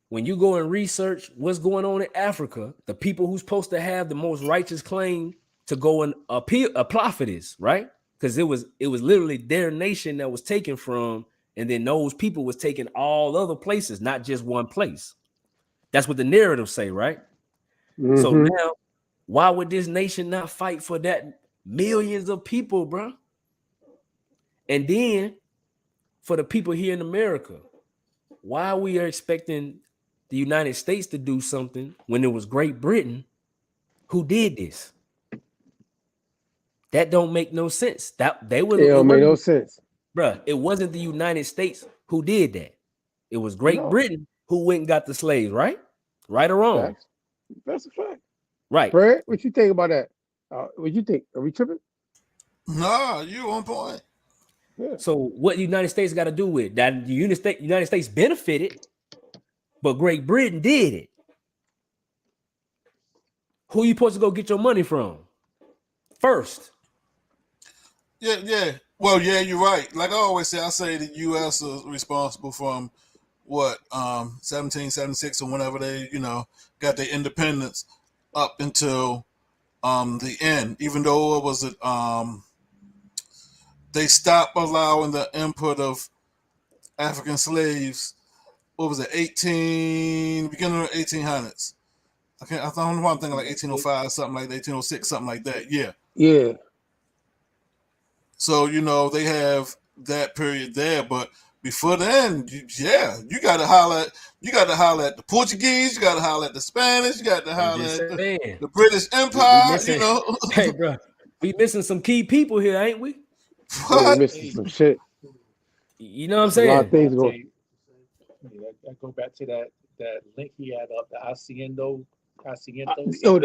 when you go and research what's going on in Africa, the people who's supposed to have the most righteous claim to go and apply for this, right? Because it was literally their nation that was taken from, and then those people was taken all other places, not just one place. That's what the narrative say, right? So now, why would this nation not fight for that millions of people, bro? And then for the people here in America, why we are expecting the United States to do something when it was Great Britain who did this? That don't make no sense. That they would. It don't make no sense, bro. It wasn't the United States who did that. It was Great Britain who went and got the slaves, right? Right or wrong? Facts. That's a fact. Right. Fred, what you think about that? What you think? Are we tripping? Nah, you on point. Yeah. So what the United States got to do with that? The United States benefited, but Great Britain did it. Who you supposed to go get your money from first? Yeah. Well, yeah, you're right. Like I always say, I say the U.S. is responsible from what 1776 or whenever they got their independence up until the end. Even though it was they stopped allowing the input of African slaves. What was it? Beginning of the 1800s. I don't know why I'm thinking like 1805, something like that, 1806, something like that. Yeah. Yeah. So they have that period there, but before then, you got to holler at the Portuguese, you got to holler at the Spanish, you got to holler at the British Empire. Hey, bro, we missing some key people here, ain't we? We're missing some shit. You know what I'm saying? A lot of things going. I go back to that link he had up, the Haciendo. The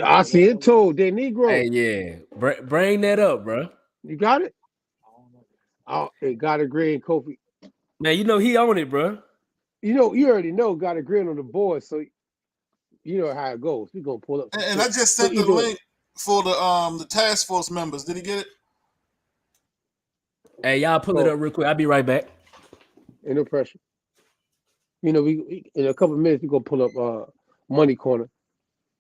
Haciendo de Negro. Hey, yeah, bring that up, bro. You got it? Oh, it got a green Kofi. Man, he on it, bro. You know, you already know. Got a grin on the board, so you know how it goes. We're gonna pull up. And I just sent the link for the task force members. Did he get it? Hey, y'all pull it up real quick. I'll be right back. Ain't no pressure. You know, we in a couple of minutes we're gonna pull up Money Corner,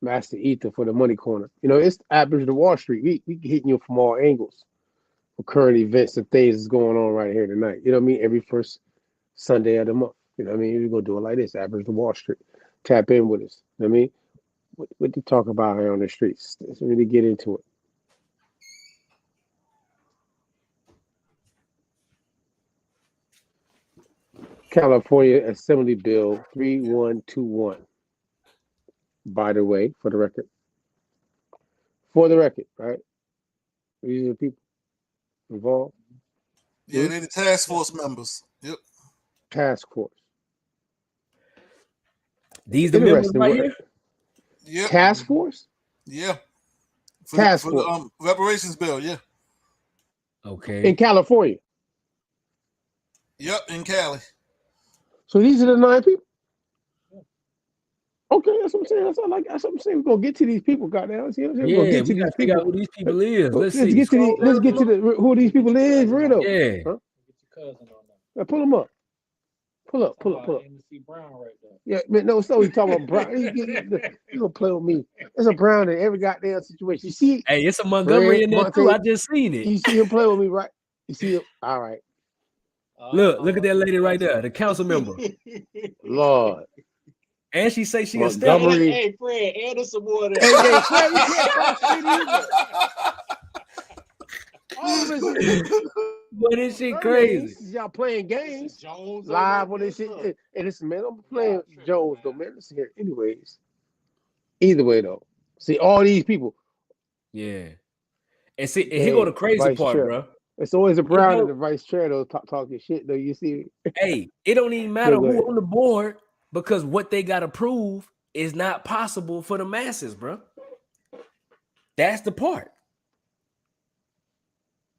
Master Ether for the Money Corner. You know, it's Aboriginal Wall Street. We hitting you from all angles for current events and things that's going on right here tonight. You know what I mean? Every first Sunday of the month. You know what I mean? We're gonna do it like this, Aboriginal Wall Street. Tap in with us. You know what I mean? What you talk about here on the streets? Let's really get into it. California Assembly Bill 3121. By the way, for the record, right? These are the people involved. Yeah, they're the task force members. Yep. Task force. These the members right here? Yep. Task force? Yeah. For Task the force. reparations bill, yeah. Okay. In California. Yep, in Cali. So these are the 9 people? Okay, that's what I'm saying. That's what I'm saying. We're gonna get to these people, goddamn. Yeah, we gotta figure out who these people is. Let's see. Get to who these people is, for real though. Yeah. Huh? Pull them up. Pull up. Yeah, man, no, so he talking about Brown. You gonna play with me. There's a Brown in every goddamn situation. You see? Hey, it's a Montgomery in there too. I just seen it. You see him play with me, right? You see him? All right. Look at that lady right there, the council member. Lord. And she say she a Montgomery. Hey, Fred, add us some more of that. Hey, Fred, we can't talk shit either. But this shit crazy. Y'all playing games live on this shit. And this man, I'm playing Jones though, man. Listen here. Anyways, either way though, see all these people. Yeah, and see, and here go the crazy part, bro. It's always a Brown in the vice chair though, talking shit though. You see? Hey, it don't even matter who on the board because what they got to prove is not possible for the masses, bro. That's the part.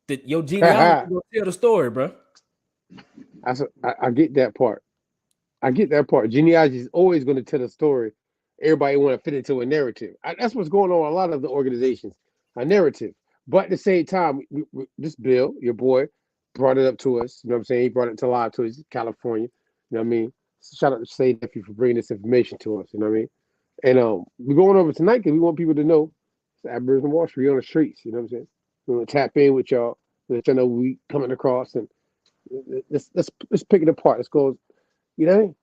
That your genealogy will tell the story, bro. I get that part. I get that part. Genealogy is always going to tell a story. Everybody want to fit into a narrative. That's what's going on with a lot of the organizations, a narrative. But at the same time, this bill, your boy, brought it up to us. You know what I'm saying? He brought it to live to us, California. You know what I mean? Shout out to Say Nephew for bringing this information to us. You know what I mean? And we're going over tonight because we want people to know it's Aboriginal Wall Street on the streets. You know what I'm saying? We want to tap in with y'all. Let y'all know we coming across and let's pick it apart. Let's go. You know what I mean?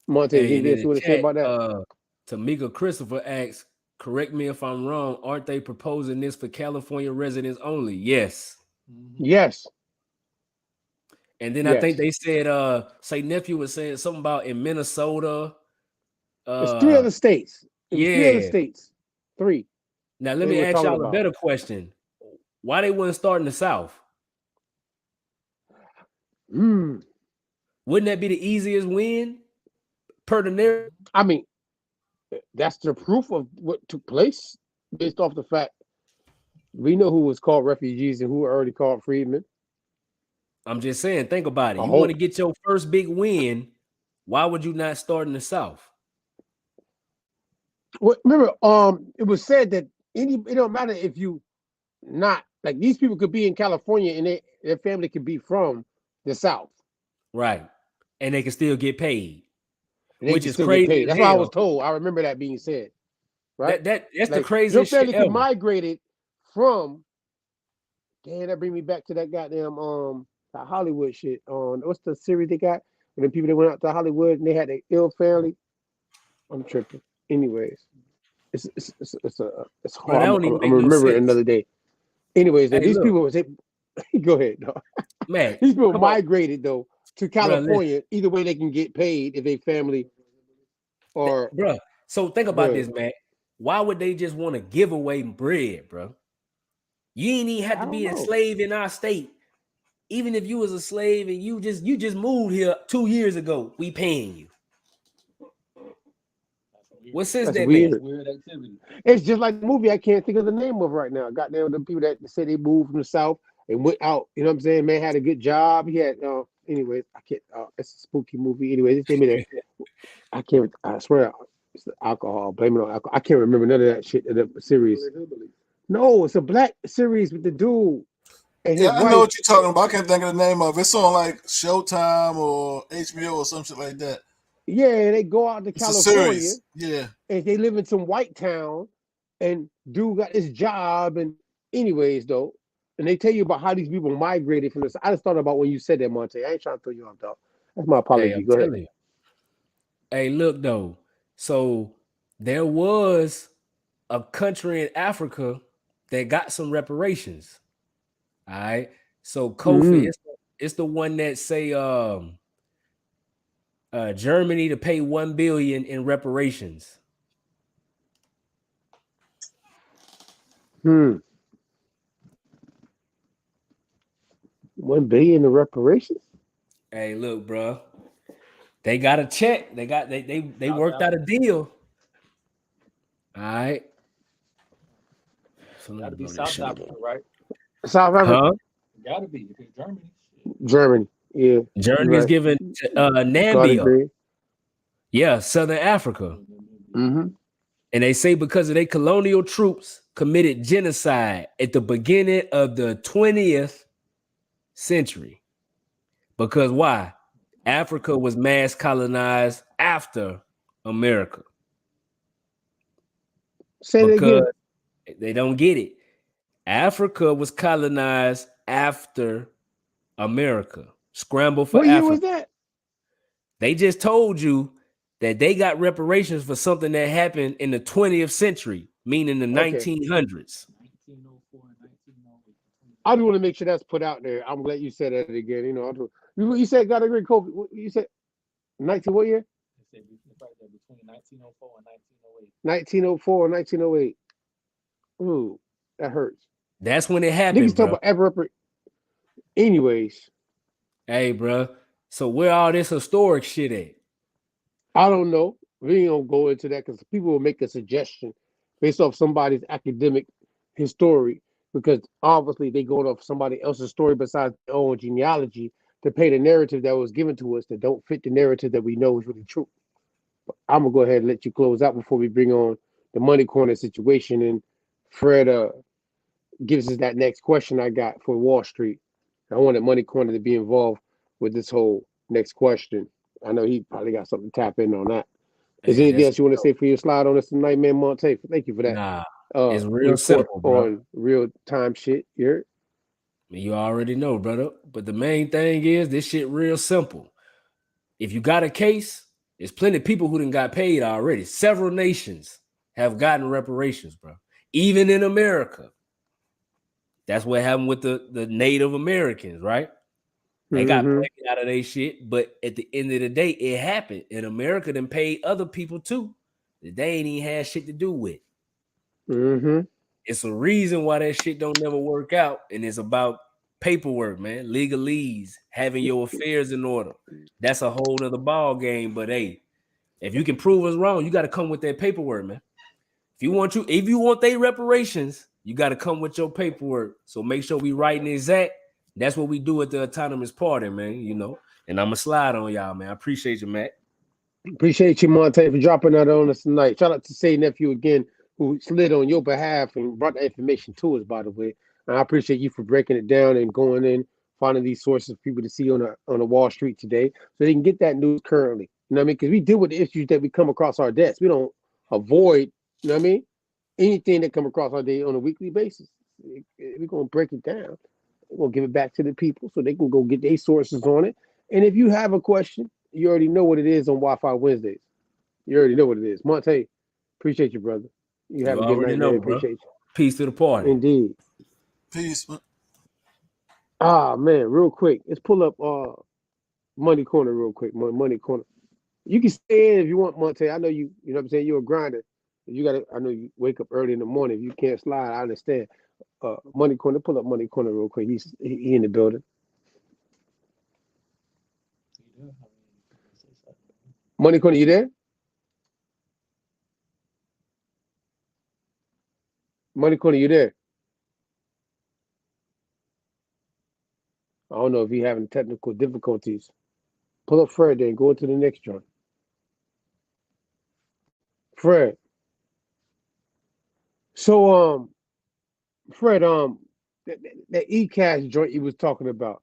Monte, you want to say about that? Tamika Christopher asks, correct me if I'm wrong, aren't they proposing this for California residents only? Yes. Yes. And then I think they said, Say Nephew was saying something about in Minnesota. It's 3 other states. Yeah. 3 other states. 3. Now let me ask y'all a better question. Why they wouldn't start in the South? Wouldn't that be the easiest win per the narrative? I mean, that's the proof of what took place based off the fact we know who was called refugees and who were already called freedmen. I'm just saying, think about it. You want to get your first big win. Why would you not start in the South? Well, remember, it was said that it don't matter if you not like these people could be in California and their family could be from the South, right? And they can still get paid, which is crazy. Paid. That's what I was told. I remember that being said. Right? That's like, the shit. craziest Your family shit ever. could migrated from. Damn, that bring me back to that goddamn that Hollywood shit. What's the series they got? When the people that went out to Hollywood and they had the ill family. I'm tripping. Anyways, it's hard. I'm gonna remember it another day. Anyways, these people was go ahead, dog. Man. These people migrated though to California. Either way, they can get paid if they family or bro. So think about this, man. Why would they just want to give away bread, bro? You ain't even have to be a slave in our state. Even if you was a slave and you just moved here 2 years ago, we paying you. What sense that weird. makes? Weird activity. It's just like the movie I can't think of the name of right now. Goddamn, the people that say they moved from the South and went out. You know what I'm saying? Man had a good job. He had Anyways, I can't. It's a spooky movie. Anyways, they made it. I can't. I swear, it's the alcohol. Blame it on alcohol. I can't remember none of that shit in the series. No, it's a black series with the dude and Yeah, his I know wife. what you're talking about. I can't think of the name of it. It's on like Showtime or HBO or some shit like that. Yeah, they go out to It's a California series. Yeah. and they live in some white town, and dude got his job. And anyways, though, and they tell you about how these people migrated from this. I just thought about when you said that, Monte. I ain't trying to throw you off, dog. That's my Hey, apology. I'm Go ahead. telling you. Hey, look though. So there was a country in Africa that got some reparations. All right. So Kofi, Mhm. it's the one that say Germany to pay 1 billion in reparations. $1 billion in reparations. Hey, look, bro. They got a check. They worked out a deal. All right. So let Got me to be blow this South shit up. Africa, right? South Africa. Huh? Got to be. If it's Germany. Germany. Yeah. Germany is giving God Namibia. agree. Yeah, Southern Africa. Mm-hmm. And they say because of their colonial troops committed genocide at the beginning of the 20th century. Because why? Africa was mass colonized after America. Say it Because again. they don't get it. Africa was colonized after America. Scramble for What year was Africa. that? They just told you that they got reparations for something that happened in the 20th century, meaning the Okay. 1900s. I do want to make sure that's put out there. I'm glad you said that again. You know, you said God agree, Kobe. You said 19 what year? Between 1904 and 1908. 1904 and 1908. Ooh, that hurts. That's when it Niggas happened, talk bro. about ever. Anyways, Hey, bro. So where all this historic shit at? I don't know. We ain't gonna go into that because people will make a suggestion based off somebody's academic history, because obviously they going off somebody else's story besides their own genealogy to paint a narrative that was given to us that don't fit the narrative that we know is really true. But I'm gonna go ahead and let you close out before we bring on the money corner situation, and Fred gives us that next question I got for Wall Street. I wanted Money Corner to be involved with this whole next question. I know he probably got something to tap in on that. Is there Hey, anything that's else you want to say for your slide on this tonight, man, Monte? Thank you for that. nah. It's real Report simple, bro. on real time shit. You heard? You already know, brother. But the main thing is this shit real simple. If you got a case, there's plenty of people who done got paid already. Several nations have gotten reparations, bro. Even in America. That's what happened with the Native Americans, right? They got Mm-hmm. paid out of their shit, but at the end of the day, it happened. And America done paid other people too that they ain't even had shit to do with. Mm-hmm. It's a reason why that shit don't never work out, and it's about paperwork, man. Legalese, having your affairs in order. That's a whole nother ball game. But hey, if you can prove us wrong, you got to come with that paperwork, man. If you want their reparations, you got to come with your paperwork. So make sure we writing exact. That's what we do at the autonomous party, man. You know, and I'm gonna slide on y'all, man. I appreciate you, Matt. Appreciate you, Monte, for dropping that on us tonight. Shout out to Say Nephew again, who slid on your behalf and brought that information to us, by the way. And I appreciate you for breaking it down and going in, finding these sources for people to see on the Wall Street today, so they can get that news currently. You know what I mean? Because we deal with the issues that we come across our desk. We don't avoid, you know what I mean? Anything that come across our day on a weekly basis. We're gonna break it down. We're gonna give it back to the people so they can go get their sources on it. And if you have a question, you already know what it is on Wi-Fi Wednesdays. You already know what it is. Monte, appreciate you, brother. You have You a good already night, man. know, bro. Appreciate you. Peace to the party. Indeed. Peace. Ah, man, real quick. Let's pull up Money Corner real quick. Money Corner. You can stay in if you want, Monte. I know you know what I'm saying? You're a grinder. I know you wake up early in the morning. If you can't slide, I understand. Money Corner, pull up Money Corner real quick. He in the building. Money Corner, you there? Money Corner, you there? I don't know if he's having technical difficulties. Pull up Fred there and go into the next joint. Fred. So Fred, that e-cash joint you was talking about,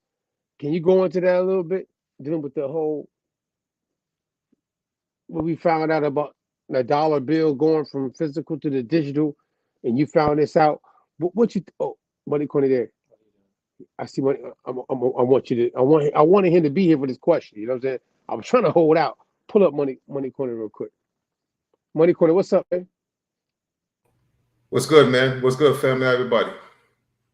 can you go into that a little bit? Dealing with the whole what we found out about the dollar bill going from physical to the digital, and you found this out. What you Money Corner there? I see money. I wanted him to be here for this question. You know what I'm saying? I was trying to hold out. Pull up Money Corner real quick. Money Corner, what's up, man? What's good, man? What's good, family? Everybody.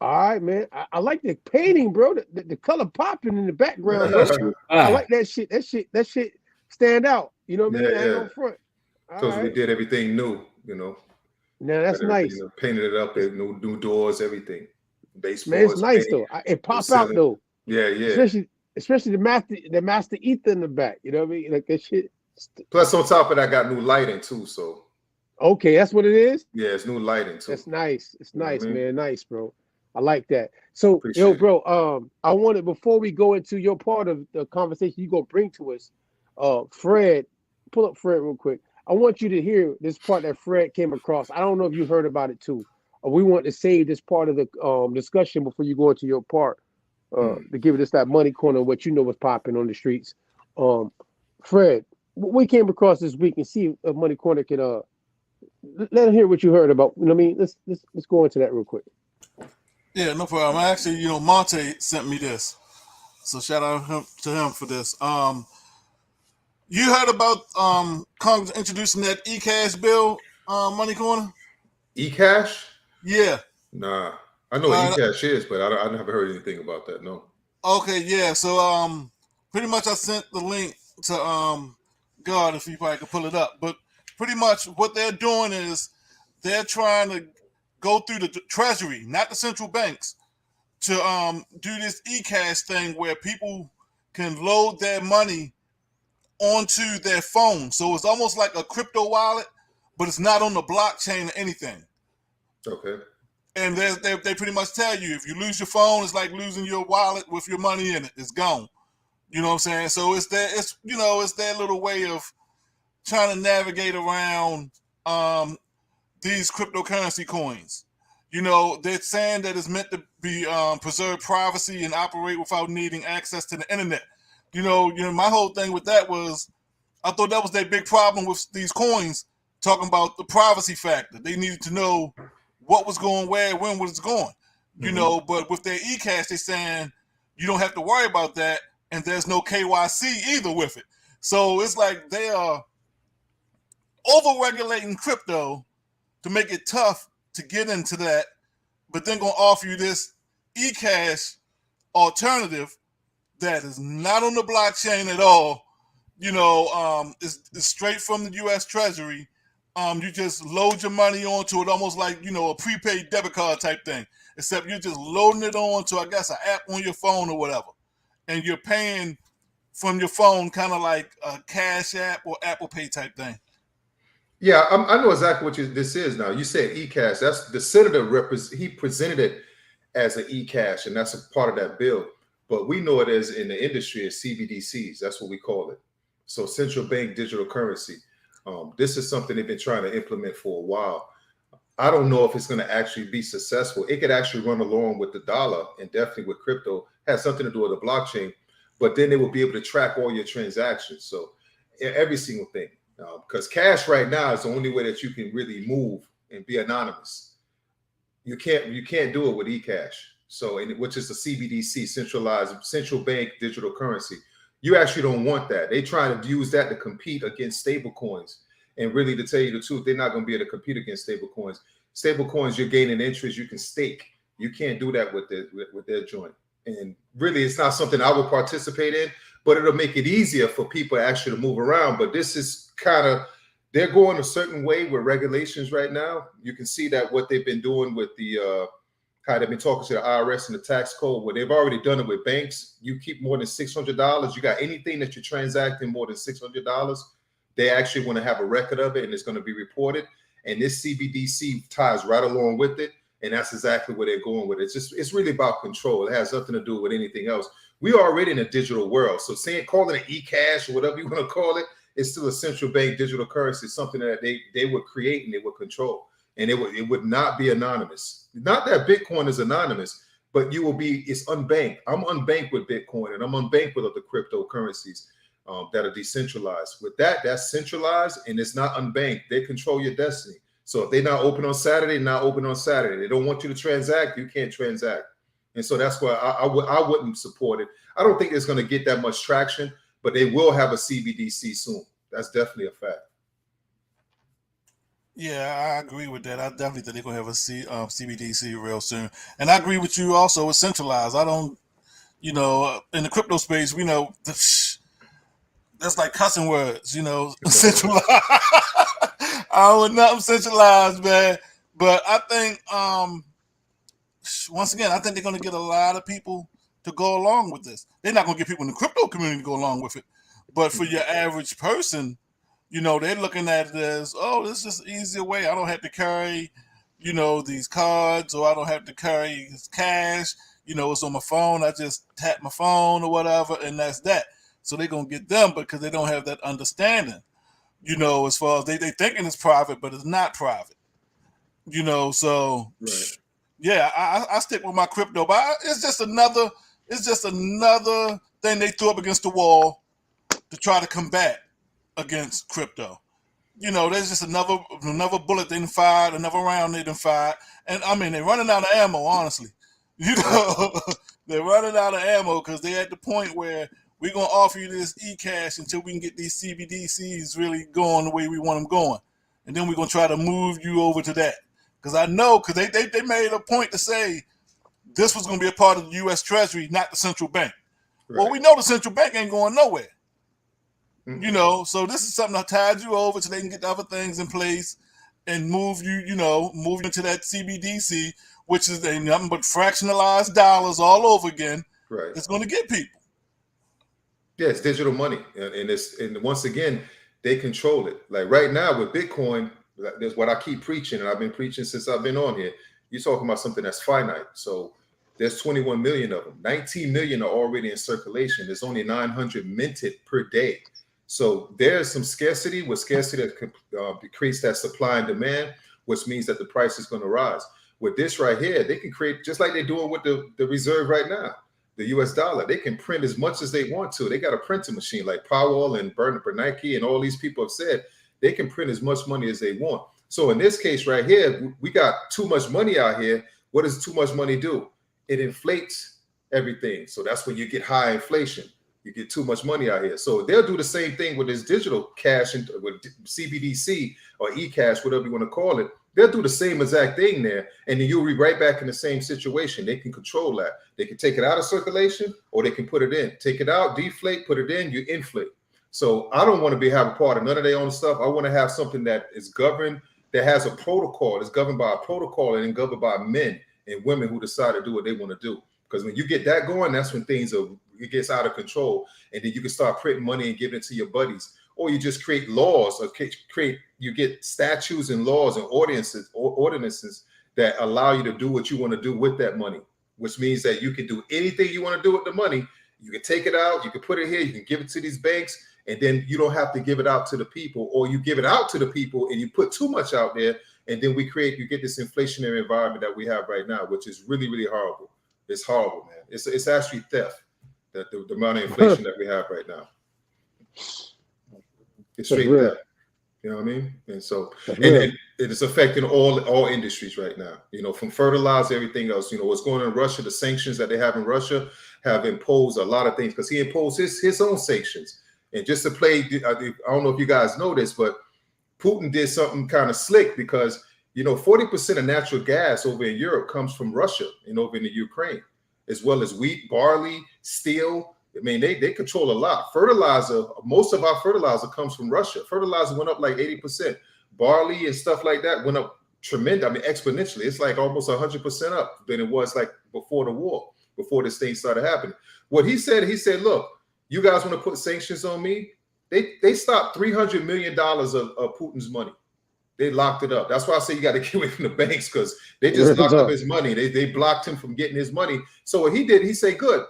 All right, man. I like the painting, bro. The color popping in the background, bro. I like that shit. That shit stand out. You know what I mean? I ain't on front. Because we did everything new, you know. Now that's nice. You know, painted it up, new doors, everything. Man, it's nice though. It pops out though. Yeah. Especially the master ether in the back. You know what I mean? Like that shit. Plus, on top of that, I got new lighting too. So. Okay, that's what it is. Yeah, it's new lighting too. That's nice. It's nice, man. Man. Nice, bro. I like that. So, bro, I wanted before we go into your part of the conversation you gonna bring to us, Fred, pull up Fred real quick. I want you to hear this part that Fred came across. I don't know if you heard about it too. We want to save this part of the discussion before you go into your part to give us that Money Corner, what you know was popping on the streets. Fred, we came across this week and see if Money Corner can let him hear what you heard about. You know what I mean? Let's go into that real quick. Yeah, no problem. Actually, Monte sent me this, so shout out to him for this. You heard about Congress introducing that e-cash bill, Money Corner? E-cash? Yeah. Nah, I know what e-cash is, but I never heard anything about that. No. Okay, yeah. So pretty much I sent the link to God, if you probably could pull it up. But pretty much what they're doing is they're trying to go through the Treasury, not the central banks, to do this e-cash thing where people can load their money onto their phone. So it's almost like a crypto wallet, but it's not on the blockchain or anything. Okay. And they pretty much tell you if you lose your phone, it's like losing your wallet with your money in it. It's gone. You know what I'm saying? So it's their little way of trying to navigate around these cryptocurrency coins. You know, they're saying that it's meant to be preserve privacy and operate without needing access to the internet. You know, my whole thing with that was, I thought that was their big problem with these coins, talking about the privacy factor. They needed to know what was going where, when was it going. You know, but with their e-cash, they're saying you don't have to worry about that, and there's no KYC either with it. So it's like they are over-regulating crypto to make it tough to get into that, but then going to offer you this e-cash alternative that is not on the blockchain at all. You know, it's straight from the U.S. Treasury. You just load your money onto it, almost like, a prepaid debit card type thing, except you're just loading it onto, I guess, an app on your phone or whatever. And you're paying from your phone, kind of like a Cash App or Apple Pay type thing. Yeah, I know exactly what this is now. You said e-cash. That's the senator he presented it as an e-cash, and that's a part of that bill. But we know it as in the industry as CBDCs. That's what we call it. So central bank digital currency. This is something they've been trying to implement for a while. I don't know if it's going to actually be successful. It could actually run along with the dollar and definitely with crypto. Has something to do with the blockchain, but then they will be able to track all your transactions. So every single thing. Because cash right now is the only way that you can really move and be anonymous. You can't do it with e-cash. So, which is the CBDC, central bank digital currency. You actually don't want that. They try to use that to compete against stable coins. And really, to tell you the truth, they're not going to be able to compete against stable coins. Stable coins, you're gaining interest. You can stake. You can't do that with their joint. And really, it's not something I would participate in, but it'll make it easier for people actually to move around. But this is they're going a certain way with regulations right now. You can see that what they've been doing with the how they've been talking to the IRS and the tax code, where they've already done it with banks. You keep more than $600. You got anything that you're transacting more than $600, they actually want to have a record of it, and it's going to be reported. And this CBDC ties right along with it. And that's exactly where they're going with it. It's really about control. It has nothing to do with anything else. We are already in a digital world. So calling it e-cash or whatever you want to call it, it's still a central bank digital currency, something that they would create and they would control. And it would not be anonymous. Not that Bitcoin is anonymous, but it's unbanked. I'm unbanked with Bitcoin, and I'm unbanked with other cryptocurrencies that are decentralized. With that's centralized, and it's not unbanked. They control your destiny. So if they're not open on Saturday, not open on Saturday. They don't want you to transact, you can't transact. And so that's why I wouldn't support it. I don't think it's going to get that much traction, but they will have a CBDC soon. That's definitely a fact. Yeah, I agree with that. I definitely think they're going to have a CBDC real soon. And I agree with you also, it's centralized. I don't, in the crypto space, we know that's like cussing words, centralized. I don't want nothing centralized, man. But I think, once again, I think they're going to get a lot of people to go along with this. They're not going to get people in the crypto community to go along with it. But for your average person, they're looking at it as, this is an easier way. I don't have to carry, these cards, or I don't have to carry this cash. It's on my phone. I just tap my phone or whatever, and that's that. So they're going to get them because they don't have that understanding, as far as they thinking it's private, but it's not private, so right. Yeah, I stick with my crypto, but it's just another thing they threw up against the wall to try to combat against crypto. There's just another bullet they done fired, another round they done fired. And I mean, they're running out of ammo, honestly. They're running out of ammo because they're at the point where we're going to offer you this e-cash until we can get these CBDCs really going the way we want them going. And then we're going to try to move you over to that. Because I know, because they made a point to say this was going to be a part of the U.S. Treasury, not the central bank. Right. Well, we know the central bank ain't going nowhere. Mm-hmm. So this is something that ties you over so they can get the other things in place and move you into that CBDC, which is nothing but fractionalized dollars all over again. Right. It's going to get people. Yeah, it's digital money. And once again, they control it. Like right now with Bitcoin, that's what I keep preaching, and I've been preaching since I've been on here. You're talking about something that's finite. So there's 21 million of them. 19 million are already in circulation. There's only 900 minted per day. So there's some scarcity. With scarcity that creates that supply and demand, which means that the price is going to rise. With this right here, they can create, just like they're doing with the reserve right now, the US dollar. They can print as much as they want to. They got a printing machine like Powell and Bernanke and all these people have said. They can print as much money as they want. So in this case right here, we got too much money out here. What does too much money do? It inflates everything. So that's when you get high inflation. You get too much money out here. So they'll do the same thing with this digital cash and with CBDC or e-cash, whatever you want to call it. They'll do the same exact thing there. And then you'll be right back in the same situation. They can control that. They can take it out of circulation or they can put it in. Take it out, deflate, put it in, you inflate. So I don't want to have a part of none of their own stuff. I want to have something that is governed, that has a protocol, is governed by a protocol and governed by men and women who decide to do what they want to do. Because when you get that going, that's when it gets out of control. And then you can start printing money and giving it to your buddies. Or you just create laws or you get statutes and laws and ordinances that allow you to do what you want to do with that money, which means that you can do anything you want to do with the money. You can take it out, you can put it here, you can give it to these banks, and then you don't have to give it out to the people, or you give it out to the people and you put too much out there, and then you get this inflationary environment that we have right now, which is really, really horrible. It's horrible, man. It's actually theft, the amount of inflation that we have right now. It's straight theft. You know what I mean? And so, and it's affecting all industries right now, from fertilizer, everything else. What's going on in Russia, the sanctions that they have in Russia have imposed a lot of things because he imposed his own sanctions. And just to play, I don't know if you guys know this, but Putin did something kind of slick because, 40% of natural gas over in Europe comes from Russia and over in the Ukraine, as well as wheat, barley, steel. I mean, they control a lot. Fertilizer, most of our fertilizer comes from Russia. Fertilizer went up like 80%. Barley and stuff like that went up tremendous. I mean, exponentially. It's like almost 100% up than it was like before the war, before this thing started happening. What he said, look, you guys want to put sanctions on me? They stopped $300 million of Putin's money. They locked it up. That's why I say you got to get away from the banks, because they just locked up his money. They blocked him from getting his money. So what he did, he said, good,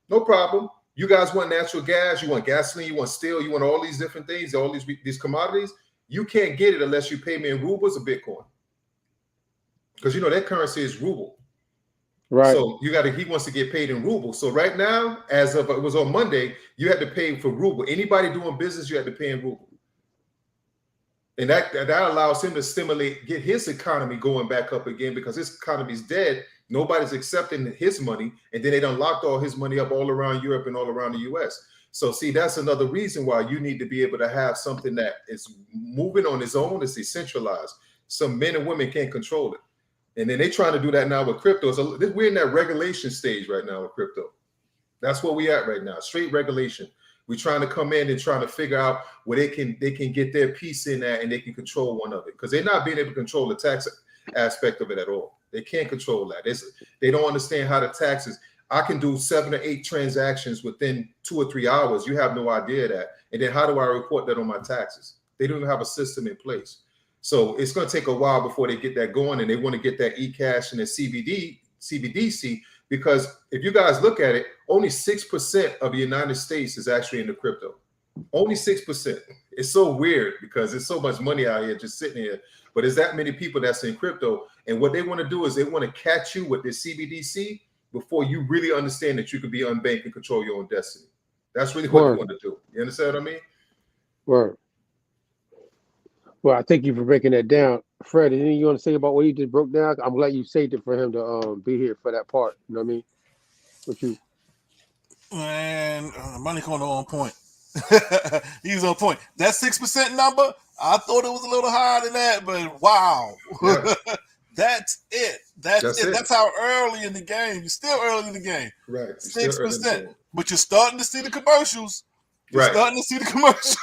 no problem. You guys want natural gas, you want gasoline, you want steel, you want all these different things, all these commodities. You can't get it unless you pay me in rubles or Bitcoin. Because you know that currency is ruble. Right. So he wants to get paid in ruble. So right now, as of it was on Monday, you had to pay for ruble. Anybody doing business, you had to pay in ruble. And that allows him to get his economy going back up again, because his economy's dead. Nobody's accepting his money. And then they done locked all his money up all around Europe and all around the US. So see, that's another reason why you need to be able to have something that is moving on its own. It's decentralized. Some men and women can't control it. And then they're trying to do that now with crypto. So we're in that regulation stage right now with crypto. That's where we at right now, straight regulation. We're trying to come in and trying to figure out where they can get their piece in that, and they can control one of it, because they're not being able to control the tax aspect of it at all. They can't control that. They don't understand how the taxes. I can do 7 or 8 transactions within 2 or 3 hours. You have no idea that. And then how do I report that on my taxes? They don't even have a system in place. So it's going to take a while before they get that going, and they want to get that eCash and the CBDC. Because if you guys look at it, only 6% of the United States is actually into crypto. Only 6%. It's so weird because there's so much money out here just sitting here. But there's that many people that's in crypto. And what they want to do is they want to catch you with this CBDC before you really understand that you can be unbanked and control your own destiny. That's really what they want to do. You understand what I mean? Word. Well, I thank you for breaking that down. Fred, anything you want to say about what you just broke down? I'm glad you saved it for him to be here for that part. You know what I mean? What you? Man, Money Corner on point. He's on point. That 6% number, I thought it was a little higher than that, but wow. Yeah. That's it. That's it. That's how early in the game. You're still early in the game. Right. 6%. But you're starting to see the commercials. You're starting to see the commercials.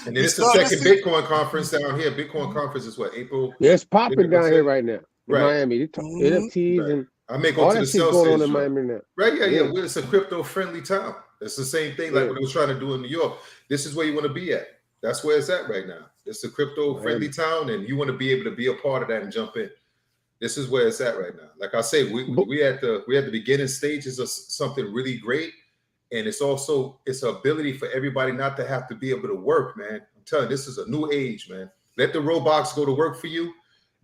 And then it's the second Bitcoin conference down here. Bitcoin conference is what, April? Yeah, it's popping down here right now in Miami. NFTs and I may go all to that the shit sales going on station. in Miami now. Right, yeah. Well, it's a crypto-friendly town. It's the same thing like what they were trying to do in New York. This is where you want to be at. That's where it's at right now. It's a crypto-friendly town, and you want to be able to be a part of that and jump in. This is where it's at right now. Like I say, we at the beginning stages of something really great. And it's also its ability for everybody not to have to be able to work, man. I'm telling you, this is a new age, man. Let the robots go to work for you,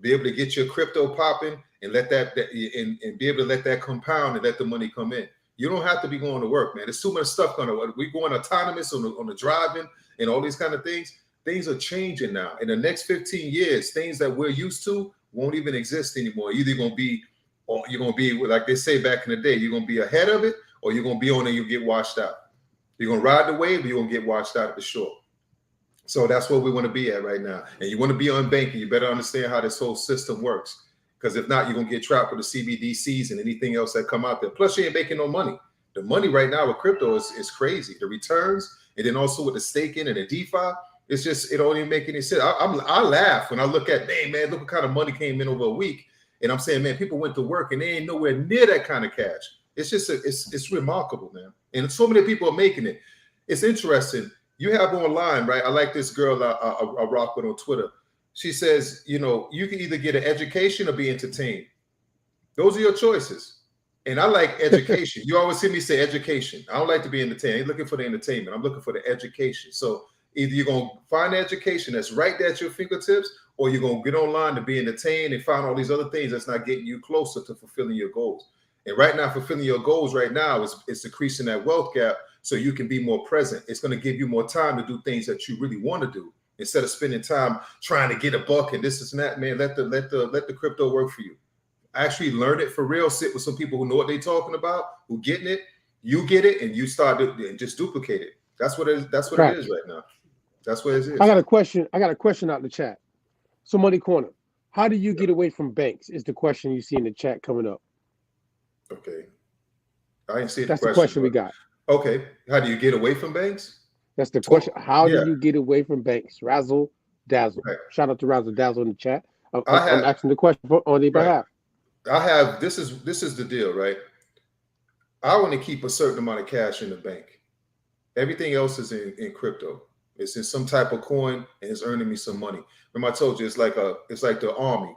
be able to get your crypto popping, and let that and be able to let that compound and let the money come in. You don't have to be going to work, man. There's too much stuff going on. We're going autonomous on the driving and all these kind of things. Things are changing now. In the next 15 years, things that we're used to won't even exist anymore. Either you're going to be like they say back in the day, you're going to be ahead of it, or you're going to be on it and you get washed out. You're going to ride the wave, or you're going to get washed out at the shore. So that's where we want to be at right now. And you want to be unbanked, you better understand how this whole system works. Because if not, you're going to get trapped with the CBDCs and anything else that come out there. Plus, you ain't making no money. The money right now with crypto is crazy. The returns, and then also with the staking and the DeFi, it's just, it don't even make any sense. I laugh when I look at, man, look what kind of money came in over a week. And I'm saying, man, people went to work and they ain't nowhere near that kind of cash. It's just, it's remarkable, man. And so many people are making it. It's interesting. You have online, right? I like this girl I rock with on Twitter. She says, you can either get an education or be entertained. Those are your choices. And I like education. You always hear me say education. I don't like to be entertained. I'm looking for the entertainment. I'm looking for the education. So either you're going to find the education that's right there at your fingertips, or you're going to get online to be entertained and find all these other things that's not getting you closer to fulfilling your goals. And right now, fulfilling your goals right now is decreasing that wealth gap so you can be more present. It's going to give you more time to do things that you really want to do instead of spending time trying to get a buck and this and that. Man, let the crypto work for you. Actually learn it for real. Sit with some people who know what they're talking about, who getting it. You get it, and you start to just duplicate it. That's what it is. That's what it is right now. That's what it is. I got a question out in the chat. So Money Corner, how do you get away from banks? Is the question you see in the chat coming up. Okay. I didn't see That's the question we got. Okay. How do you get away from banks? That's the question. How do you get away from banks? Razzle Dazzle. Right. Shout out to Razzle Dazzle in the chat. I'm asking the question on their behalf. This is the deal, right? I want to keep a certain amount of cash in the bank. Everything else is in crypto. It's in some type of coin, and it's earning me some money. Remember, I told you it's like the army.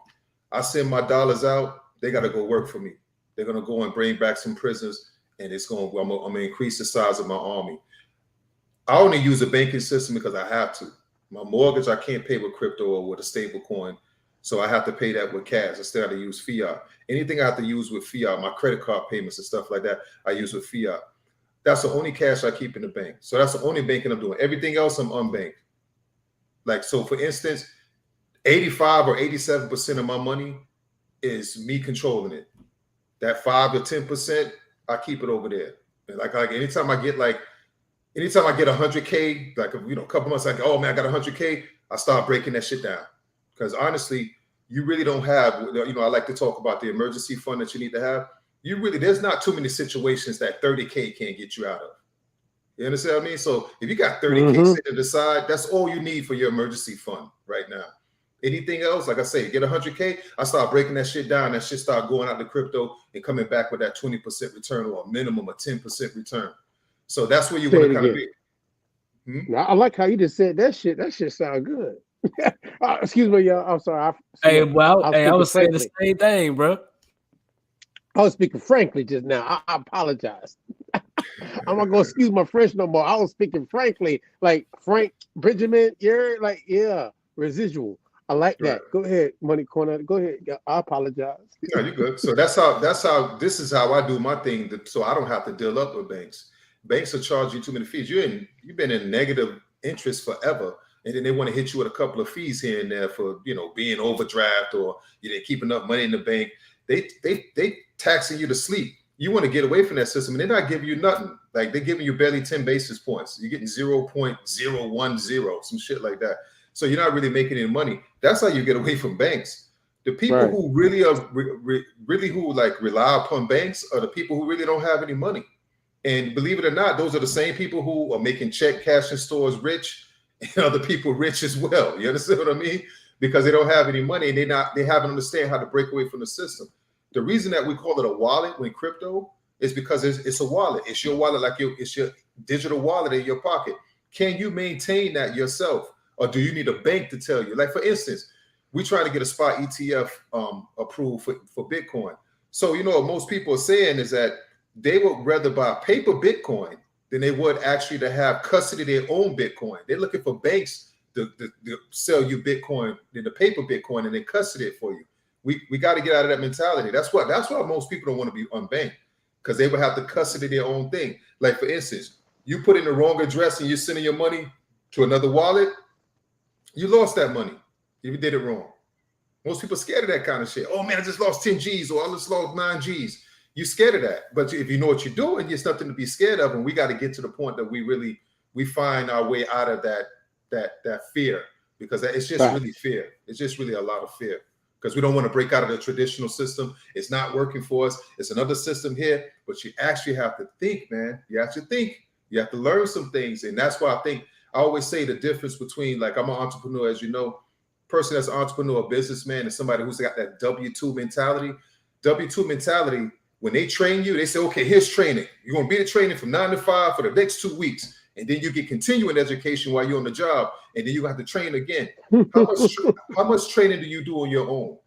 I send my dollars out, they got to go work for me. They're gonna go and bring back some prisoners, and I'm gonna increase the size of my army. I only use a banking system because I have to. My mortgage I can't pay with crypto or with a stable coin, so I have to pay that with cash. Instead, I have to use fiat. Anything I have to use with fiat, my credit card payments and stuff like that, I use with fiat. That's the only cash I keep in the bank. So that's the only banking I'm doing. Everything else I'm unbanked. Like, so for instance, 85 or 87% of my money is me controlling it. That 5 to 10%, I keep it over there. And like anytime I get 100K, like, a couple months, like, oh man, I got 100K, I start breaking that shit down. Because honestly, you really don't have, I like to talk about the emergency fund that you need to have. There's not too many situations that 30K can't get you out of. You understand what I mean? So if you got 30K sitting to the side, that's all you need for your emergency fund right now. Anything else, like I say, get 100K, I start breaking that shit down. That shit start going out to crypto and coming back with that 20% return or a minimum of 10% return. So that's where you want to kind of be. Now, I like how you just said that shit. That shit sound good. Excuse me, y'all. I'm sorry. I was saying the same thing, bro. I was speaking frankly just now. I apologize. I'm not gonna excuse my French no more. I was speaking frankly, like Frank Benjamin. You're like, yeah, residual. I like that. Go ahead, Money Corner. Go ahead. I apologize. No, you're good. So this is how I do my thing. So I don't have to deal up with banks. Banks will charge you too many fees. You've been in negative interest forever, and then they want to hit you with a couple of fees here and there for being overdraft or you didn't keep enough money in the bank. They taxing you to sleep. You want to get away from that system, and they're not giving you nothing. Like they're giving you barely 10 basis points. You're getting 0.010, some shit like that. So you're not really making any money. That's how you get away from banks. The people who really are really who like rely upon banks are the people who really don't have any money. And believe it or not, those are the same people who are making check cashing stores rich and other people rich as well. You understand what I mean? Because they don't have any money and they haven't understand how to break away from the system. The reason that we call it a wallet when crypto is because it's a wallet. It's your wallet, it's your digital wallet in your pocket. Can you maintain that yourself? Or do you need a bank to tell you? Like, for instance, we're trying to get a spot ETF approved for Bitcoin. So, what most people are saying is that they would rather buy paper Bitcoin than they would actually to have custody of their own Bitcoin. They're looking for banks to sell you Bitcoin than the paper Bitcoin and then custody it for you. We got to get out of that mentality. That's why most people don't want to be unbanked, because they would have to custody their own thing. Like, for instance, you put in the wrong address and you're sending your money to another wallet, you lost that money if you did it wrong. Most people are scared of that kind of shit. Oh man, I just lost 10 G's or I just lost 9 G's. You're scared of that. But if you know what you're doing, there's nothing to be scared of. And we got to get to the point that we find our way out of that fear, because it's just really fear. It's just really a lot of fear, because we don't want to break out of the traditional system. It's not working for us. It's another system here, but you actually have to think, man. You have to think. You have to learn some things. And that's why I always say the difference between, like, I'm an entrepreneur, as you know, person that's an entrepreneur, a businessman, and somebody who's got that W-2 mentality. W-2 mentality, when they train you, they say, okay, here's training. You're going to be the training from 9 to 5 for the next 2 weeks. And then you get continuing education while you're on the job. And then you have to train again. How much training do you do on your own?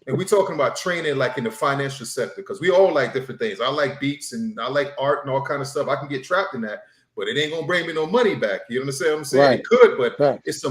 And we're talking about training like in the financial sector, because we all like different things. I like beats and I like art and all kind of stuff. I can get trapped in that, but it ain't going to bring me no money back. You understand what I'm saying? Right. It could, but it's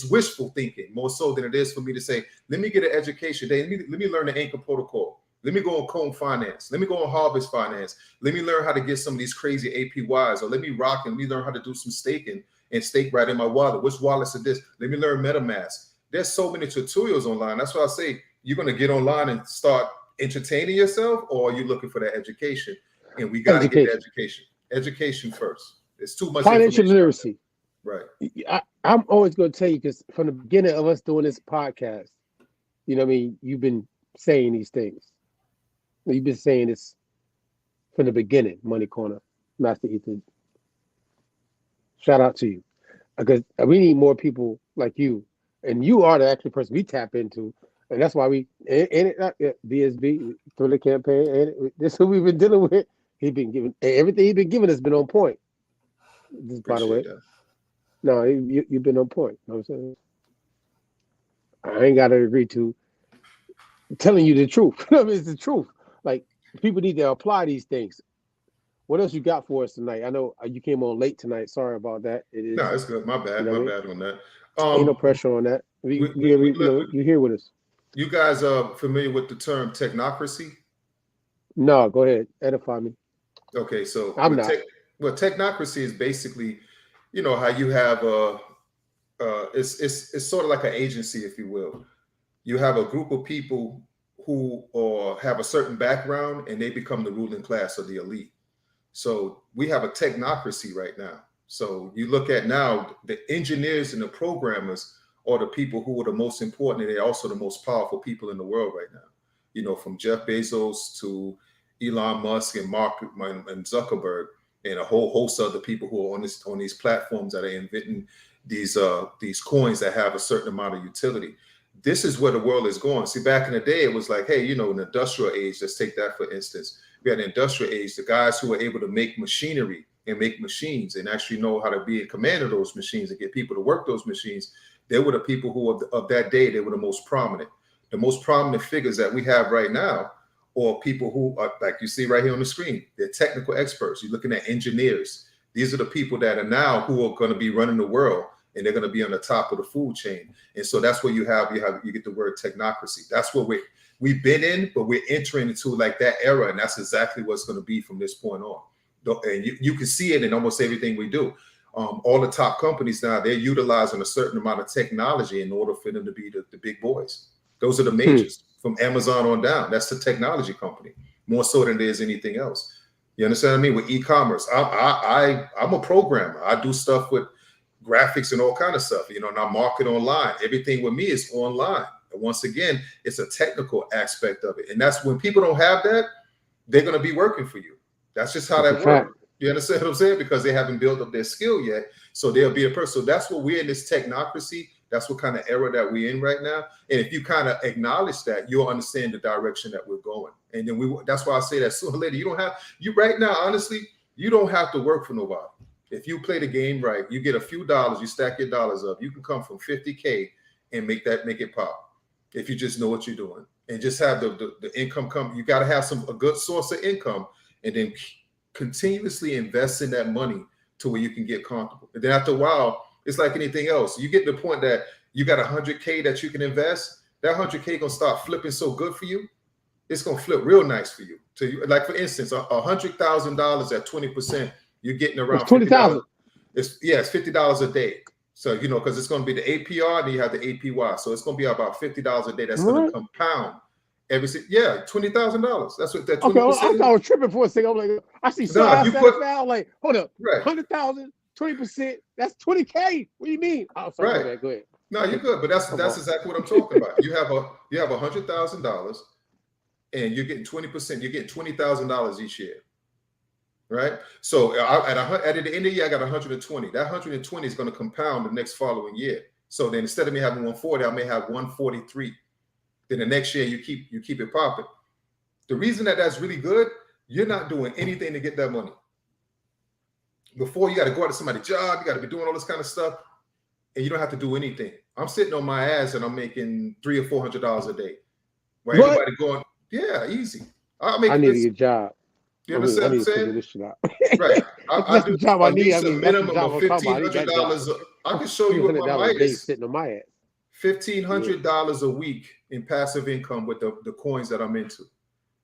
wishful thinking more so than it is for me to say, let me get an education. Let me learn the Anchor Protocol. Let me go on Comb Finance. Let me go on Harvest Finance. Let me learn how to get some of these crazy APYs, or let me rock and let me learn how to do some staking and stake right in my wallet. Which wallets are this? Let me learn MetaMask. There's so many tutorials online. That's why I say you're going to get online and start entertaining yourself, or are you looking for that education? And we got to get the education. Education first. It's too much financial literacy. Right. I'm always going to tell you, because from the beginning of us doing this podcast, you know what I mean, you've been saying these things. You've been saying this from the beginning, Money Corner, Master Ethan. Shout out to you, because we need more people like you, and you are the actual person we tap into, and that's why we BSB through the campaign, and this is who we've been dealing with. He's been giving everything he's been giving us been on point. Just by the way, No, you've been on point. You know what I'm saying? I ain't got to agree to telling you the truth. I mean, it's the truth. Like, people need to apply these things. What else you got for us tonight? I know you came on late tonight. Sorry about that. It is. No, it's good. My bad. You know My bad on that. ain't no pressure on that. You're here with us. You guys are familiar with the term technocracy? No, go ahead. Edify me. Okay, so I'm not. Technocracy is basically, you know, how you have it's sort of like an agency, if you will. You have a group of people who have a certain background, and they become the ruling class or the elite. So we have a technocracy right now. So you look at now, the engineers and the programmers are the people who are the most important, and they're also the most powerful people in the world right now. You know, from Jeff Bezos to Elon Musk and Mark and Zuckerberg, and a whole host of other people who are on these platforms that are inventing these coins that have a certain amount of utility. This is where the world is going. See, back in the day, it was like, hey, you know, in the industrial age, let's take that for instance. We had the industrial age, the guys who were able to make machinery and make machines and actually know how to be in command of those machines and get people to work those machines. They were the people who of that day, they were the most prominent. The most prominent figures that we have right now are people who are, like you see right here on the screen, they're technical experts. You're looking at engineers. These are the people that are now who are going to be running the world, and they're going to be on the top of the food chain. And so that's what you get the word technocracy. That's what we've been in, but we're entering into like that era, and that's exactly what's going to be from this point on. And you can see it in almost everything we do. All the top companies now, they're utilizing a certain amount of technology in order for them to be the big boys. Those are the majors from Amazon on down. That's the technology company, more so than there's anything else. You understand what I mean? With e-commerce, I'm a programmer. I do stuff with graphics and all kind of stuff, you know, and I market online. Everything with me is online. And once again, it's a technical aspect of it. And that's when people don't have that, they're going to be working for you. That's just how that works. You understand what I'm saying? Because they haven't built up their skill yet. So they'll be a person. So that's what we're in, this technocracy. That's what kind of era that we're in right now. And if you kind of acknowledge that, you'll understand the direction that we're going. And then that's why I say that sooner or later, you right now, honestly, you don't have to work for nobody. If you play the game right, you get a few dollars, you stack your dollars up, you can come from 50K and make it pop. If you just know what you're doing and just have the income come, you got to have a good source of income, and then continuously invest in that money to where you can get comfortable. And then after a while, it's like anything else. You get to the point that you got 100K that you can invest. That 100K gonna start flipping so good for you. It's gonna flip real nice for you. So like for instance, $100,000 at 20%, you're getting around $20,000. It's $50 a day. So you know, because it's gonna be the APR and you have the APY. So it's gonna be about $50 a day. That's gonna compound. $20,000. That's what that 20%. Okay, I was tripping for a second. I'm like, I see now. Like, hold up, 100,000, 20%. That's 20K. What do you mean? Oh, sorry, right. Go ahead. No, you're good, but that's exactly what I'm talking about. You have $100,000, and you're getting 20%. You're getting $20,000 each year, right? So at the end of the year, I got 120. That 120 is going to compound the next following year. So then instead of me having 140, I may have 143. Then the next year you keep it popping. The reason that's really good, you're not doing anything to get that money. Before, you got to go out to somebody's job, you got to be doing all this kind of stuff, and you don't have to do anything. I'm sitting on my ass and I'm making $300 or $400 a day. Right? Everybody going, yeah, easy. I need to get a job. You understand what I'm saying? This shit out. Right. I do. Job I need. A minimum of $1,500. I can show you what my mic is. Sitting on my ass. $1,500 a week in passive income with the coins that I'm into.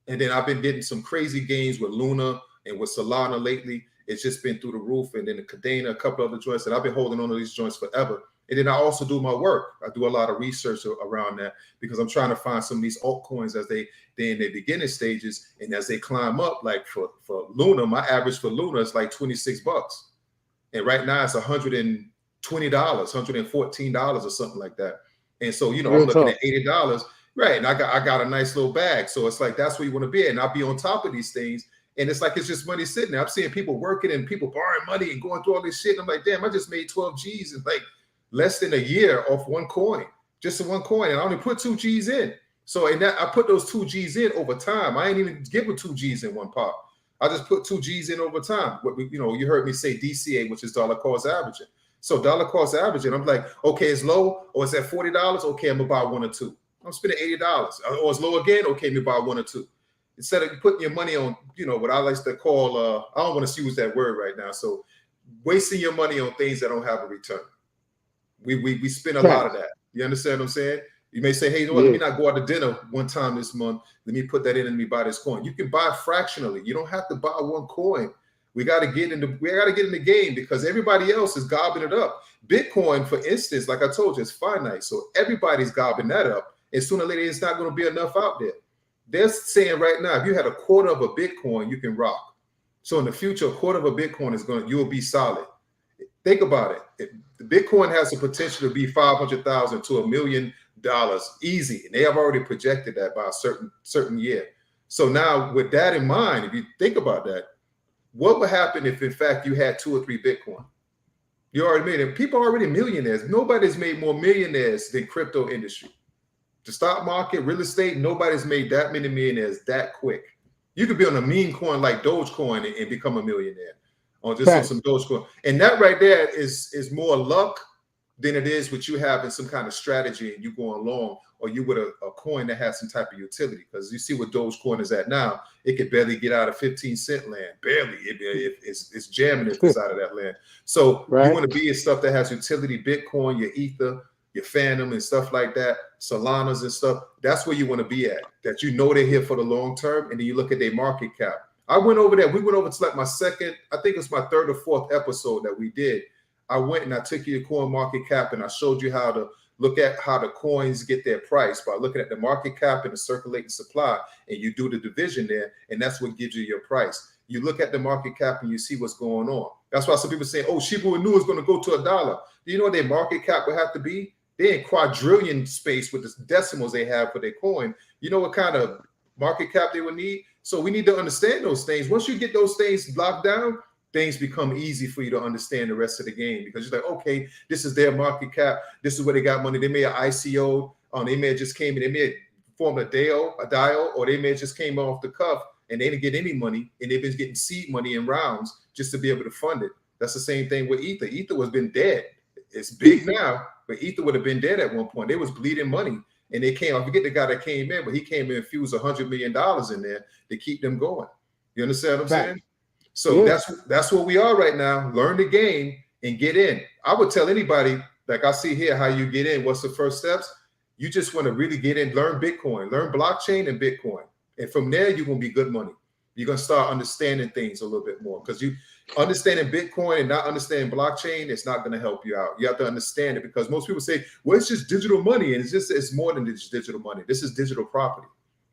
And then I've been getting some crazy gains with Luna and with Solana lately. It's just been through the roof. And then the Cadena, a couple other joints, and I've been holding on to these joints forever. And then I also do my work. I do a lot of research around that because I'm trying to find some of these altcoins as they're in their beginning stages. And as they climb up, like for Luna, my average for Luna is like $26. And right now it's $120, $114 or something like that. And so, you know, I'm looking at $80, right? And I got a nice little bag. So it's like, that's where you want to be. And I'll be on top of these things. And it's like, it's just money sitting there. I'm seeing people working and people borrowing money and going through all this shit. And I'm like, damn, I just made 12 G's in like less than a year off one coin, just one coin. And I only put 2 G's in. So in that, I put those 2 G's in over time. I ain't even give it 2 G's in one pop. I just put 2 G's in over time. What you heard me say DCA, which is dollar cost averaging. So dollar cost averaging, I'm like, okay, it's low, or it's at $40. Okay, I'm gonna buy one or two. I'm spending $80, or it's low again. Okay, let me buy one or two. Instead of putting your money on, what I like to call, I don't want to use that word right now. So wasting your money on things that don't have a return. We spend a lot of that. You understand what I'm saying? You may say, hey, let me not go out to dinner one time this month. Let me put that in and let me buy this coin. You can buy fractionally. You don't have to buy one coin. We got to get in the game because everybody else is gobbling it up. Bitcoin, for instance, like I told you, is finite. So everybody's gobbling that up. And sooner or later, it's not going to be enough out there. They're saying right now, if you had a quarter of a Bitcoin, you can rock. So in the future, a quarter of a Bitcoin you'll be solid. Think about it. The Bitcoin has the potential to be $500,000 to $1 million easy. And they have already projected that by a certain year. So now with that in mind, if you think about that, what would happen if in fact you had 2 or 3 Bitcoin? You already made it. People are already millionaires. Nobody's made more millionaires than crypto industry. The stock market, real estate, nobody's made that many millionaires that quick. You could be on a meme coin like Dogecoin and become a millionaire on just on some Dogecoin. And that right there is more luck than it is with you having some kind of strategy and you going along, or you with a coin that has some type of utility. Because you see what Dogecoin is at now, it could barely get out of 15-cent land. Barely. It's jamming if it's out of that land. So you want to be in stuff that has utility, Bitcoin, your Ether, your Phantom and stuff like that, Solanas and stuff. That's where you want to be at, that they're here for the long term. And then you look at their market cap. I went over there. We went over to like my second, I think it's my third or fourth episode that we did. I went and I took you to coin market cap and I showed you how to look at how the coins get their price by looking at the market cap and the circulating supply, and you do the division there, and that's what gives you your price. You look at the market cap and you see what's going on. That's why some people say, oh, Shiba Inu is going to go to $1. Do you know what their market cap would have to be? They're in quadrillion space with the decimals they have for their coin. You know what kind of market cap they would need? So we need to understand those things. Once you get those things locked down, things become easy for you to understand the rest of the game, because you're like, okay, this is their market cap. This is where they got money. They may have ICO. They may have just came in. They may have formed a dial, or they may have just came off the cuff and they didn't get any money, and they've been getting seed money in rounds just to be able to fund it. That's the same thing with Ether. Ether was been dead. It's big now, but Ether would have been dead at one point. They was bleeding money, and they came. I forget the guy that came in, but he came in and infused $100 million in there to keep them going. You understand what I'm saying? So that's where we are right now. Learn the game and get in. I would tell anybody, like I see here, how you get in. What's the first steps? You just want to really get in, learn Bitcoin, learn blockchain and Bitcoin. And from there, you're going to be good money. You're going to start understanding things a little bit more, because you understanding Bitcoin and not understanding blockchain, it's not going to help you out. You have to understand it, because most people say, well, it's just digital money. And it's more than just digital money. This is digital property.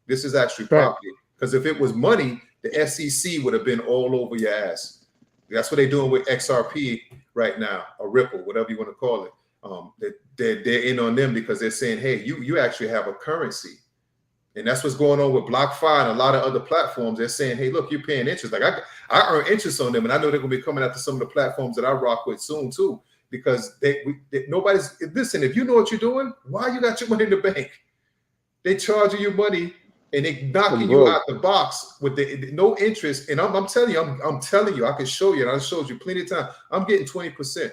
This is actually property. Because if it was money, the SEC would have been all over your ass. That's what they're doing with XRP right now, or Ripple, whatever you want to call it. They're in on them because they're saying, hey, you actually have a currency. And that's what's going on with BlockFi and a lot of other platforms. They're saying, hey, look, you're paying interest. Like I earn interest on them, and I know they're going to be coming after some of the platforms that I rock with soon too, because nobody's, listen, if you know what you're doing, why you got your money in the bank? They charging you money and they knocking you out the box with no interest. And I'm telling you, I can show you, and I showed you plenty of time. I'm getting 20%.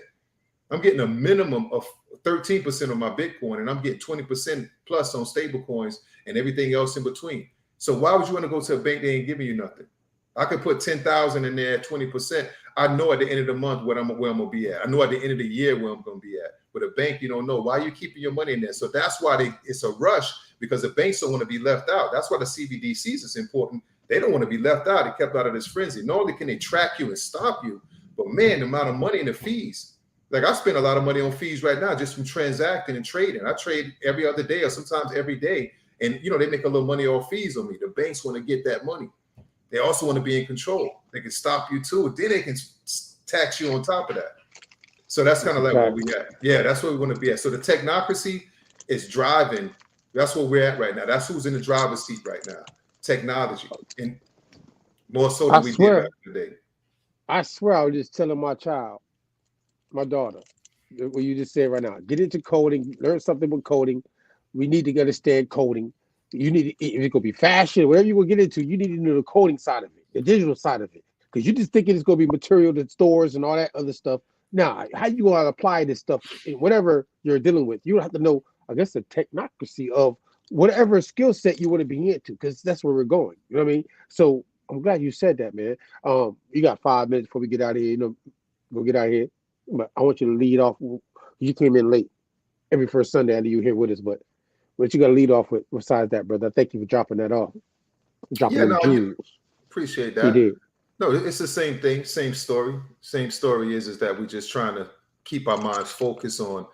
I'm getting a minimum of 13% on my Bitcoin, and I'm getting 20% plus on stable coins and everything else in between. So why would you want to go to a bank that ain't giving you nothing? I could put 10,000 in there, 20%. I know at the end of the month where I'm gonna be at. I know at the end of the year where I'm gonna be at. With a bank, you don't know. Why are you keeping your money in there? So that's why it's a rush, because the banks don't want to be left out. That's why the CBDCs is important. They don't want to be left out and kept out of this frenzy. Not only can they track you and stop you, but man, the amount of money and the fees. Like I spend a lot of money on fees right now just from transacting and trading. I trade every other day or sometimes every day. And, they make a little money off fees on me. The banks want to get that money. They also want to be in control. They can stop you too. Then they can tax you on top of that. So that's kind of like where we at. Yeah, that's where we want to be at. So the technocracy is driving. That's where we're at right now. That's who's in the driver's seat right now. Technology. And more so than we did back in the day. I swear I was just telling my child, my daughter, what you just said right now, get into coding, learn something with coding. We need to understand coding. You need to, if it's gonna be fashion, whatever you will get into, you need to know the coding side of it, the digital side of it. Because you just thinking it's gonna be material to stores and all that other stuff. Now, how you gonna apply this stuff in whatever you're dealing with? You have to know, I guess, the technocracy of whatever skill set you want to be into, because that's where we're going. You know what I mean? So I'm glad you said that, man. You got 5 minutes before we get out of here. You know, go get out of here. But I want you to lead off. You came in late every first Sunday. I know you here with us, but what you got to lead off with besides that, brother? Thank you for dropping that off. Dropping Yeah, them no, jewels. appreciate He that. did. No, it's the same thing, same story. Same story is that we're just trying to keep our minds focused on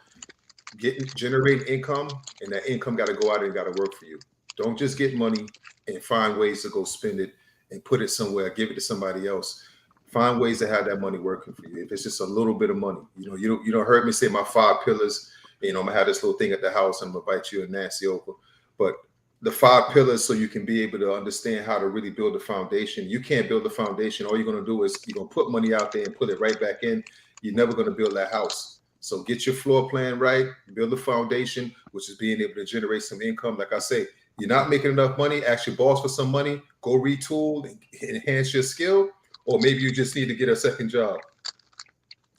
generating income, and that income got to go out and got to work for you. Don't just get money and find ways to go spend it and put it somewhere, give it to somebody else. Find ways to have that money working for you. If it's just a little bit of money, you don't heard me say my 5 pillars. I'm gonna have this little thing at the house, and I'm gonna invite you and Nancy over. But the 5 pillars, so you can be able to understand how to really build a foundation. You can't build a foundation. All you're going to do is you're going to put money out there and put it right back in. You're never going to build that house. So get your floor plan right, build a foundation, which is being able to generate some income. Like I say, you're not making enough money, ask your boss for some money, go retool and enhance your skill, or maybe you just need to get a second job.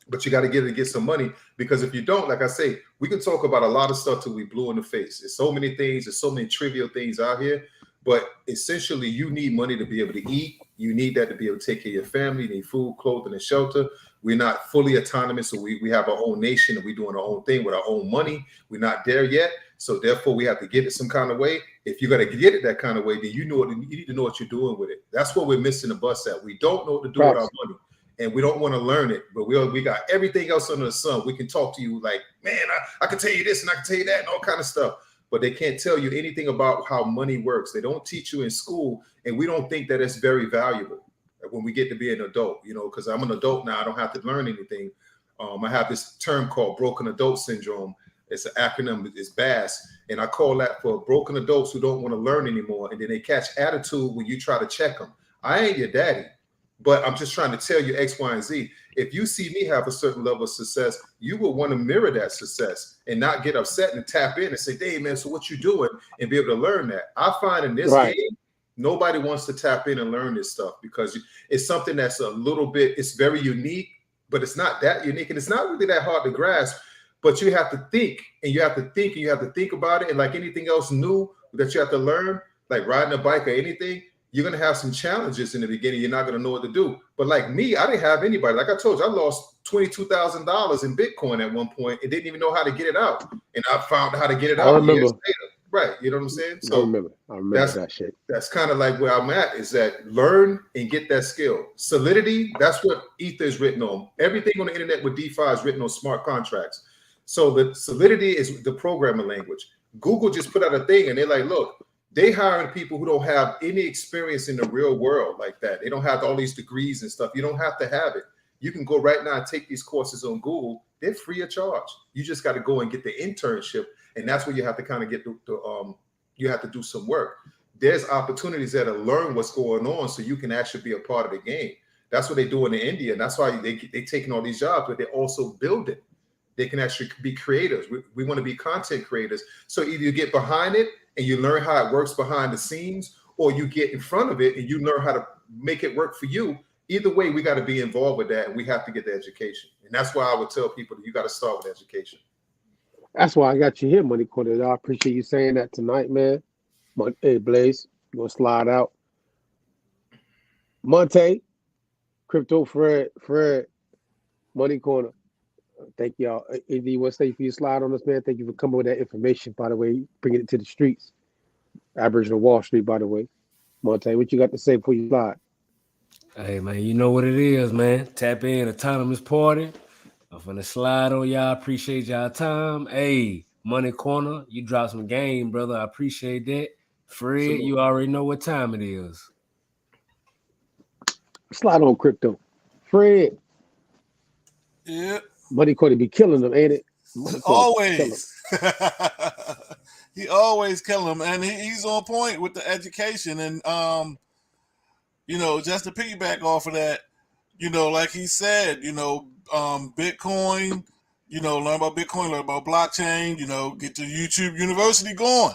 But you got to get some money, because if you don't, like I say, we can talk about a lot of stuff till we blue in the face. There's so many things, there's so many trivial things out here, but essentially you need money to be able to eat. You need that to be able to take care of your family. You need food, clothing, and shelter. We're not fully autonomous, so we have our own nation and we're doing our own thing with our own money. We're not there yet, so therefore we have to get it some kind of way. If you're going to get it that kind of way, then you need to know what you're doing with it. That's what we're missing the bus at. We don't know what to do with our money. And we don't want to learn it, but we got everything else under the sun. We can talk to you like, man, I can tell you this and I can tell you that and all kind of stuff, but they can't tell you anything about how money works. They don't teach you in school, and we don't think that it's very valuable when we get to be an adult, because I'm an adult now. I don't have to learn anything. I have this term called broken adult syndrome. It's an acronym, it's BAS, and I call that for broken adults who don't want to learn anymore, and then they catch attitude when you try to check them. I ain't your daddy, but I'm just trying to tell you X, Y, and Z. If you see me have a certain level of success, you will want to mirror that success and not get upset and tap in and say, hey, man, so what you doing? And be able to learn that. I find in this game, nobody wants to tap in and learn this stuff, because it's something that's a little bit, it's very unique, but it's not that unique. And it's not really that hard to grasp, but you have to think, and you have to think, and you have to think about it. And like anything else new that you have to learn, like riding a bike or anything, you're going to have some challenges in the beginning. You're not going to know what to do. But like me, I didn't have anybody. Like I told you, I lost $22,000 in Bitcoin at one point and didn't even know how to get it out. And I found how to get it out. I remember. Years later. Right. You know what I'm saying? So I remember that shit. That's kind of like where I'm at, is that learn and get that skill. Solidity, that's what Ether is written on. Everything on the internet with DeFi is written on smart contracts. So the Solidity is the programming language. Google just put out a thing and they're like, look, they hiring people who don't have any experience in the real world like that. They don't have all these degrees and stuff. You don't have to have it. You can go right now and take these courses on Google. They're free of charge. You just got to go and get the internship. And that's where you have to kind of get you have to do some work. There's opportunities there to learn what's going on so you can actually be a part of the game. That's what they do in India. And that's why they taking all these jobs, but they also build it. They can actually be creators. We want to be content creators. So either you get behind it and you learn how it works behind the scenes, or you get in front of it and you learn how to make it work for you. Either way, we got to be involved with that, and we have to get the education. And that's why I would tell people that you got to start with education. That's why I got you here, Money Corner. I appreciate you saying that tonight, man. Hey, Blaze, you gonna slide out? Monte, Crypto Fred, Money Corner. Thank y'all. Anything you want to say for you slide on us, man? Thank you for coming with that information, by the way, bringing it to the streets. Aboriginal Wall Street, by the way. Monte, what you got to say before you slide? Hey, man, you know what it is, man. Tap in, autonomous party. I'm finna slide on y'all. Appreciate y'all time. Hey, Money Corner, you dropped some game, brother. I appreciate that. Fred, you already know what time it is. Slide on Crypto. Fred. Yeah. Money Corner be killing them, ain't it? Always. He always killing them, and he's on point with the education. And just to piggyback off of that, like he said, Bitcoin, learn about Bitcoin, learn about blockchain, get the YouTube University going.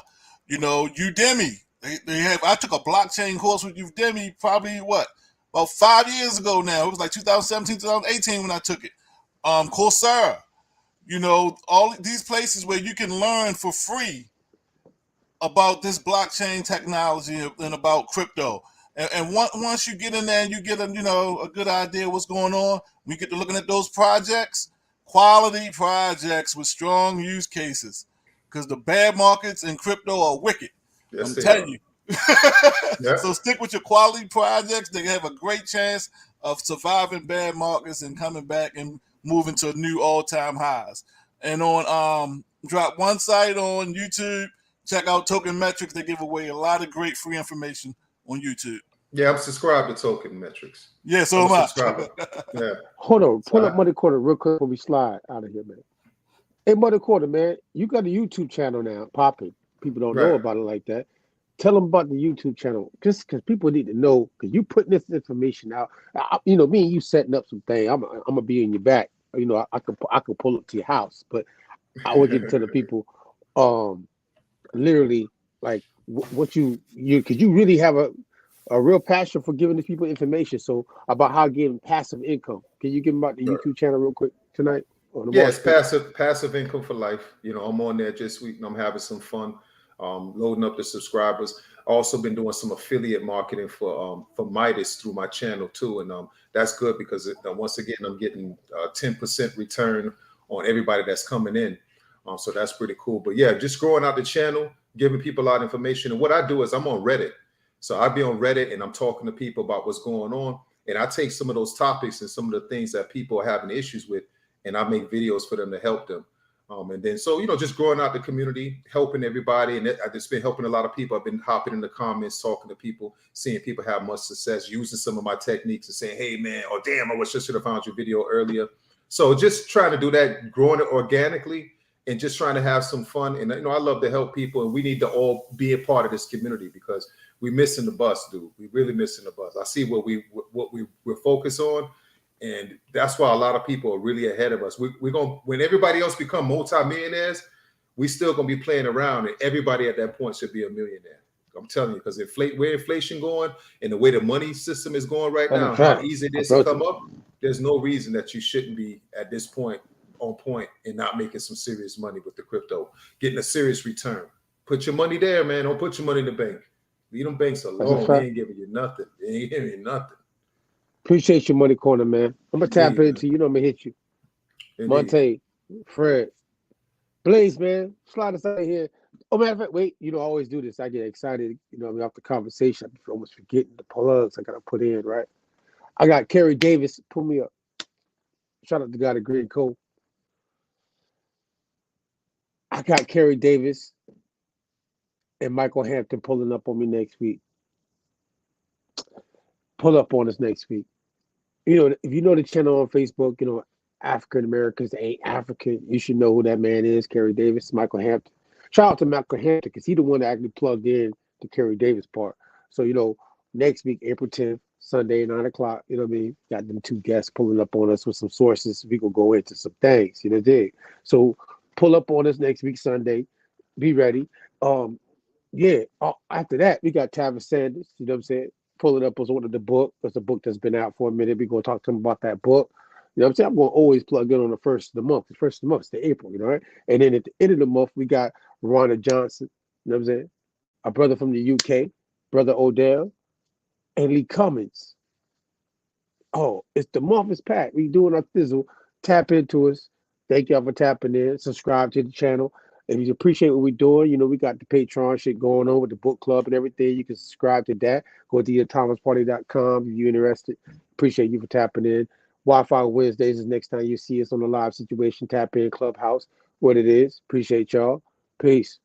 Udemy. They have. I took a blockchain course with Udemy probably about 5 years ago now. It was like 2017, 2018 when I took it. Coursera, all these places where you can learn for free about this blockchain technology and about crypto. And once you get in there and you get a good idea of what's going on, we get to looking at those projects, quality projects with strong use cases, because the bad markets in crypto are wicked. Yes, I'm telling you. Yeah. So stick with your quality projects. They have a great chance of surviving bad markets and coming back and moving to new all-time highs. And on drop one site on YouTube, check out Token Metrics. They give away a lot of great free information on YouTube. Yeah, I'm subscribed to Token Metrics. Yeah, so am I. Yeah. Hold on, pull up Muddy Quarter real quick before we slide out of here, man. Hey, Muddy Quarter, man, you got a YouTube channel now, popping. People don't know about it like that. Tell them about the YouTube channel, just because people need to know, because you putting this information out. Me and you setting up some things. I'm gonna be in your back. I could pull up to your house, but I want you to tell the people, literally, like what you because you really have a real passion for giving these people information. So about how getting passive income. Can you give them about the YouTube channel real quick tonight? Yes, passive income for life. I'm on there this week and I'm having some fun. Loading up the subscribers. Also been doing some affiliate marketing for Midas through my channel too, and that's good because once again I'm getting 10% return on everybody that's coming in. So that's pretty cool. But yeah, just growing out the channel, giving people a lot of information. And what I do is I'm on Reddit, so I be on Reddit and I'm talking to people about what's going on, and I take some of those topics and some of the things that people are having issues with, and I make videos for them to help them. And then, so, just growing out the community, helping everybody. And I've just been helping a lot of people. I've been hopping in the comments, talking to people, seeing people have much success, using some of my techniques and saying, hey, man, or damn, I wish I should have found your video earlier. So just trying to do that, growing it organically and just trying to have some fun. And, I love to help people, and we need to all be a part of this community because we're missing the bus, dude. We're really missing the bus. I see what we're focused on. And that's why a lot of people are really ahead of us. We're going, when everybody else become multimillionaires, we still going to be playing around, and everybody at that point should be a millionaire. I'm telling you, because where inflation going and the way the money system is going right now, how easy it is to come up, there's no reason that you shouldn't be at this point on point and not making some serious money with the crypto, getting a serious return. Put your money there, man. Don't put your money in the bank. Leave them banks alone. They ain't giving you nothing. They ain't giving you nothing. Appreciate your Money Corner, man. I'm gonna tap into you. I'm gonna hit you. Monte, Fred, Blaze, man. Slide us out of here. Oh, matter of fact, wait. I always do this. I get excited. Off the conversation, I'm almost forgetting the plugs I gotta put in. Right. I got Kerry Davis. Pull me up. Shout out to God of Green Coat. I got Kerry Davis and Michael Hampton pulling up on me next week. Pull up on us next week. If you know the channel on Facebook, African Americans ain't African, you should know who that man is, Kerry Davis, Michael Hampton. Shout out to Michael Hampton because he's the one that actually plugged in the Kerry Davis part. So, next week, April 10th, Sunday, 9 o'clock, got them two guests pulling up on us with some sources. We gonna go into some things, dig. So pull up on us next week, Sunday. Be ready. After that, we got Tavis Sanders, you know what I'm saying? Pulling up was one of the book. That's a book that's been out for a minute. We're going to talk to him about that book. You know what I'm saying? I'm going to always plug in on the first of the month. The first of the month is the April, right? And then at the end of the month, we got Rhonda Johnson, you know what I'm saying? Our brother from the UK, Brother Odell, and Lee Cummins. Oh, the month is packed. We doing our thizzle. Tap into us. Thank y'all for tapping in. Subscribe to the channel. If you appreciate what we're doing, we got the Patreon shit going on with the book club and everything. You can subscribe to that. Go to yourthomasparty.com if you're interested. Appreciate you for tapping in. Wi-Fi Wednesdays is next time you see us on the live situation. Tap in Clubhouse, what it is. Appreciate y'all. Peace.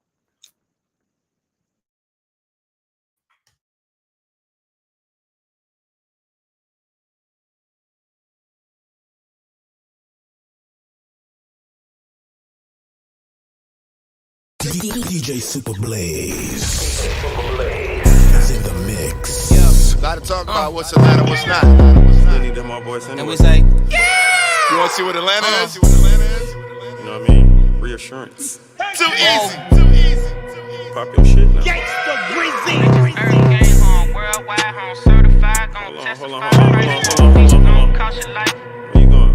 DJ Super Blaze is in the mix. Yeah. Gotta talk about what's Atlanta, what's not. Still need them, my boys. Anyway. And we say, yeah! You wanna see what Atlanta is? You know what I mean? Reassurance. Too easy. Too easy. Pop your shit now. Gangsta Breezy. Game home, worldwide home, certified, gon' testify. Hold on. Where you going?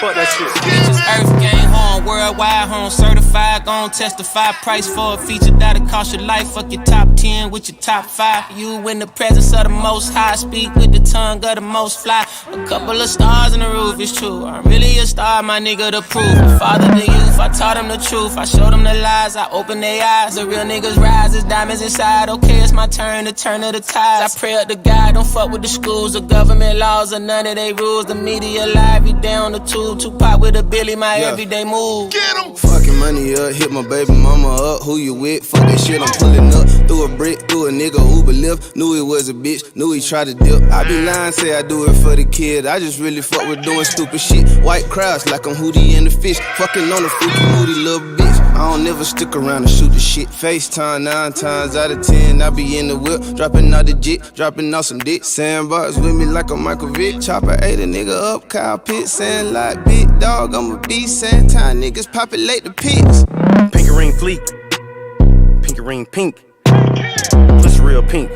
Fuck that shit. Bitches Earth gang home, worldwide home, certified, gon' testify. Price for a feature that'll cost your life. Fuck your top 10 with your top 5. You in the presence of the most high, speak with the tongue of the most fly. A couple of stars in the roof, it's true. I'm really a star, my nigga, the proof. Father the youth, I taught them the truth. I showed them the lies, I opened their eyes. The real niggas rise, there's diamonds inside. Okay, it's my turn to turn of the tides. I pray up to God, don't fuck with the schools, the government laws, or none of they rules. The media live, you down the tube. Tupac with a Billy, my everyday move. Get him! Fucking money up, hit my baby mama up. Who you with? Fuck that shit, I'm pulling up. Through a brick, through a nigga Uber lift. Knew he was a bitch, knew he tried to dip. I be lying, say I do it for the kid. I just really fuck with doing stupid shit. White crowds like I'm Hootie and the fish. Fucking on the freaky moody little bitch. I don't never stick around and shoot the shit. FaceTime 9 times out of 10. I be in the whip, dropping out the jit, dropping out some dick. Sandbox with me like a Michael Vick. Chopper ate a nigga up, Kyle Pitt. Saying like big dog, I'm a beast. Saying time niggas populate the pigs. Pinky ring fleek. Pinky ring pink. Plus real pink.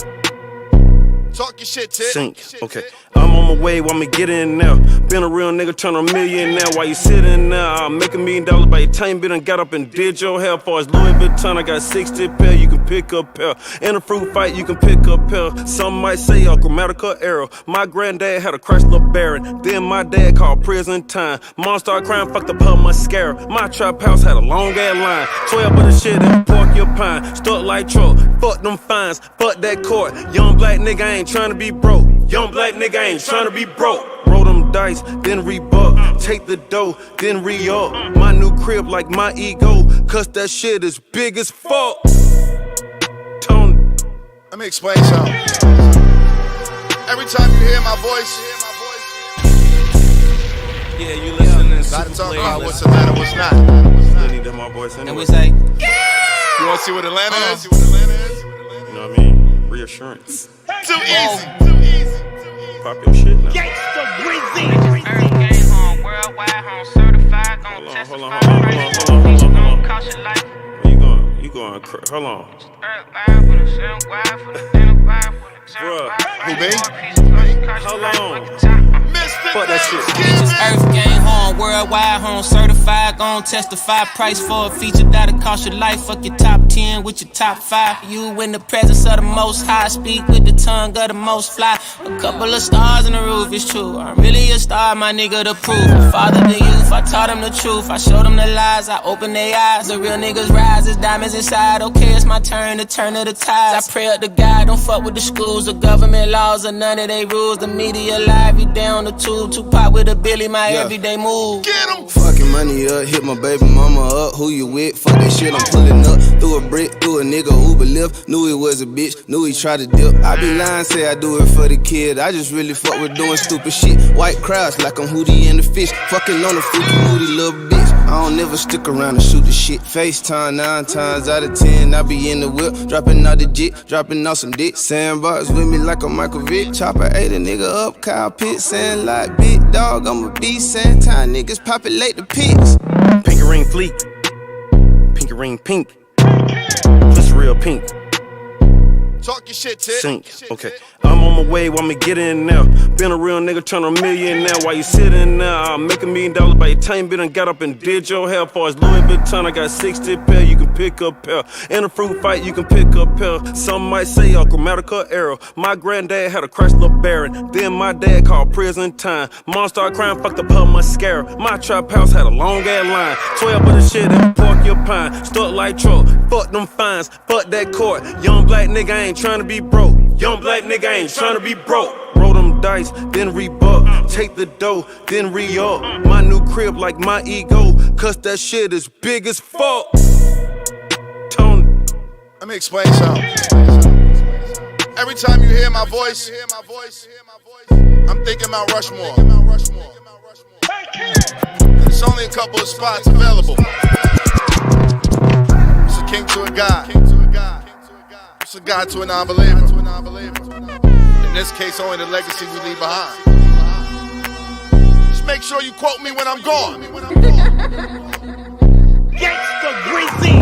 Talk your shit, Tit. Sink. Okay. I'm on my way, want me get in now. Been a real nigga, turn a million now. While you sitting there, I'll make $1 million by your time. Bit and got up and did your hair. For as Louis Vuitton, I got 60 pair, you can pick up pair. In a fruit fight, you can pick up pair. Some might say a grammatical error. My granddad had a Chrysler Baron. Then my dad called prison time. Mom started crying, fucked up her mascara. My trap house had a long ass line. 12 of the shit in Porcupine. Stuck like truck, fuck them fines, fuck that court. Young black nigga ain't trying to be broke. Young black nigga ain't trying to be broke. Roll them dice, then rebuck. Take the dough, then re-up. My new crib like my ego. Cause that shit is big as fuck. Tony. Let me explain something. Every time you hear my voice, Yeah, you listening to gotta talk Superplay. about what's Atlanta, what's not. Still need that my voice anyway. And we say, You wanna see what Atlanta is? You know what I mean? Reassurance. Too easy. Pop your shit now. Earth gang home, worldwide home, certified, gon' testify. Price for a feature, gon' cost your life. Where you going? You going? Hold on. Bruh. Who, me? Hold on. Fuck that shit. Bitches Earth Gang home, worldwide home, certified, gon' testify. Price for a feature that'll cost your life. Fuck your top 10 with your top 5. You in the presence of the most high, speak with the tongue of the most fly. A couple of stars in the roof, it's true. I'm really a star, my nigga, to prove. Father the youth, I taught them the truth. I showed them the lies, I opened their eyes. The real niggas rise, there's diamonds inside. Okay, it's my turn to turn of the tides. I pray up to God, don't fuck with the schools, the government laws, or none of they rules. The media live, you down the tube. Tupac with a Billy, my everyday move. Get him! Fucking money up, hit my baby mama up. Who you with? Fuck that shit, I'm pulling up. Through a brick, through a nigga Uber lift. Knew he was a bitch, knew he tried to dip. I be lying, say I do it for the kid. I just really fuck with doing stupid shit. White crowds like I'm Hootie and the Fish. Fucking on a freaky moody little bitch. I don't never stick around and shoot the shit. FaceTime 9 times out of 10. I be in the whip, dropping out the jit, dropping out some dick. Sandbox with me like a Michael Vick. Chopper ate a nigga up, Kyle Pitt. Saying like big dog, I'm a beast. Saying time niggas populate the pigs. Pinky ring fleek. Pinky ring pink. Pussy real pink. Talk your shit, Ted. Sink. Okay. I'm on my way, want me get in now. Been a real nigga, turn a million now. While you sitting there, I'll make $1 million by your time. Been and got up and did your hair. For as Louis Vuitton, I got 60 pair, you can pick up pair. In a fruit fight, you can pick up pair. Some might say a grammatical error. My granddad had a Chrysler Baron. Then my dad called prison time. Mom started crying, fucked up her mascara. My trap house had a long ass line. 12 of the shit in Park Your Pine. Stuck like truck, fuck them fines, fuck that court. Young black nigga ain't trying to be broke. Young black nigga ain't trying to be broke. Roll them dice, then rebuck. Take the dough, then re-up. My new crib like my ego. Cause that shit is big as fuck. Tony. Let me explain something. Every time you hear my voice, I'm thinking Mount Rushmore. There's only a couple of spots available. It's a king to a god. It's a god to a non-believer. In this case, only the legacy we leave behind. Just make sure you quote me when I'm gone. Gangsta Greasy.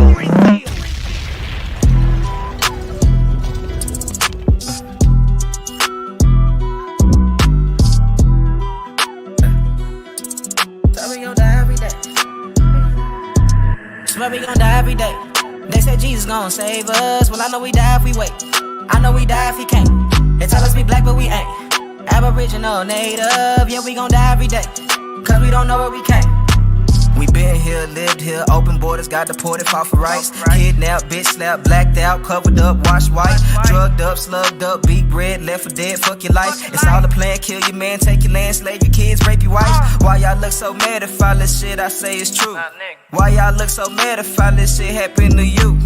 Swear we gon' die every day. Swear we gon' die every day. They said Jesus gon' save us. Well, I know we die if we wait. I know we die if he can't. They tell us we black, but we ain't. Aboriginal, native, yeah, we gon' die every day. Cause we don't know where we came. We been here, lived here, open borders, got deported, fought for rights. Kidnapped, bitch slapped, blacked out, covered up, washed white. Drugged up, slugged up, beat bread, left for dead, fuck your life. It's all a plan, kill your man, take your land, slave your kids, rape your wife. Why y'all look so mad if all this shit I say is true? Why y'all look so mad if all this shit happened to you?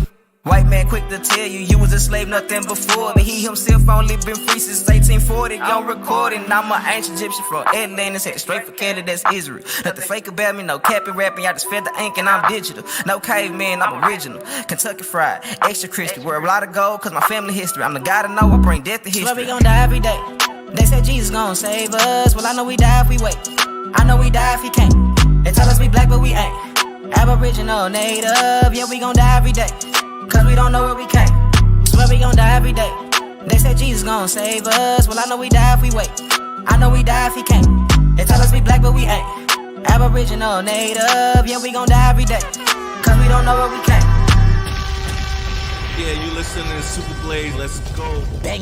White man quick to tell you was a slave, nothing before. But he himself only been free since 1840. On recording, I'm an ancient Egyptian from Atlantis, headed straight for Canada, that's Israel. Nothing fake about me, no capping, rapping, y'all just fed the ink and I'm digital. No caveman, I'm original. Kentucky fried, extra crispy, wear a lot of gold cause my family history. I'm the guy to know, I bring death to history. Swear we gon' die every day. They said Jesus gon' save us. Well, I know we die if we wait. I know we die if he can't. They tell us we black, but we ain't. Aboriginal, native, yeah, we gon' die every day. Cause we don't know where we came. Swear we gon' die every day. They said Jesus gon' save us. Well, I know we die if we wait. I know we die if he can't. They tell us we black, but we ain't. Aboriginal, native, yeah, we gon' die every day. Cause we don't know where we came. Yeah, you listening to Super Blaze, let's go. Bang.